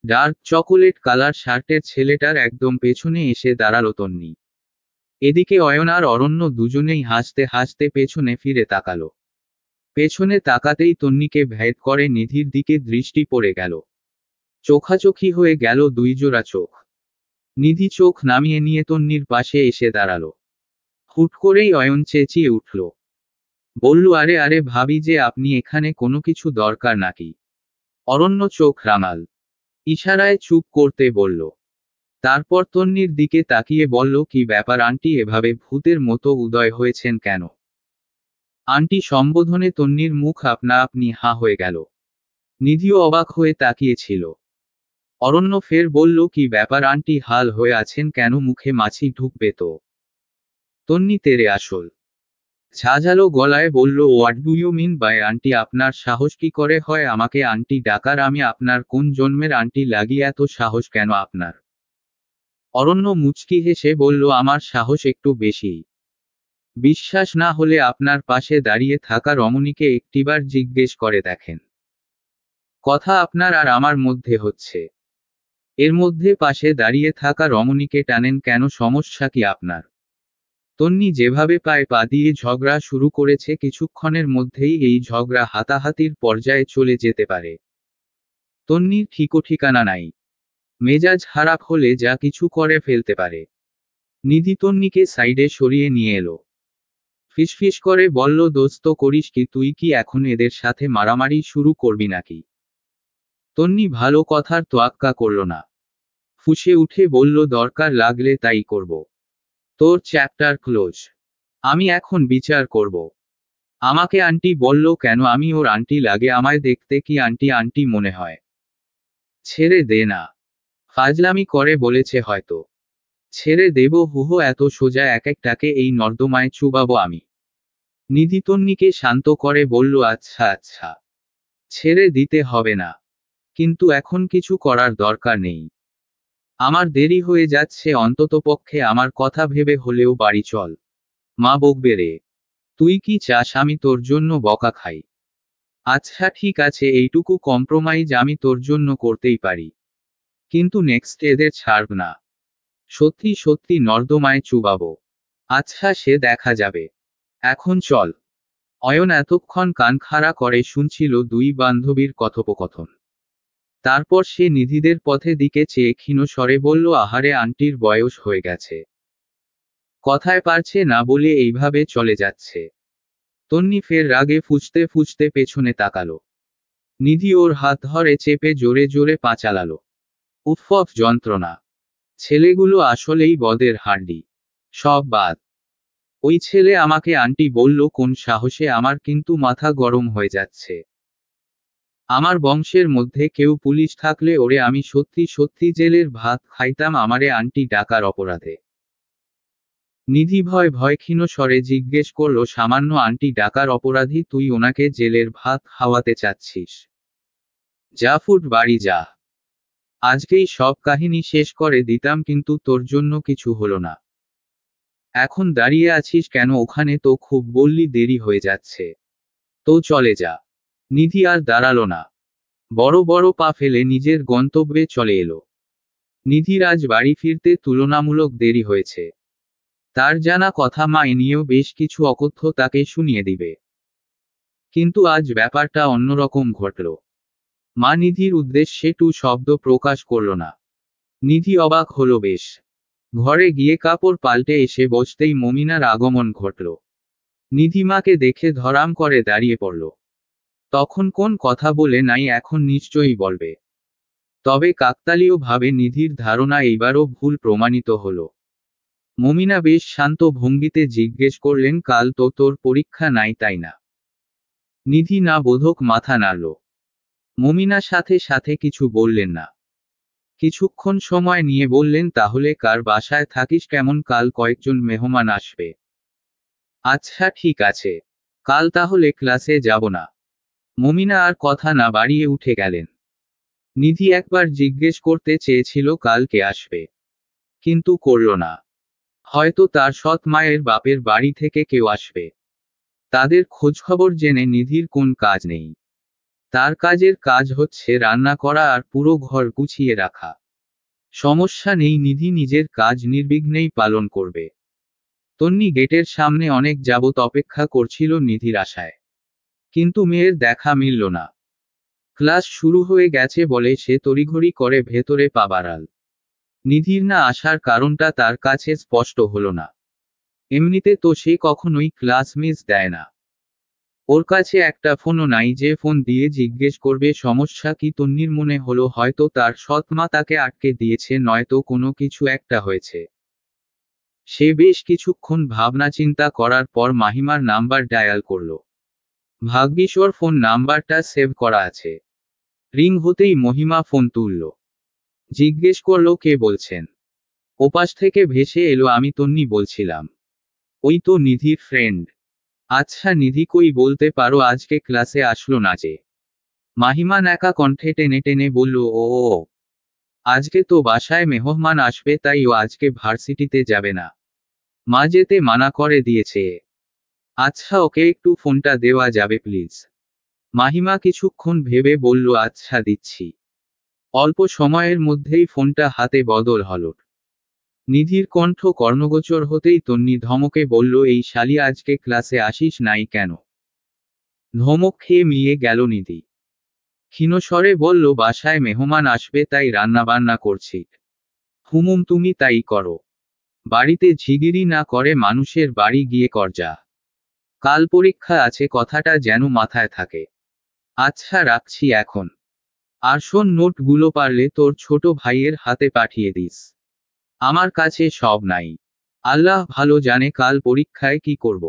ডার্ক চকোলেট কালার শার্টের ছেলেটার একদম পেছনে এসে দাঁড়ালো তন্নি। এদিকে অয়ন আর অরণ্য দুজনেই হাসতে হাসতে পেছনে ফিরে তাকালো। পেছনে তাকাতেই তন্নিকে ভেদ করে নিধির দিকে দৃষ্টি পড়ে গেল। চোখাচোখি হয়ে গেল দুই জোড়া চোখ। নিধি চোখ নামিয়ে নিয়ে তন্নির পাশে এসে দাঁড়ালো। হুট করেই অয়ন চেঁচিয়ে উঠল। বলল, আরে আরে ভাবি যে, আপনি এখানে কোনো কিছু দরকার নাকি? অরণ্য চোখ রাঙাল। ইশারায় চুপ করতে বলল। তারপর তন্নির দিকে তাকিয়ে বলল, কি ব্যাপার আন্টি, এভাবে ভূতের মতো উদয় হয়েছেন কেন? আন্টি সম্বোধনে তন্নির মুখ আপনা আপনি হাঁ হয়ে গেল। নিধিও অবাক হয়ে তাকিয়েছিল। অরণ্য ফের বলল, কি ব্যাপার আন্টি, হাল হয়ে আছেন কেন? মুখে মাছি ঢুকবে তো। তন্নি তেরে আসল ঝাঁঝালো গলায় বলল, what do you mean by aunty? আপনার সাহস কি করে হয় আমাকে আন্টি ডাকার? আমি আপনার কোন জন্মের আন্টি লাগি? এত সাহস কেন আপনার? অরণ্য মুচকি হেসে বলল, আমার সাহস একটু বেশিই। বিশ্বাস না হলে আপনার পাশে দাঁড়িয়ে থাকা রমণীকে একটিবার জিজ্ঞেস করে দেখেন। কথা আপনার আর আমার মধ্যে হচ্ছে, এর মধ্যে পাশে দাঁড়িয়ে থাকা রমণীকে টানেন কেন? সমস্যা কি আপনার? তন্নি যেভাবে পায়ে পা দিয়ে ঝগড়া শুরু করেছে, কিছুক্ষণের মধ্যেই এই ঝগড়া হাতাহাতির পর্যায়ে চলে যেতে পারে। তন্নির ঠিকঠিকানা নাই। মেজাজ খারাপ হলে যা কিছু করে ফেলতে পারে। নিধি তন্নিকে সাইডে সরিয়ে নিয়ে এলো। ফিসফিস করে বলল, দোস্ত করিস কি তুই? কি এখন এদের সাথে মারামারি শুরু করবি নাকি? তন্নি ভালো কথার তোয়াক্কা করল না। ফুঁসে উঠে বলল, দরকার লাগলে তাই করব। তোর চ্যাপ্টার ক্লোজ। আমি এখন বিচার করব। আমাকে আন্টি বলল কেন? আমি ওর আন্টি লাগে? আমায় দেখতে কি আন্টি আন্টি মনে হয়? ছেড়ে দে না। ফাজলামি করে বলেছে হয়তো। ছেড়ে দেব হুহো? এত সোজা এক একটাকে এই নর্দমায় চুবাবো আমি? নিধি তন্নিকে শান্ত করে বলল, আচ্ছা আচ্ছা, ছেড়ে দিতে হবে না, কিন্তু এখন কিছু করার দরকার নেই। আমার দেরি হয়ে যাচ্ছে, অন্ততপক্ষে আমার কথা ভেবে হলেও বাড়ি চল। মা বকবে রে। তুই কি চাস আমি তোর জন্য বকা খাই? আচ্ছা ঠিক আছে, এইটুকু কম্প্রোমাইজ আমি তোর জন্য করতেই পারি, কিন্তু নেক্সট এদের ছাড়ব না। সত্যি সত্যি নর্দমায় চুবাবো। আচ্ছা সে দেখা যাবে, এখন চল। অয়ন এতক্ষণ কান খাড়া করে শুনছিল দুই বান্ধবীর কথোপকথন। তারপর সে নিধিদের পথে দিকে চেয়ে ক্ষীণ স্বরে বলল, আহারে আন্টির বয়স হয়ে গেছে, কথায় পারছে না বলে এইভাবে চলে যাচ্ছে। তন্নি ফের রাগে ফুঁচতে ফুঁচতে পেছনে তাকালো। নিধি ওর হাত ধরে চেপে জোরে জোরে পা চালালো। উফ যন্ত্রণা। ছেলেগুলো আসলেই বদের হাড্ডি। সব বাদ। ওই ছেলে আমাকে আন্টি বলল কোন সাহসে? আমার কিন্তু মাথা গরম হয়ে যাচ্ছে। আমার বংশের মধ্যে কেউ পুলিশ থাকলে ওরে আমি সত্যি সত্যি জেলের ভাত খাইতাম, আমারে আন্টি ডাকার অপরাধে। নিধি ভয় ভয় ক্ষীণ স্বরে জিজ্ঞেস করল, সামান্য আন্টি ডাকার অপরাধী তুই ওনাকে জেলের ভাত খাওয়াতে চাচ্ছিস? যা ফুট বাড়ি যা। আজকেই সব কাহিনী শেষ করে দিতাম, কিন্তু তোর জন্য কিছু হলো না। এখন দাঁড়িয়ে আছিস কেন ওখানে? তো খুব বললি দেরি হয়ে যাচ্ছে, তো চলে যা। নিধি আর দাঁড়ালো না। বড় বড় পা ফেলে নিজের গন্তব্যে চলে এলো। নিধির আজ বাড়ি ফিরতে তুলনামূলক দেরি হয়েছে। তার জানা কথা মা এ নিয়েও বেশ কিছু অকথ্য তাকে শুনিয়ে দিবে। কিন্তু আজ ব্যাপারটা অন্যরকম ঘটল। মা নিধির উদ্দেশ্যে টু শব্দ প্রকাশ করল না। নিধি অবাক হলো বেশ। ঘরে গিয়ে কাপড় পাল্টে এসে বসতেই মমিনার আগমন ঘটল। নিধি মাকে দেখে ধরাম করে দাঁড়িয়ে পড়ল। তখন কোন কথা বলে নাই, এখন নিশ্চয়ই বলবে। তবে কাকতালীয় ভাবে নিধির ধারণা এইবারও ভুল প্রমাণিত হল। মমিনা বেশ শান্ত ভঙ্গিতে জিজ্ঞেস করলেন, কাল তো তোর পরীক্ষা নাই তাই না? নিধি না বোধক মাথা নাড়ল। মমিনা সাথে সাথে কিছু বললেন না। কিছুক্ষণ সময় নিয়ে বললেন, তাহলে কার বাসায় থাকিস কেমন? কাল কয়েকজন মেহমান আসবে। আচ্ছা ঠিক আছে, কাল তাহলে ক্লাসে যাব না। মমিনা আর কথা না বাড়িয়ে উঠে গেলেন। নিধি একবার জিজ্ঞেস করতে চেয়েছিল কাল কে আসবে, কিন্তু করল না। হয়তো তার সৎ মায়ের বাপের বাড়ি থেকে কেউ আসবে। তাদের খোঁজখবর জেনে নিধির কোন কাজ নেই। তার কাজের কাজ হচ্ছে রান্না করা আর পুরো ঘর গুছিয়ে রাখা। সমস্যা নেই, নিধি নিজের কাজ নির্বিঘ্নেই পালন করবে। তন্নি গেটের সামনে অনেক যাবত অপেক্ষা করছিল নিধির আশায়, কিন্তু মেয়ের দেখা মিলল না। ক্লাস শুরু হয়ে গেছে বলে সে তড়িঘড়ি করে ভেতরে পা বাড়াল। নিধির না আসার কারণটা তার কাছে স্পষ্ট হলো না। এমনিতে তো সে কখনোই ক্লাস মিস দেয় না। ওর কাছে একটা ফোনও নাই যে ফোন দিয়ে জিজ্ঞেস করবে সমস্যা কি। তন্নির মনে হলো হয়তো তার সৎ মা তাকে আটকে দিয়েছে, নয়তো কোনো কিছু একটা হয়েছে। সে বেশ কিছুক্ষণ ভাবনা চিন্তা করার পর মাহিমার নাম্বার ডায়াল করল। ভাগ্যিস ওর ফোন নাম্বারটা সেভ করা আছে। রিং হতেই মহিমা ফোন তুলল। জিজ্ঞেস করলো, কে বলছেন? ওপাশ থেকে ভেসে এলো, আমি তন্নি বলছিলাম। ওই তো নিধির ফ্রেন্ড। আচ্ছা নিধি কই বলতে পারো আজকে ক্লাসে আসলো না যে? মাহিমা একা কণ্ঠে টেনে টেনে বলল, ও আজকে তো বাসায় মেহমান আসবে, তাই ও আজকে ভার্সিটিতে যাবে না। মা যেতে মানা করে দিয়েছে। আচ্ছা ওকে একটু ফোনটা দেওয়া যাবে প্লিজ? মাহিমা কিছুক্ষণ ভেবে বলল, আচ্ছা দিচ্ছি। অল্প সময়ের মধ্যেই ফোনটা হাতে বদল হল। নিধির কণ্ঠ কর্ণগোচর হতেই তন্নি ধমকে বলল, এই শালি আজকে ক্লাসে আসিস নাই কেন? ধমক খেয়ে মিয়ে গেল নিধি। ক্ষীণস্বরে বলল, বাসায় মেহমান আসবে তাই রান্নাবান্না করছি। হুমুম তুমি তাই করো। বাড়িতে ঝিগিরি না করে মানুষের বাড়ি গিয়ে কর যা। কাল পরীক্ষা আছে, কথাটা যেন মাথায় থাকে। আচ্ছা রাখছি এখন। আর শোন, নোটগুলো পারলে তোর ছোট ভাইয়ের হাতে পাঠিয়ে দিস। আমার কাছে সব নাই। আল্লাহ ভালো জানে কাল পরীক্ষায় কি করব।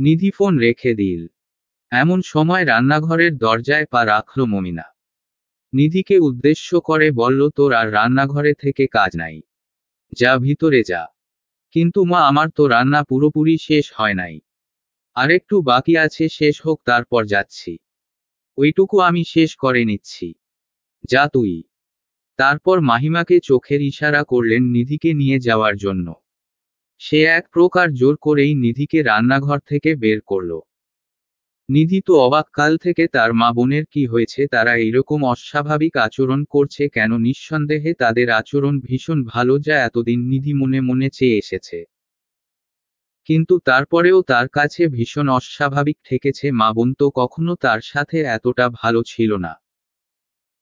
নিধি ফোন রেখে দিল। এমন সময় রান্নাঘরের দরজায় পা রাখল মমিনা। নিধিকে উদ্দেশ্য করে বলল, তোর আর রান্নাঘরে থেকে কাজ নাই, যা ভিতরে যা। কিন্তু মা, আমার তো রান্না পুরোপুরি শেষ হয় নাই। আরেকটু বাকি আছে, শেষ হোক তারপর যাচ্ছি। ওইটুকু আমি শেষ করে নিচ্ছি, যা তুই। তারপর মাহিমাকে চোখের ইশারা করলেন নিধিকে নিয়ে যাওয়ার জন্য। সে এক প্রকার জোর করেই নিধিকে রান্নাঘর থেকে বের করল। নিধি তো অবাক, কাল থেকে তার মা বোনের কি হয়েছে, তারা এইরকম অস্বাভাবিক আচরণ করছে কেন? নিঃসন্দেহে তাদের আচরণ ভীষণ ভালো, যা এতদিন নিধি মনে মনে চেয়ে এসেছে। কিন্তু তারপরেও তার কাছে ভীষণ অস্বাভাবিক ঠেকেছে। মা বোন তো কখনো তার সাথে এতটা ভালো ছিল না।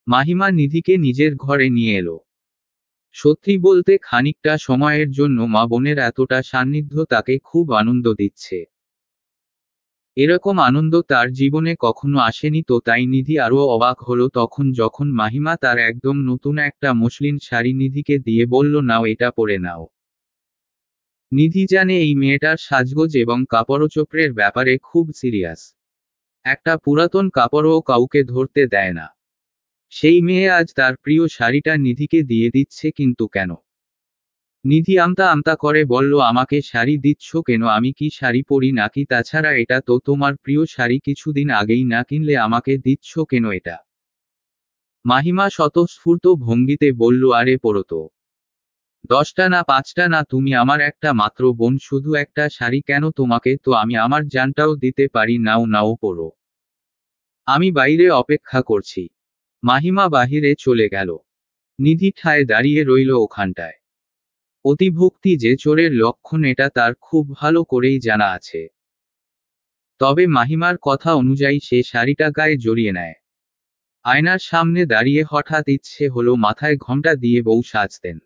মাহিমা নিধিকে নিজের ঘরে নিয়ে এলো। সত্যি বলতে খানিকটা সময়ের জন্য মা বোনের এতটা সান্নিধ্য তাকে খুব আনন্দ দিচ্ছে। এরকম আনন্দ তার জীবনে কখনো আসেনি। তো তাই নিধি আরও অবাক হলো তখন যখন মাহিমা তার একদম নতুন একটা মসলিন শাড়ি নিধিকে দিয়ে বলল, নাও এটা পরে নাও। নিধি জানে এই মেয়েটার সাজগোজ এবং কাপড়চোপড়ের ব্যাপারে খুব সিরিয়াস। একটা পুরাতন কাপড়ও কাউকে ধরতে দেয় না। সেই মেয়ে আজ তার প্রিয় শাড়িটা নিধিকে দিয়ে দিচ্ছে, কিন্তু কেন? নিধি আমতা আমতা করে বলল, আমাকে শাড়ি দিচ্ছ কেন? আমি কি শাড়ি পরি নাকি? তাছাড়া এটা তো তোমার প্রিয় শাড়ি, কিছুদিন আগেই না কিনলে, আমাকে দিচ্ছ কেন এটা? মাহিমা স্বতঃস্ফূর্ত ভঙ্গিতে বলল, আরে পরো তো। 10টা না 5টা না, তুমি আমার একটা মাত্র বোন, শুধু একটা শাড়ি কেন তোমাকে? তো আমি আমার জানটাও দিতে পারি, নাও নাও পরো। আমি বাইরে অপেক্ষা করছি। মাহিমা বাহিরে চলে গেল। নিধি ঠায় দাঁড়িয়ে রইল ওখানটায়। অতিভক্তি যে চোরের লক্ষণ, এটা তার খুব ভালো করেই জানা আছে। তবে মাহিমার কথা অনুযায়ী সে শাড়িটা গায়ে জড়িয়ে নেয়। আয়নার সামনে দাঁড়িয়ে হঠাৎ ইচ্ছে হলো মাথায় ঘোমটা দিয়ে বউ সাজতেন।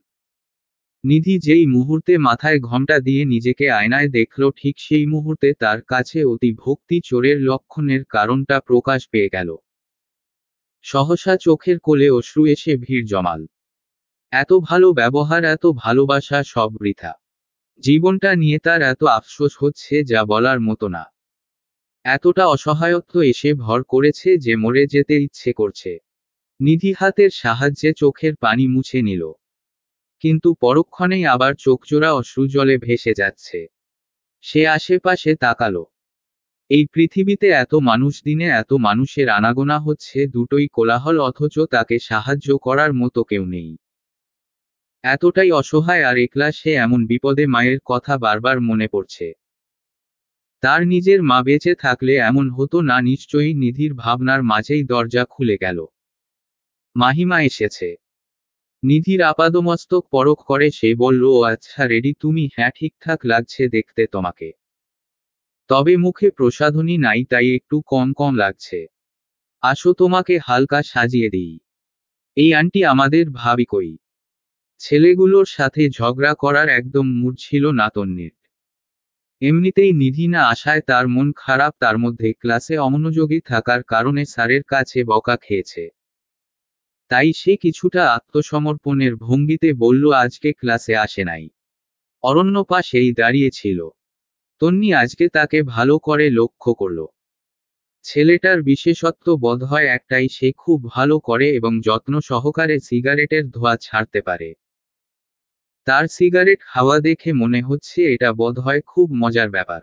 নিধি যেই মুহূর্তে মাথায় ঘোমটা দিয়ে নিজেকে আয়নায় দেখল, ঠিক সেই মুহূর্তে তার কাছে অতিভক্তি চোরের লক্ষণের কারণটা প্রকাশ পেয়ে গেল। সহসা চোখের কোলে অশ্রু এসে ভিড় জমাল। এত ভালো ব্যবহার, এত ভালোবাসা, সব বৃথা। জীবনটা নিয়ে তার এত আফসোস হচ্ছে, যা বলার মতো না। এতটা অসহায়ত্ব এসে ভর করেছে যে মরে যেতে ইচ্ছে করছে। নিধি হাতের সাহায্যে চোখের পানি মুছে নিল, কিন্তু পরক্ষণেই আবার চোখজোড়া অশ্রু জলে ভেসে যাচ্ছে। সে আশেপাশে তাকালো। এই পৃথিবীতে এত মানুষ, দিনে এত মানুষের আনাগোনা হচ্ছে, দুটোই কোলাহল, অথচ তাকে সাহায্য করার মতো কেউ নেই। এতটাই অসহায় আর একলা সে, এমন বিপদে মায়ের কথা বারবার মনে পড়ছে। তার নিজের মা বেঁচে থাকলে এমন হতো না নিশ্চয়ই। নিধির ভাবনার মাঝেই দরজা খুলে গেল। মাহিমা এসেছে। নিধির আপাদমস্তক পরখ করে সে বলল, ও আচ্ছা রেডি তুমি? হ্যাঁ, ঠিকঠাক লাগছে দেখতে তোমাকে, তবে মুখে প্রসাধনী নাই তাই একটু কম কম লাগছে। আসো তোমাকে হালকা সাজিয়ে দিই। এই আন্টি আমাদের ভাবি কই? ছেলেগুলোর সাথে ঝগড়া করার একদম মুড ছিল না তন্নির। এমনিতেই নিধি না আসায় তার মন খারাপ, তার মধ্যে ক্লাসে অমনোযোগী থাকার কারণে স্যারের কাছে বকা খেয়েছে। তাই সে কিছুটা আত্মসমর্পণের ভঙ্গিতে বলল আজকে ক্লাসে আসে নাই। অরণ্য পাশেই দাঁড়িয়েছিল। তন্নি আজকে তাকে ভালো করে লক্ষ্য করল। ছেলেটার বিশেষত্ব বোধহয় একটাই, সে খুব ভালো করে এবং যত্ন সহকারে সিগারেটের ধোঁয়া ছাড়তে পারে। তার সিগারেট খাওয়া দেখে মনে হচ্ছে এটা বোধহয় খুব মজার ব্যাপার।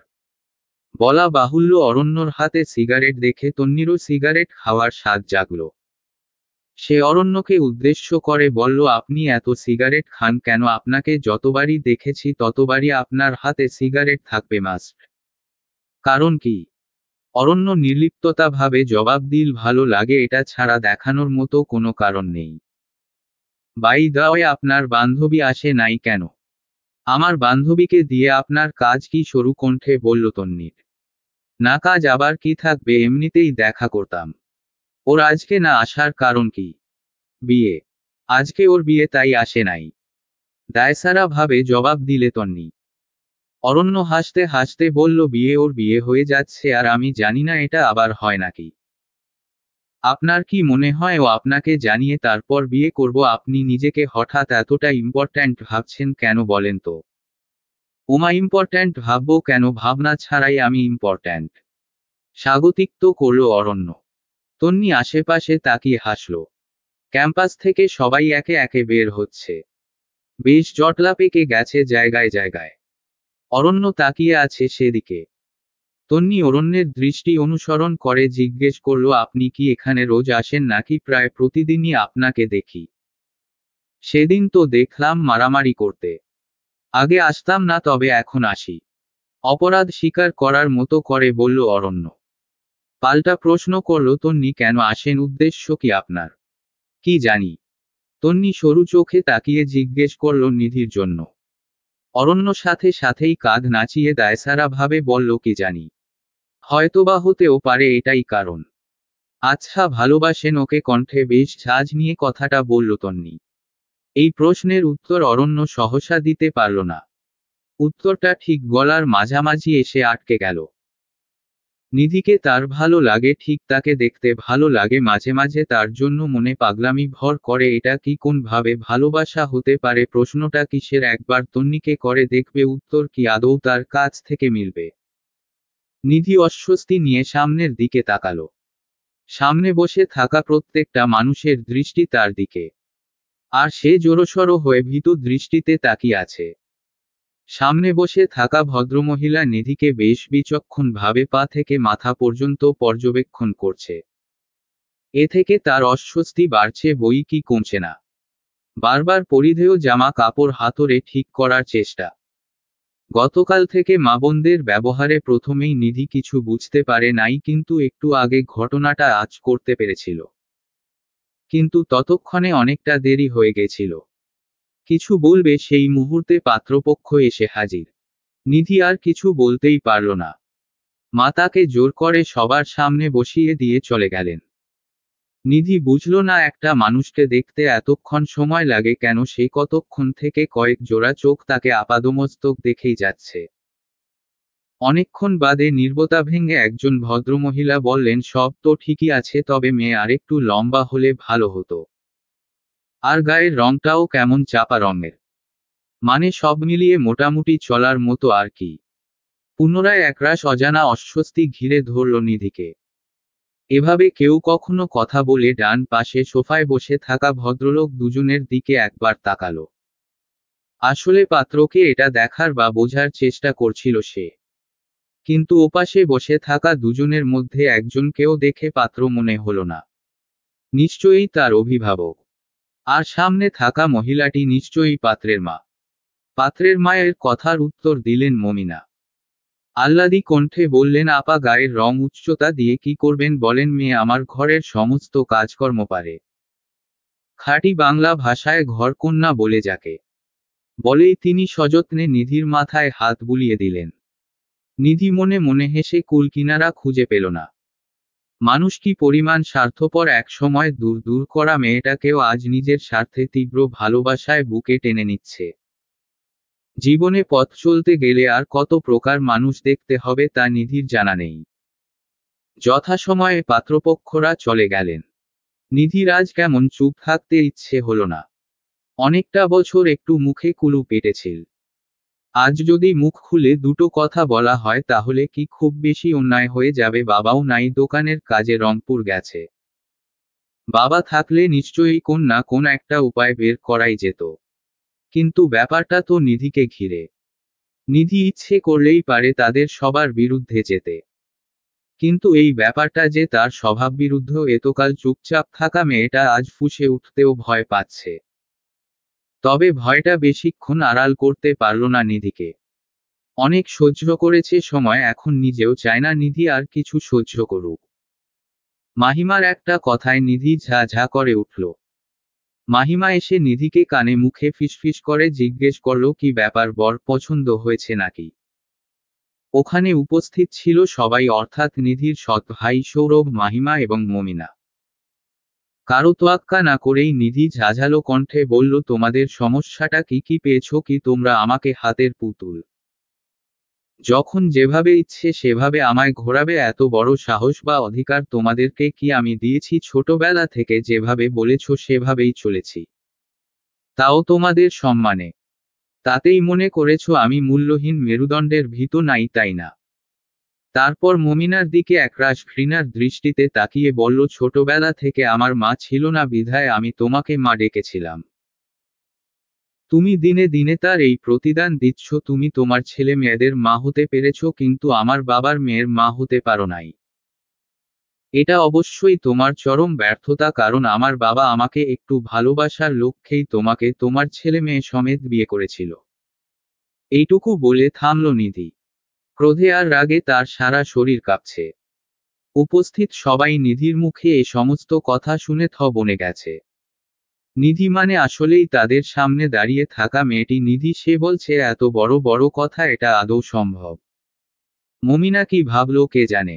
বলা বাহুল্য, অরণ্যর হাতে সিগারেট দেখে তন্নিরও সিগারেট খাওয়ার স্বাদ জাগল। সে অরণ্যকে উদ্দেশ্য করে বলল, আপনি এত সিগারেট খান কেন? আপনাকে যতবারই দেখেছি ততবারই আপনার হাতে সিগারেট থাকবে মাস্ট। কারণ কি? অরণ্য নির্লিপ্ততাভাবে জবাব দিল, ভালো লাগে, এটা ছাড়া দেখানোর মতো কোনো কারণ নেই। বাই দ্য ওয়ে, আপনার বান্ধবী আসে নাই কেন? আমার বান্ধবীকে দিয়ে আপনার কাজ কি? সরু কণ্ঠে বলল তন্নির। না, কাজ আবার কি থাকবে, এমনিতেই দেখা করতাম। ওর আজকে না আসার কারণ কি? বিয়ে। আজকে ওর বিয়ে, তাই আসে নাই। দায়সারা ভাবে জবাব দিলে তন্নি। অরণ্য হাসতে হাসতে বলল, বিয়ে? ওর বিয়ে হয়ে যাচ্ছে আর আমি জানি না, এটা আবার হয় নাকি? আপনার কি মনে হয় ও আপনাকে জানিয়ে তারপর বিয়ে করব? আপনি নিজেকে হঠাৎ এতটা ইম্পর্ট্যান্ট ভাবছেন কেন বলেন তো? ওমা, ইম্পর্ট্যান্ট ভাববো কেন? ভাবনা ছাড়াই আমি ইম্পর্ট্যান্ট। স্বাগতিক করল অরণ্য। তন্নি আশেপাশে তাকিয়ে হাসল। ক্যাম্পাস থেকে সবাই একে একে বের হচ্ছে। বেশ জটলা পেকে গেছে জায়গায় জায়গায়। অরণ্য তাকিয়ে আছে সেদিকে। তন্নি অরণ্যের দৃষ্টি অনুসরণ করে জিজ্ঞেস করল, আপনি কি এখানে রোজ আসেন নাকি? প্রায় প্রতিদিনই আপনাকে দেখি। সেদিন তো দেখলাম মারামারি করতে। আগে আসতাম না, তবে এখন আসি। অপরাধ স্বীকার করার মতো করে বলল অরণ্য। পাল্টা প্রশ্ন করল তন্নি, কেন আসেন? উদ্দেশ্য কি আপনার? কি জানি। তন্নি সরু চোখে তাকিয়ে জিজ্ঞেস করল, নিধির জন্য। অরণ্য সাথে সাথেই কাঁধ নাচিয়ে দায়সারা ভাবে বলল, কি জানি। হয়তোবা হতেও পারে এটাই কারণ। আচ্ছা, ভালোবাসেন ওকে? কণ্ঠে বেশ ঝাঁজ নিয়ে কথাটা বলল তন্নি। এই প্রশ্নের উত্তর অরণ্য সহসা দিতে পারল না। উত্তরটা ঠিক গলার মাঝামাঝি এসে আটকে গেল। নিধিকে তার ভালো লাগে, ঠিক তাকে দেখতে ভালো লাগে, মাঝে মাঝে তার জন্য মনে পাগলামি ভর করে। এটা কি কোন ভাবে ভালোবাসা হতে পারে? প্রশ্নটা কিসের? একবার তন্নিকে করে দেখবে, উত্তর কি আদৌ তার কাছ থেকে মিলবে। নিধি অস্বস্তি নিয়ে সামনের দিকে তাকালো। সামনে বসে থাকা প্রত্যেকটা মানুষের দৃষ্টি তার দিকে। আর সে জোরসড় হয়ে ভীতু দৃষ্টিতে তাকিয়ে আছে। সামনে বসে থাকা ভদ্রমহিলা নিধিকে বেশ বিচক্ষণ ভাবে পা থেকে মাথা পর্যন্ত পর্যবেক্ষণ করছে। এ থেকে তার অস্বস্তি বাড়ছে বই কি কমছে না। বারবার পরিধেয় জামা কাপড় হাতড়ে ঠিক করার চেষ্টা। গতকাল থেকে মা বোনদের ব্যবহারে প্রথমেই নিধি কিছু বুঝতে পারে নাই, কিন্তু একটু আগে ঘটনাটা আঁচ করতে পেরেছিল। কিন্তু ততক্ষণে অনেকটা দেরি হয়ে গেছিল। কিছু বলবে সেই মুহূর্তে পাত্রপক্ষ এসে হাজির। নিধি আর কিছু বলতেই পারল না। মা তাকে জোর করে সবার সামনে বসিয়ে দিয়ে চলে গেলেন। নিধি বুঝল না একটা মানুষকে দেখতে এতক্ষণ সময় লাগে কেন। সে কতক্ষণ থেকে কয়েক জোড়া চোখ তাকে আপাদমস্তক দেখেই যাচ্ছে। অনেকক্ষণ বাদে নীরবতা ভেঙে একজন ভদ্রমহিলা বললেন, সব তো ঠিকই আছে, তবে মেয়ে আরেকটু লম্বা হলে ভালো হতো। আর গায়ের রংটাও কেমন চাপা রঙের। মানে সব মিলিয়ে মোটামুটি চলার মতো আর কি। পুনরায় একরাশ অজানা অস্বস্তি ঘিরে ধরল নিধিকে। এভাবে কেউ কখনো কথা বলে? ডান পাশে সোফায় বসে থাকা ভদ্রলোক দুজনের দিকে একবার তাকালো। আসলে পাত্রকে এটা দেখার বা বোঝার চেষ্টা করছিল সে। কিন্তু ওপাশে বসে থাকা দুজনের মধ্যে একজনকেও দেখে পাত্র মনে হলো না। নিশ্চয়ই তার অভিভাবক। আর সামনে থাকা মহিলাটি নিশ্চয়ই পাত্রের মা। পাত্রের মায়ের কথার উত্তর দিলেন মমিনা। আহ্লাদী কণ্ঠে বললেন, আপা, গায়ের রং উচ্চতা দিয়ে কি করবেন বলেন? মেয়ে আমার ঘরের সমস্ত কাজকর্ম পারে। খাঁটি বাংলা ভাষায় ঘরকন্যা বলে যাকে বলেই তিনি সযত্নে নিধির মাথায় হাত বুলিয়ে দিলেন। নিধি মনে মনে হেসে কুলকিনারা খুঁজে পেল না। মানুষ কি পরিমাণ স্বার্থপর! এক সময় দূর দূর করা মেয়েটাকেও আজ নিজের স্বার্থে তীব্র ভালোবাসায় বুকে টেনে নিচ্ছে। জীবনে পথ চলতে গেলে আর কত প্রকার মানুষ দেখতে হবে তা নিধির জানা নেই। যথাসময়ে পাত্রপক্ষরা চলে গেলেন। নিধির আজ কেমন চুপ থাকতে ইচ্ছে হলো না। অনেকটা বছর একটু মুখে কুলু পেটেছিল। আজ যদি মুখ খুলে দুটো কথা বলা হয় তাহলে কি খুব বেশি অন্যায় হয়ে যাবে? বাবাও নাই, দোকানের কাজে রংপুর গেছে। বাবা থাকলে নিশ্চয়ই কোন না কোন একটা উপায় বের করাই যেত। কিন্তু ব্যাপারটা তো নিধিকে ঘিরে। নিধি ইচ্ছে করলেই পারে তাদের সবার বিরুদ্ধে যেতে। কিন্তু এই ব্যাপারটা যে তার স্বভাববিরুদ্ধ। এতকাল চুপচাপ থাকা মেয়েটা আজ ফুঁসে উঠতেও ভয় পাচ্ছে। তবে ভয়টা বেশিক্ষণ আড়াল করতে পারল না নিধিকে। অনেক সহ্য করেছে সময়, এখন নিজেও চায় না নিধি আর কিছু সহ্য করুক। মাহিমার একটা কথায় নিধি ঝা ঝা করে উঠল। মাহিমা এসে নিধিকে কানে মুখে ফিসফিস করে জিজ্ঞেস করল, কি ব্যাপার, বর পছন্দ হয়েছে নাকি? ওখানে উপস্থিত ছিল সবাই, অর্থাৎ নিধির সৎ ভাই সৌরভ, মাহিমা এবং মমিনা। কারো তোয়াক্কা না করেই নিধি ঝাঝালো কণ্ঠে বলল, তোমাদের সমস্যাটা কি পেয়েছো কি তোমরা আমাকে হাতের পুতুল? যখন যেভাবে ইচ্ছে সেভাবে আমায় ঘোরাবে? এত বড় সাহস বা অধিকার তোমাদেরকে কি আমি দিয়েছি? ছোটবেলা থেকে যেভাবে বলেছো সেভাবেই চলেছি, তাও তোমাদের সম্মানে। তাতেই মনে করেছো আমি মূল্যহীন মেরুদণ্ডের ভীত নাই, তাই না? তারপর মমিনার দিকে একরাশ ঘৃণার দৃষ্টিতে তাকিয়ে বলল, ছোটবেলা থেকে আমার মা ছিল না বিধায় আমি তোমাকে মা ডেকেছিলাম। তুমি দিনে দিনে তার এই প্রতিদান দিচ্ছ। তুমি তোমার ছেলে মেয়েদের মা হতে পেরেছ, কিন্তু আমার বাবার মেয়ের মা হতে পারো নাই। এটা অবশ্যই তোমার চরম ব্যর্থতা, কারণ আমার বাবা আমাকে একটু ভালোবাসার লক্ষ্যেই তোমাকে তোমার ছেলে মেয়ে সমেত বিয়ে করেছিল। এইটুকু বলে থামল নিধি। ক্রোধে আর রাগে তার সারা শরীর কাঁপছে। উপস্থিত সবাই নিধির মুখে এ সমস্ত কথা শুনে থ বনে গেছে। নিধি মানে আসলেই তাদের সামনে দাঁড়িয়ে থাকা মেয়েটি নিধি, সে বলছে এত বড় বড় কথা, এটা আদৌ সম্ভব? মমিনা কি ভাবল কে জানে।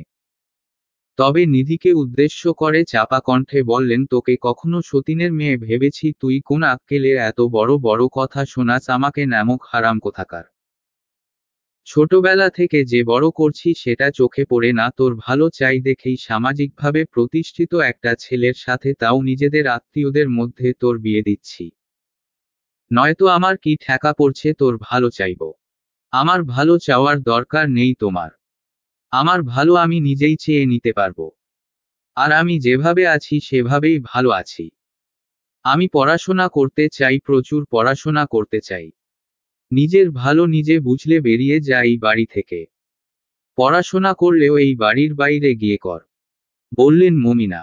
তবে নিধিকে উদ্দেশ্য করে চাপা কণ্ঠে বললেন, তোকে কখনো সতীনের মেয়ে ভেবেছি? তুই কোন আক্কেলে এত বড় বড় কথা শোনাস আমাকে? নামক হারাম কোথাকার! ছোটবেলা থেকে যে বড় করছি সেটা চোখে পড়ে না? তোর ভালো চাই দেখেই সামাজিকভাবে প্রতিষ্ঠিত একটা ছেলের সাথে, তাও নিজেদের আত্মীয়দের মধ্যে তোর বিয়ে দিচ্ছি। নয়তো আমার কি ঠেকা পড়ছে তোর ভালো চাইব? আমার ভালো চাওয়ার দরকার নেই তোমার। আমার ভালো আমি নিজেই চেয়ে নিতে পারবো। আর আমি যেভাবে আছি সেভাবেই ভালো আছি। আমি পড়াশোনা করতে চাই, প্রচুর পড়াশোনা করতে চাই। নিজের ভালো নিজে বুঝলে বেরিয়ে যা এই বাড়ি থেকে। পড়াশোনা করলেও এই বাড়ির বাইরে গিয়ে কর, বললেন মমিনা।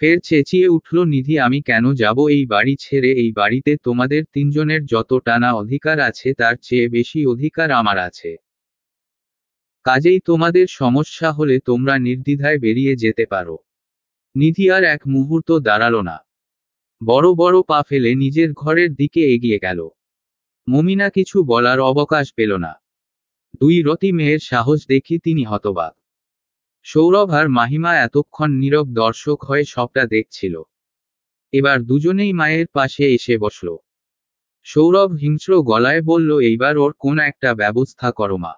ফের চেঁচিয়ে উঠল নিধি, আমি কেন যাব এই বাড়ি ছেড়ে? এই বাড়িতে তোমাদের তিনজনের যত টানা অধিকার আছে তার চেয়ে বেশি অধিকার আমার আছে। কাজেই তোমাদের সমস্যা হলে তোমরা নির্দ্বিধায় বেরিয়ে যেতে পারো। নিধি আর এক মুহূর্ত দাঁড়ালো না। বড় বড় পা ফেলে নিজের ঘরের দিকে এগিয়ে গেল। মমিনা কিছু বলার অবকাশ পেল না। দুই রতি মেয়ের সাহস দেখি তিনি হতবাক। সৌরভ আর মাহিমা এতক্ষণ নীরব দর্শক হয়ে সবটা দেখছিল। এবার দুজনেই মায়ের পাশে এসে বসল। সৌরভ হিংস্র গলায় বলল, এইবার ওর কোন একটা ব্যবস্থা করো মা।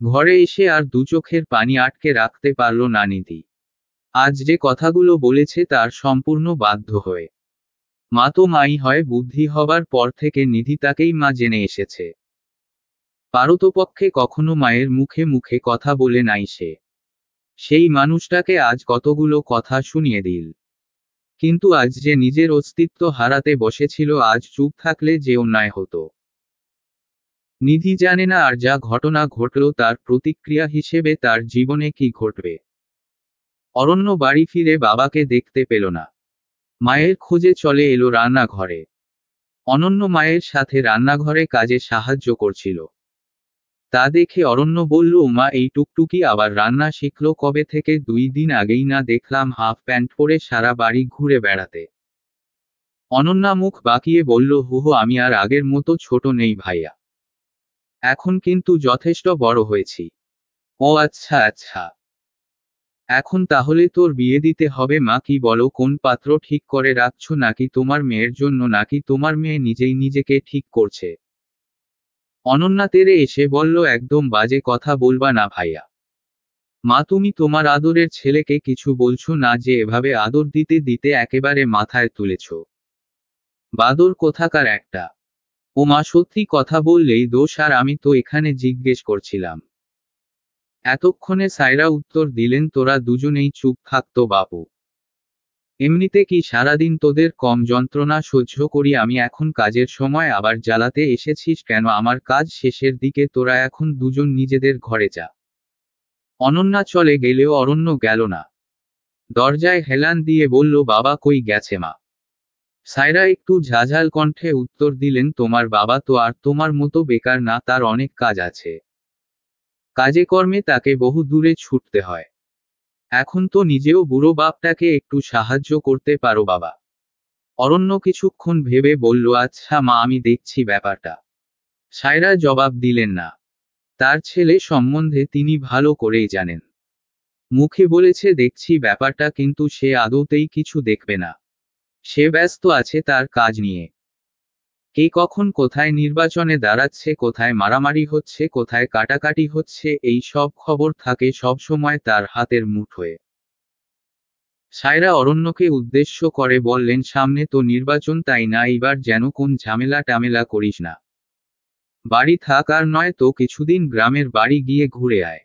ঘরে এসে আর দু চোখের পানি আটকে রাখতে পারল না নিধি। আজ যে কথাগুলো বলেছে তার সম্পূর্ণ বাধ্য হয়ে। মা তো মাই হয়, বুদ্ধি হবার পর থেকে নিধি তাকেই মা জেনে এসেছে। পারতপক্ষে কখনো মায়ের মুখে মুখে কথা বলে নাই সে। সেই মানুষটাকে আজ কতগুলো কথা শুনিয়ে দিল। কিন্তু আজ যে নিজের অস্তিত্ব হারাতে বসেছিল, আজ চুপ থাকলে যে অন্যায় হতো। নিধি জানে না আর যা ঘটনা ঘটল তার প্রতিক্রিয়া হিসেবে তার জীবনে কি ঘটবে। অরণ্য বাড়ি ফিরে বাবাকে দেখতে পেল না। মায়ের খোঁজে চলে এলো রান্নাঘরে। অনন্য মায়ের সাথে রান্নাঘরে কাজে সাহায্য করছিল। তা দেখে অরণ্য বলল, মা এই টুকটুকি আবার রান্না শিখলো কবে থেকে? 2 দিন আগেই না দেখলাম হাফ প্যান্ট পরে সারা বাড়ি ঘুরে বেড়াতে। অনন্যা মুখ বাঁকিয়ে বলল, হুহো আমি আর আগের মতো ছোট নেই ভাইয়া। এখন কিন্তু যথেষ্ট বড় হয়েছি। ও আচ্ছা আচ্ছা। এখন তাহলে তোর বিয়ে দিতে হবে। মা কি বলো, কোন পাত্র ঠিক করে রাখছো, নাকি তোমার মেয়ের জন্য, নাকি তোমার মেয়ে নিজেই নিজেকে ঠিক করছে? অনন্যা তেড়ে এসে বলল, একদম বাজে কথা বলবা না ভাইয়া। মা তুমি তোমার আদরের ছেলেকে কিছু বলছো না যে? এভাবে আদর দিতে দিতে একেবারে মাথায় তুলেছ। বাদর কোথাকার একটা। ও মা সত্যি কথা বললেই দোষ, আর আমি তো এখানে জিজ্ঞেস করছিলাম। এতক্ষণে সায়রা উত্তর দিলেন, তোরা দুজনেই চুপ থাকতো বাপু। এমনিতে কি সারাদিন তোদের কম যন্ত্রণা সহ্য করি আমি? এখন কাজের সময় আবার জ্বালাতে এসেছিস কেন? আমার কাজ শেষের দিকে, তোরা এখন দুজন নিজেদের ঘরে যা। অনন্যা চলে গেলেও অরণ্য গেল না। দরজায় হেলান দিয়ে বলল, বাবা কই গেছে মা? সায়রা একটু ঝাঁঝাল কণ্ঠে উত্তর দিলেন, তোমার বাবা তো আর তোমার মতো বেকার না, তার অনেক কাজ আছে। কাজে কর্মে তাকে বহু দূরে ছুটতে হয়। এখন তো নিজেও বুড়ো, বাপটাকে একটু সাহায্য করতে পারো বাবা। অরণ্য কিছুক্ষণ ভেবে বলল, আচ্ছা মা আমি দেখছি ব্যাপারটা। সায়রা জবাব দিলেন না। তার ছেলে সম্বন্ধে তিনি ভালো করেই জানেন। মুখে বলেছে দেখছি ব্যাপারটা, কিন্তু সে আদৌতেই কিছু দেখবে না। সে ব্যস্ত আছে তার কাজ নিয়ে। কে কখন কোথায় নির্বাচনে দাঁড়াচ্ছে, কোথায় মারামারি হচ্ছে, কোথায় কাটাকাটি হচ্ছে, এই সব খবর থাকে সবসময় তার হাতের মুঠোয়। সায়রা অরণ্যকে উদ্দেশ্য করে বললেন, সামনে তো নির্বাচন, তাই না এইবার যেন কোন ঝামেলা টামেলা করিস না। বাড়ি থাক, আর নয় তো কিছুদিন গ্রামের বাড়ি গিয়ে ঘুরে আয়।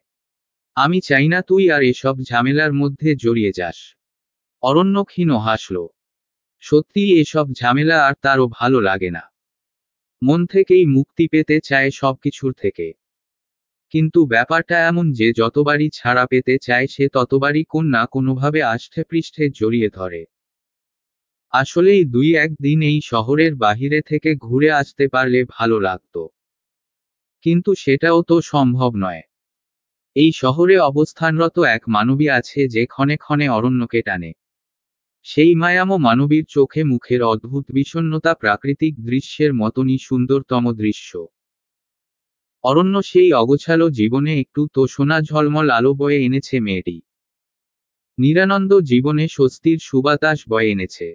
আমি চাই না তুই আর এসব ঝামেলার মধ্যে জড়িয়ে যাস। অরণ্য ক্ষীণ হাসল। সত্যি এসব ঝামেলা আর তারও ভালো লাগে না। মন থেকেই মুক্তি পেতে চায় সবকিছুর থেকে। কিন্তু ব্যাপারটা এমন যে যতবারই ছাড়া পেতে চায় সে ততবারই কোন না কোনোভাবে আষ্ঠে পৃষ্ঠে জড়িয়ে ধরে। আসলেই 2-1 দিন এই শহরের বাহিরে থেকে ঘুরে আসতে পারলে ভালো লাগতো। কিন্তু সেটাও তো সম্ভব নয়। এই শহরে অবস্থানরত এক মানবী আছে যে ক্ষণে ক্ষণে অরণ্যকে টানে। সেই মায়ামো মানবীর চোখে মুখের অদ্ভুত বিষণ্ণতা প্রাকৃতিক দৃশ্যের মতনই সুন্দরতম দৃশ্য। অরণ্য সেই অগোছালো জীবনে একটু তো সোনা ঝলমল আলো বয়ে এনেছে মেয়েটি। নিরানন্দ জীবনে স্বস্তির সুবাতাস বয়ে এনেছে।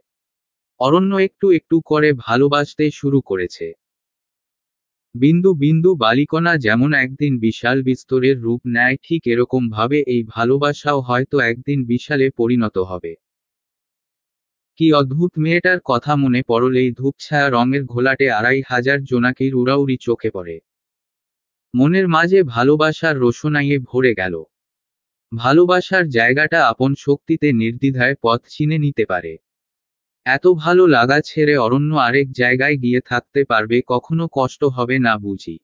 অরণ্য একটু একটু করে ভালোবাসতে শুরু করেছে। বিন্দু বিন্দু বালিকণা যেমন একদিন বিশাল বিস্তরের রূপ নেয়, ঠিক এরকম ভাবে এই ভালোবাসাও হয়তো একদিন বিশালে পরিণত হবে। কি অদ্ভুত! মেয়েটার কথা মনে পড়লেই ধূপছায়া রঙের ঘোলাটে 2500 জোনাকির উড়াউড়ি চোখে পড়ে। মনের মাঝে ভালোবাসার রোশনাইয়ে ভরে গেল। ভালোবাসার জায়গাটা আপন শক্তিতে নির্দ্বিধায় পথ চিনে নিতে পারে। এত ভালো লাগা ছেড়ে অরণ্য আরেক জায়গায় গিয়ে থাকতে পারবে, কখনো কষ্ট হবে না বুঝি?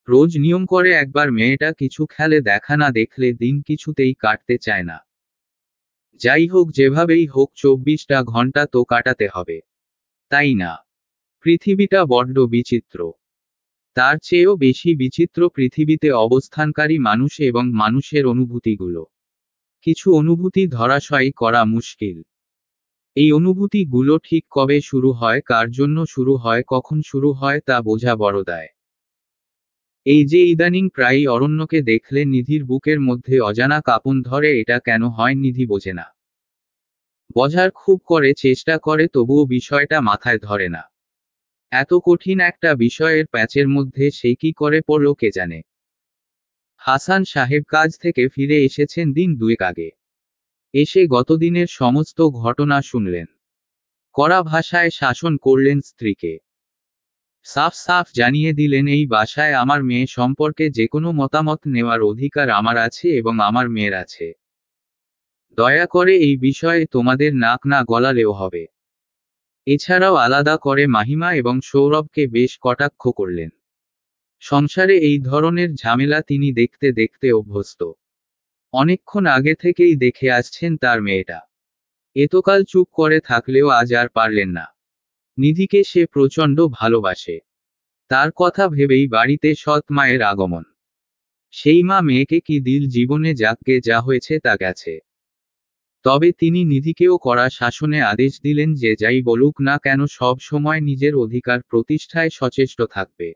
রোজ নিয়ম করে একবার মেয়েটা কিছু খেলে দেখা না দেখলে দিন কিছুতেই কাটতে চায় না। যাই হোক, যেভাবেই হোক 24টা ঘন্টা তো কাটাতে হবে, তাই না? পৃথিবীটা বড্ড বিচিত্র। তার চেয়েও বেশি বিচিত্র পৃথিবীতে অবস্থানকারী মানুষ এবং মানুষের অনুভূতিগুলো। কিছু অনুভূতি ধরাশায়ী করা মুশকিল। এই অনুভূতিগুলো ঠিক কবে শুরু হয়, কার জন্য শুরু হয়, কখন শুরু হয় তা বোঝা বড় দায়। এই যে ইদানিং প্রায়ই অরণ্যকে দেখলে নিধির বুকের মধ্যে অজানা কাঁপন ধরে, এটা কেন হয় নিধি বোঝে না। বোঝার খুব করে চেষ্টা করে, তবুও বিষয়টা মাথায় ধরে না। এত কঠিন একটা বিষয়ের প্যাচের মধ্যে সে কি করে পড়ল কে জানে। হাসান সাহেব কাজ থেকে ফিরে এসেছেন দিন 2 আগে। এসে গতদিনের সমস্ত ঘটনা শুনলেন। কড়া ভাষায় শাসন করলেন স্ত্রীকে। সাফ সাফ জানিয়ে দিলেন এই বাসায় আমার মেয়ে সম্পর্কে যেকোনো মতামত নেওয়ার অধিকার আমার আছে এবং আমার মেয়ের আছে। দয়া করে এই বিষয়ে তোমাদের নাক না গলালেও হবে। এছাড়াও আলাদা করে মাহিমা এবং সৌরভকে বেশ কটাক্ষ করলেন। সংসারে এই ধরনের ঝামেলা তিনি দেখতে দেখতে অভ্যস্ত। অনেকক্ষণ আগে থেকেই দেখে আসছেন তার মেয়েটা এতকাল চুপ করে থাকলেও আজ আর পারলেন না। নিধিকে সে প্রচণ্ড ভালোবাসে। তার কথা ভেবেই বাড়িতে সৎ মায়ের আগমন। সেই মা মেয়েকে কি দিল জীবনে যাকগে যা হয়েছে তা গেছে। তবে তিনি নিধিকেও কড়া শাসনে আদেশ দিলেন যে যাই বলুক না কেন সব সময় নিজের অধিকার প্রতিষ্ঠায় সচেষ্ট থাকবে।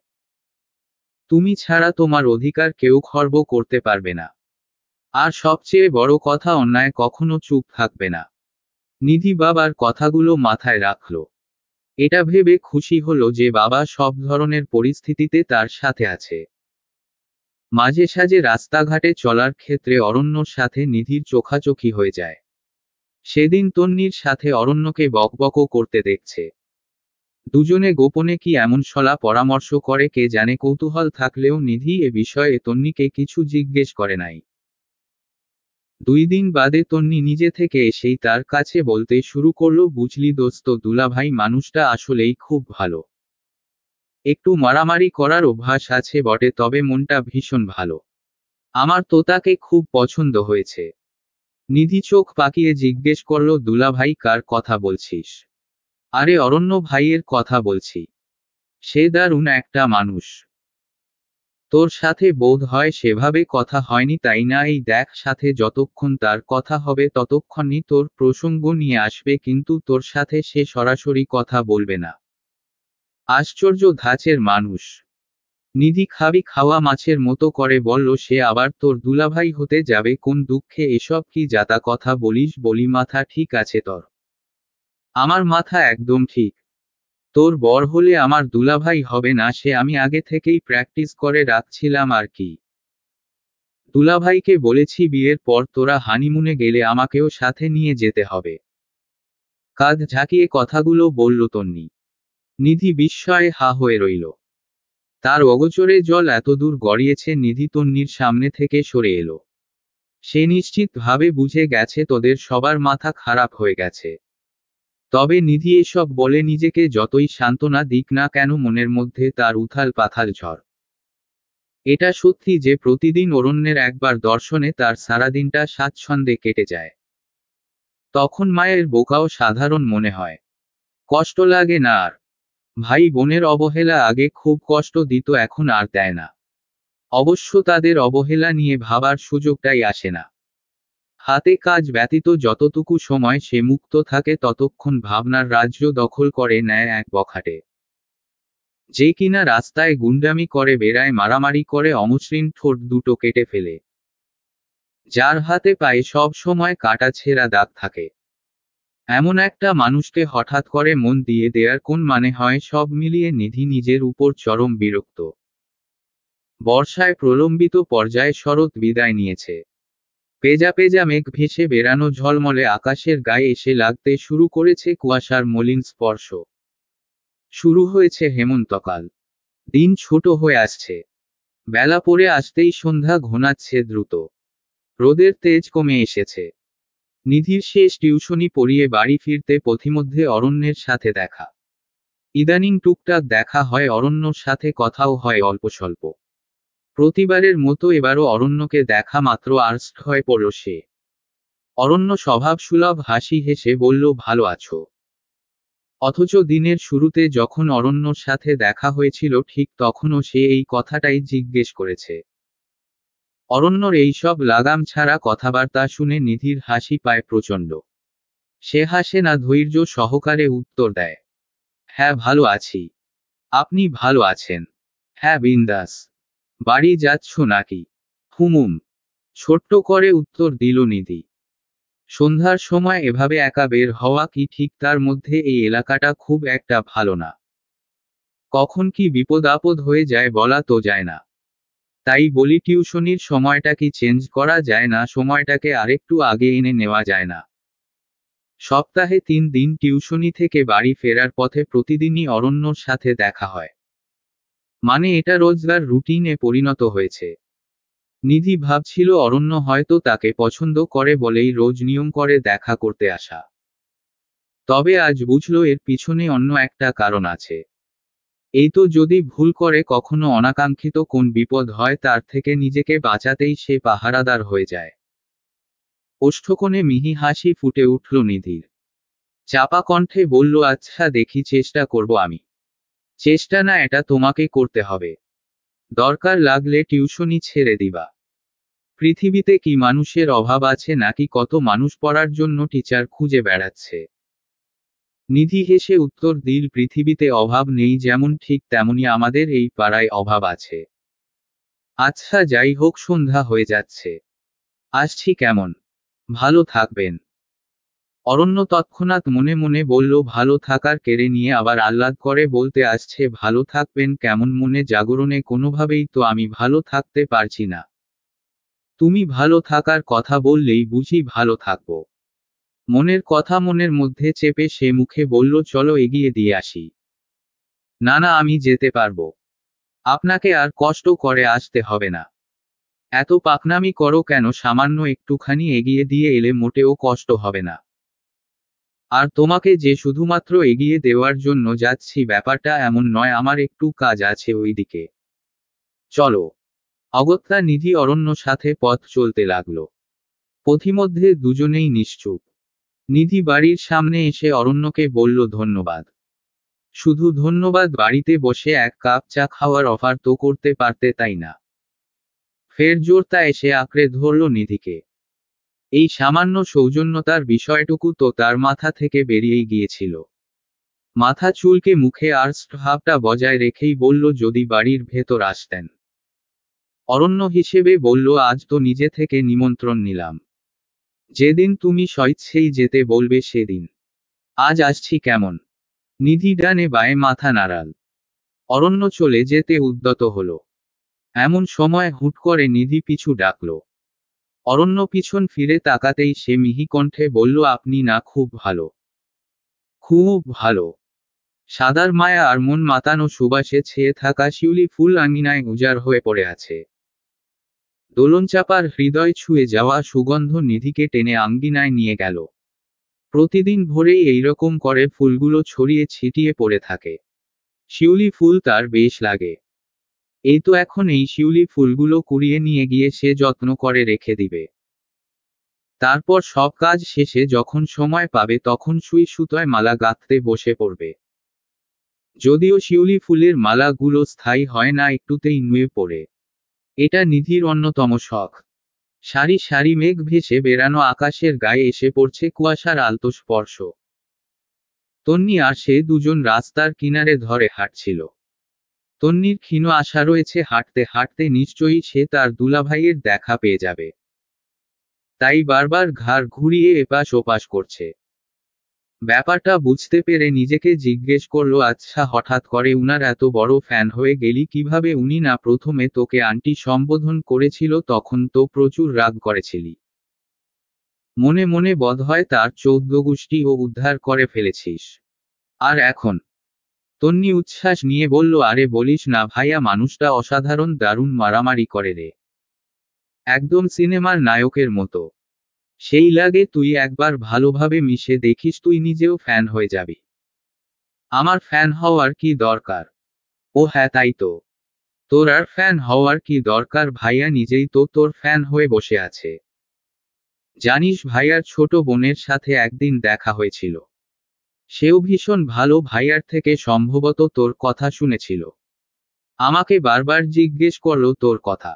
তুমি ছাড়া তোমার অধিকার কেউ খর্ব করতে পারবে না। আর সবচেয়ে বড় কথা অন্যায় কখনো চুপ থাকবে না। নিধি বাবার কথাগুলো মাথায় রাখল। এটা ভেবে খুশি হলো যে বাবা সব ধরনের পরিস্থিতিতে তার সাথে আছে। মাঝে সাঝে রাস্তাঘাটে চলার ক্ষেত্রে অরণ্যর সাথে নিধির চোখাচোখি হয়ে যায়। সেদিন তন্নির সাথে অরণ্যকে বকবকও করতে দেখছে। দুজনে গোপনে কি এমন সলা পরামর্শ করে কে জানে। কৌতূহল থাকলেও নিধি এ বিষয়ে তন্নিকে কিছু জিজ্ঞেস করে নাই। 2 দিন বাদে তন্নি নিজে থেকে এসেই তার কাছে বলতে শুরু করলো, বুঝলি দোস্ত, দুলাভাই মানুষটা আসলেই খুব ভালো। একটু মারামারি করার অভ্যাস আছে বটে, তবে মনটা ভীষণ ভালো। আমার তো তাকে খুব পছন্দ হয়েছে। নিধি চোখ পাকিয়ে জিজ্ঞেস করলো, দুলাভাই কার কথা বলছিস? আরে অরণ্য ভাইয়ের কথা বলছি। সে দারুণ একটা মানুষ। তোর সাথে বোধ হয় সেভাবে কথা হয়নি তাই না? এই দেখ, সাথে যতক্ষণ তার কথা হবে ততক্ষণই তোর প্রসঙ্গ নিয়ে আসবে, কিন্তু তোর সাথে সে সরাসরি কথা বলবে না। আশ্চর্য ধাঁচের মানুষ। নিধি খাবি খাওয়া মাছের মতো করে বলল, সে আবার তোর দুলাভাই হতে যাবে কোন দুঃখে? এসব কি যাতা কথা বলিস? বলি মাথা ঠিক আছে তোর? আমার মাথা একদম ঠিক। তোর বর হলে আমার দুলাভাই হবে না, সে আমি আগে থেকেই প্র্যাকটিস করে রাখছিলাম আর কি। দুলাভাইকে বলেছি বিয়ের পর তোরা হানিমুনে গেলে আমাকেও সাথে নিয়ে যেতে হবে। কাঁধ ঝাঁকিয়ে কথাগুলো বলল তন্নি। নিধি বিস্ময়ে হা হয়ে রইল। তার অগোচরে জল এতদূর গড়িয়েছে। নিধি তন্নির সামনে থেকে সরে এলো। সে নিশ্চিত ভাবে বুঝে গেছে তোদের সবার মাথা খারাপ হয়ে গেছে। তবে নিধি এসব বলে নিজেকে যতই সান্ত্বনা দিক না কেন মনের মধ্যে তার উথাল পাথাল ঝড়। এটা সত্যি যে প্রতিদিন অরণ্যের একবার দর্শনে তার সারাদিনটা স্বাচ্ছন্দ্যে কেটে যায়। তখন মায়ের বোকাও সাধারণ মনে হয়। কষ্ট লাগে না আর। ভাই বোনের অবহেলা আগে খুব কষ্ট দিত, এখন আর দেয় না। অবশ্য তাদের অবহেলা নিয়ে ভাবার সুযোগটাই আসে না। হাতে কাজ ব্যতীত যতটুকু সময় সে মুক্ত থাকে ততক্ষণ ভাবনার রাজ্য দখল করে নেয় এক বখাটে। যে কিনা রাস্তায় গুন্ডামি করে বেড়ায়, মারামারি করে, অমসৃণ ঠোঁট দুটো কেটে ফেলে। যার হাতে পায়ে সব সময় কাটা ছেঁড়া দাগ থাকে। এমন একটা মানুষকে হঠাৎ করে মন দিয়ে দেয়ার কোন মানে হয়? সব মিলিয়ে নিধি নিজের উপর চরম বিরক্ত। বর্ষায় প্রলম্বিত পর্যায়ে শরৎ বিদায় নিয়েছে। পেজা পেজা মেঘ ভেসে বেড়ানো ঝলমলে আকাশের গায়ে এসে লাগতে শুরু করেছে কুয়াশার মলিন স্পর্শ। শুরু হয়েছে হেমন্তকাল। দিন ছোট হয়ে আসছে। বেলা পড়ে আসতেই সন্ধ্যা ঘনাচ্ছে দ্রুত। রোদের তেজ কমে এসেছে। নিধির শেষ টিউশনি পড়িয়ে বাড়ি ফিরতে পথিমধ্যে অরণ্যের সাথে দেখা। ইদানিং টুকটাক দেখা হয়, অরণ্যর সাথে কথাও হয় অল্প স্বল্প। প্রতিবারের মতো এবারও অরণ্যকে দেখা মাত্র আর্স্ট হয়ে পড়ল সে। অরণ্য স্বভাবসুলভ হাসি হেসে বলল, ভালো আছো? অথচ দিনের শুরুতে যখন অরণ্যর সাথে দেখা হয়েছিল ঠিক তখনও সে এই কথাটাই জিজ্ঞেস করেছে। অরণ্যর এইসব লাগাম ছাড়া কথাবার্তা শুনে নিধির হাসি পায় প্রচণ্ড। সে হাসে না, ধৈর্য সহকারে উত্তর দেয়, হ্যাঁ ভালো আছি। আপনি ভালো আছেন? হ্যাঁ বিন্দাস। বাড়ি যাচ্ছ নাকি? হুমুম। ছোট্ট করে উত্তর দিল নিধি। সন্ধ্যার সময় এভাবে একা বের হওয়া কি ঠিক? তার মধ্যে এই এলাকাটা খুব একটা ভালো না। কখন কি বিপদ আপদ হয়ে যায় বলা তো যায় না। তাই বলি টিউশনির সময়টা কি চেঞ্জ করা যায় না? সময়টাকে আরেকটু আগে এনে নেওয়া যায় না? সপ্তাহে 3 দিন টিউশনি থেকে বাড়ি ফেরার পথে প্রতিদিনই অরণ্যর সাথে দেখা হয়। মানে এটা রোজগার রুটিনে পরিণত হয়েছে। নিধি ভাবছিল অরণ্য হয়তো তাকে পছন্দ করে বলেই রোজ নিয়ম করে দেখা করতে আসা। তবে আজ বুঝল এর পিছনে অন্য একটা কারণ আছে। এই তো যদি ভুল করে কখনো অনাকাঙ্ক্ষিত কোন বিপদ হয় তার থেকে নিজেকে বাঁচাতেই সে পাহারাদার হয়ে যায়। ওষ্ঠকোণে মিহি হাসি ফুটে উঠল নিধির। চাপা কণ্ঠে বলল, আচ্ছা দেখি, চেষ্টা করব আমি। চেষ্টা না, এটা তোমাকে করতে হবে। দরকার লাগলে টিউশনি ছেড়ে দিবা। পৃথিবীতে কি মানুষের অভাব আছে নাকি কত মানুষ পড়ার জন্য টিচার খুঁজে বেড়াচ্ছে? নিধি হেসে উত্তর দিল, পৃথিবীতে অভাব নেই যেমন ঠিক তেমনি আমাদের এই পাড়ায় অভাব আছে। আচ্ছা যাই হোক, সন্ধ্যা হয়ে যাচ্ছে, আসছি কেমন? ভালো থাকবেন। অরণ্য তৎক্ষণাৎ মনে মনে বলল, ভালো থাকার কেড়ে নিয়ে আবার আহ্লাদ করে বলতে আসছে, ভালো থাকবেন কেমন? মনে জাগরণে কোনোভাবেই তো আমি ভালো থাকতে পারছি না। তুমি ভালো থাকার কথা বললেই বুঝি ভালো থাকবো? মনের কথা মনের মধ্যে চেপে সে মুখে বলল, চলো এগিয়ে দিয়ে আসি। না না, আমি যেতে পারবো। আপনাকে আর কষ্ট করে আসতে হবে না। এত পাকনামি করো কেন? সামান্য একটুখানি এগিয়ে দিয়ে এলে মোটেও কষ্ট হবে না। আর তোমাকে যে শুধুমাত্র এগিয়ে দেওয়ার জন্য যাচ্ছি ব্যাপারটা এমন নয়, আমার একটু কাজ আছে ওইদিকে। চলো। অগত্যা নিধি অরণ্য সাথে পথ চলতে লাগলো। পথিমধ্যে দুজনেই নিশ্চুপ। নিধি বাড়ির সামনে এসে অরণ্যকে বলল, ধন্যবাদ। শুধু ধন্যবাদ? বাড়িতে বসে এক কাপ চা খাওয়ার অফার তো করতে পারতে, তাই না? ফের জোরতা এসে আঁকড়ে ধরল নিধিকে। এই সামান্য সৌজন্যতার বিষয়টুকু তো তার মাথা থেকে বেরিয়েই গিয়েছিল। মাথা চুলকে মুখে আর্স্ট ভাবটা বজায় রেখেই বলল, যদি বাড়ির ভেতর আসতেন। অরণ্য হিসেবে বলল, আজ তো নিজে থেকে নিমন্ত্রণ নিলাম। যেদিন তুমি স্বইচ্ছেই যেতে বলবে সেদিন। আজ আসছি কেমন? নিধি ডানে বায়ে মাথা নাড়াল। অরণ্য চলে যেতে উদ্যত হল। এমন সময় হুট করে নিধি পিছু ডাকল। অরণ্য পিছন ফিরে তাকাতেই সে মিহি কণ্ঠে বলল, আপনি না? খুব ভালো। খুব ভালো। সাদার মায়া আর মন মাতানো সুবাসে ছেয়ে থাকা শিউলি ফুল আঙিনায় উজাড় হয়ে পড়ে আছে। দোলনচাপার হৃদয় ছুঁয়ে যাওয়া সুগন্ধ নিধিকে টেনে আঙ্গিনায় নিয়ে গেল। প্রতিদিন ভোরেই এইরকম করে ফুলগুলো ছড়িয়ে ছিটিয়ে পড়ে থাকে। শিউলি ফুল তার বেশ লাগে। এই তো এখন এই শিউলি ফুলগুলো কুড়িয়ে নিয়ে গিয়ে সে যত্ন করে রেখে দিবে। তারপর সব কাজ শেষে যখন সময় পাবে তখন সুই সুতোয় মালা গাঁথতে বসে পড়বে। যদিও শিউলি ফুলের মালাগুলো স্থায়ী হয় না, একটুতেই নুয়ে পড়ে। এটা নিধির অন্যতম শখ। সারি সারি মেঘ ভেসে বেড়ানো আকাশের গায়ে এসে পড়ছে কুয়াশার আলতো স্পর্শ। তন্নি আর সে দুজন রাস্তার কিনারে ধরে হাঁটছিল। তন্নির ক্ষীণ আশা রয়েছে, হাঁটতে হাঁটতে নিশ্চয়ই সে তার দুলাভাইয়ের দেখা পেয়ে যাবে। তাই বারবার ঘাড় ঘুরিয়ে এপাশ ওপাশ করছে। ব্যাপারটা বুঝতে পেরে নিজেকে জিজ্ঞেস করলো, আচ্ছা হঠাৎ করে উনার এত বড় ফ্যান হয়ে গেলি কিভাবে? উনি না প্রথমে তোকে আন্টি সম্বোধন করেছিল, তখন তো প্রচুর রাগ করেছিলি। মনে মনে বোধহয় তার 14 গোষ্ঠীও উদ্ধার করে ফেলেছিস। আর এখন? তন্নি উচ্ছ্বাস নিয়ে বলল, আরে বলিস না ভাইয়া, মানুষটা অসাধারণ, দারুণ মারামারি করে রে। একদম সিনেমার নায়কের মতো। সেই লাগে, তুই একবার ভালোভাবে মিশে দেখিস, তুই নিজেও ফ্যান হয়ে যাবি। আমার ফ্যান হওয়ার কি দরকার? ও হ্যাঁ, তাই তো। তোর আর ফ্যান হওয়ার কি দরকার? ভাইয়া নিজেই তো তোর ফ্যান হয়ে বসে আছে। জানিস, ভাইয়ার ছোট বোনের সাথে একদিন দেখা হয়েছিল। সেও ভীষণ ভালো, ভাইয়ার থেকে সম্ভবত তোর কথা শুনেছিল। আমাকে বারবার জিজ্ঞেস করলো তোর কথা।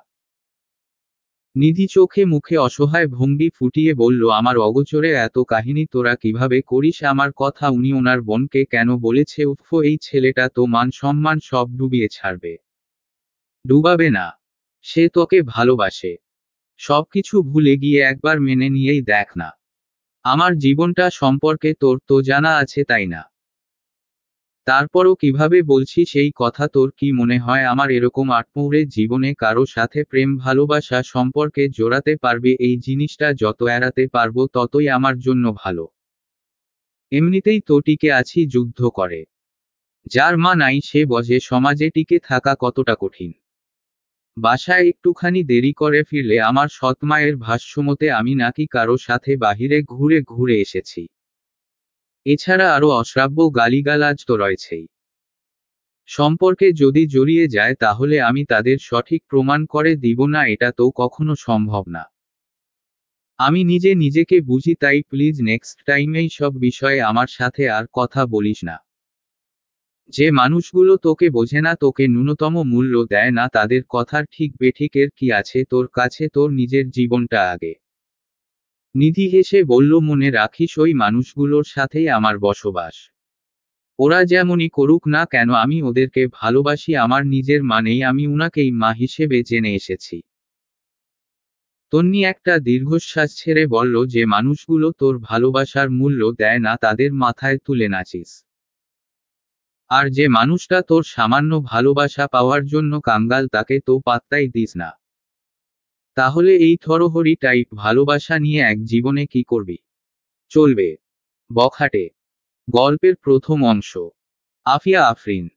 নিধি চোখে মুখে অসহায় ভঙ্গি ফুটিয়ে বলল, আমার অগোচরে এত কাহিনী তোরা কিভাবে করিস? আমার কথা উনি ওনার বোনকে কেন বলেছে? উফ, এই ছেলেটা তো মান সম্মান সব ডুবিয়ে ছাড়বে। ডুবাবে না। সে তোকে ভালোবাসে। সবকিছু ভুলে গিয়ে একবার মেনে নিয়েই দেখ না। আমার জীবনটা সম্পর্কে তোর তো জানা আছে, তাই না? তারপরও কিভাবে বলছিস এই কথা? তোর কি মনে হয় আমার এরকম আটমৌরে জীবনে কারো সাথে প্রেম ভালোবাসা সম্পর্কে জোড়াতে পারবে? এই জিনিসটা যত এড়াতে পারবো ততই আমার জন্য ভালো। এমনিতেই তো টিকে আছি যুদ্ধ করে। যার মা নাই সে বোঝে সমাজে টিকে থাকা কতটা কঠিন। বাসায় একটুখানি দেরি করে ফিরলে আমার সৎ মায়ের ভাষ্যমতে আমি নাকি কারো সাথে বাহিরে ঘুরে ঘুরে এসেছি। এছাড়া আরো অশ্রাব্য গালিগালাজ তো রয়েছেই। সম্পর্কে যদি জড়িয়ে যায় তাহলে আমি তাদের সঠিক প্রমাণ করে দিব না, এটা তো কখনো সম্ভব না। আমি নিজে নিজেকে বুঝি, তাই প্লিজ নেক্সট টাইম এই সব বিষয়ে আমার সাথে আর কথা বলিস না। যে মানুষগুলো তোকে বোঝে না, তোকে ন্যূনতম মূল্য দেয় না, তাদের কথার ঠিক বেঠিকের কি আছে তোর কাছে, তোর নিজের জীবনটা আগে। নিধি হেসে বলল, মনে রাখিস ওই মানুষগুলোর সাথেই আমার বসবাস। ওরা যেমনই করুক না কেন আমি ওদেরকে ভালোবাসি, আমার নিজের মানেই আমি উনাকেই মা হিসেবে জেনে এসেছি। তন্নি একটা দীর্ঘশ্বাস ছেড়ে বলল, যে মানুষগুলো তোর ভালোবাসার মূল্য দেয় না তাদের মাথায় তুলে নাচিস। আর যে মানুষটা তোর সামান্য ভালোবাসা পাওয়ার জন্য কাঙ্গাল তাকে তো পাত্তাই দিস না। তাহলে এই থরহরি টাইপ ভালোবাসা নিয়ে এক জীবনে কি করবি? চলবে। বখাটে। গল্পের প্রথম অংশ। আফিয়া আফরিন।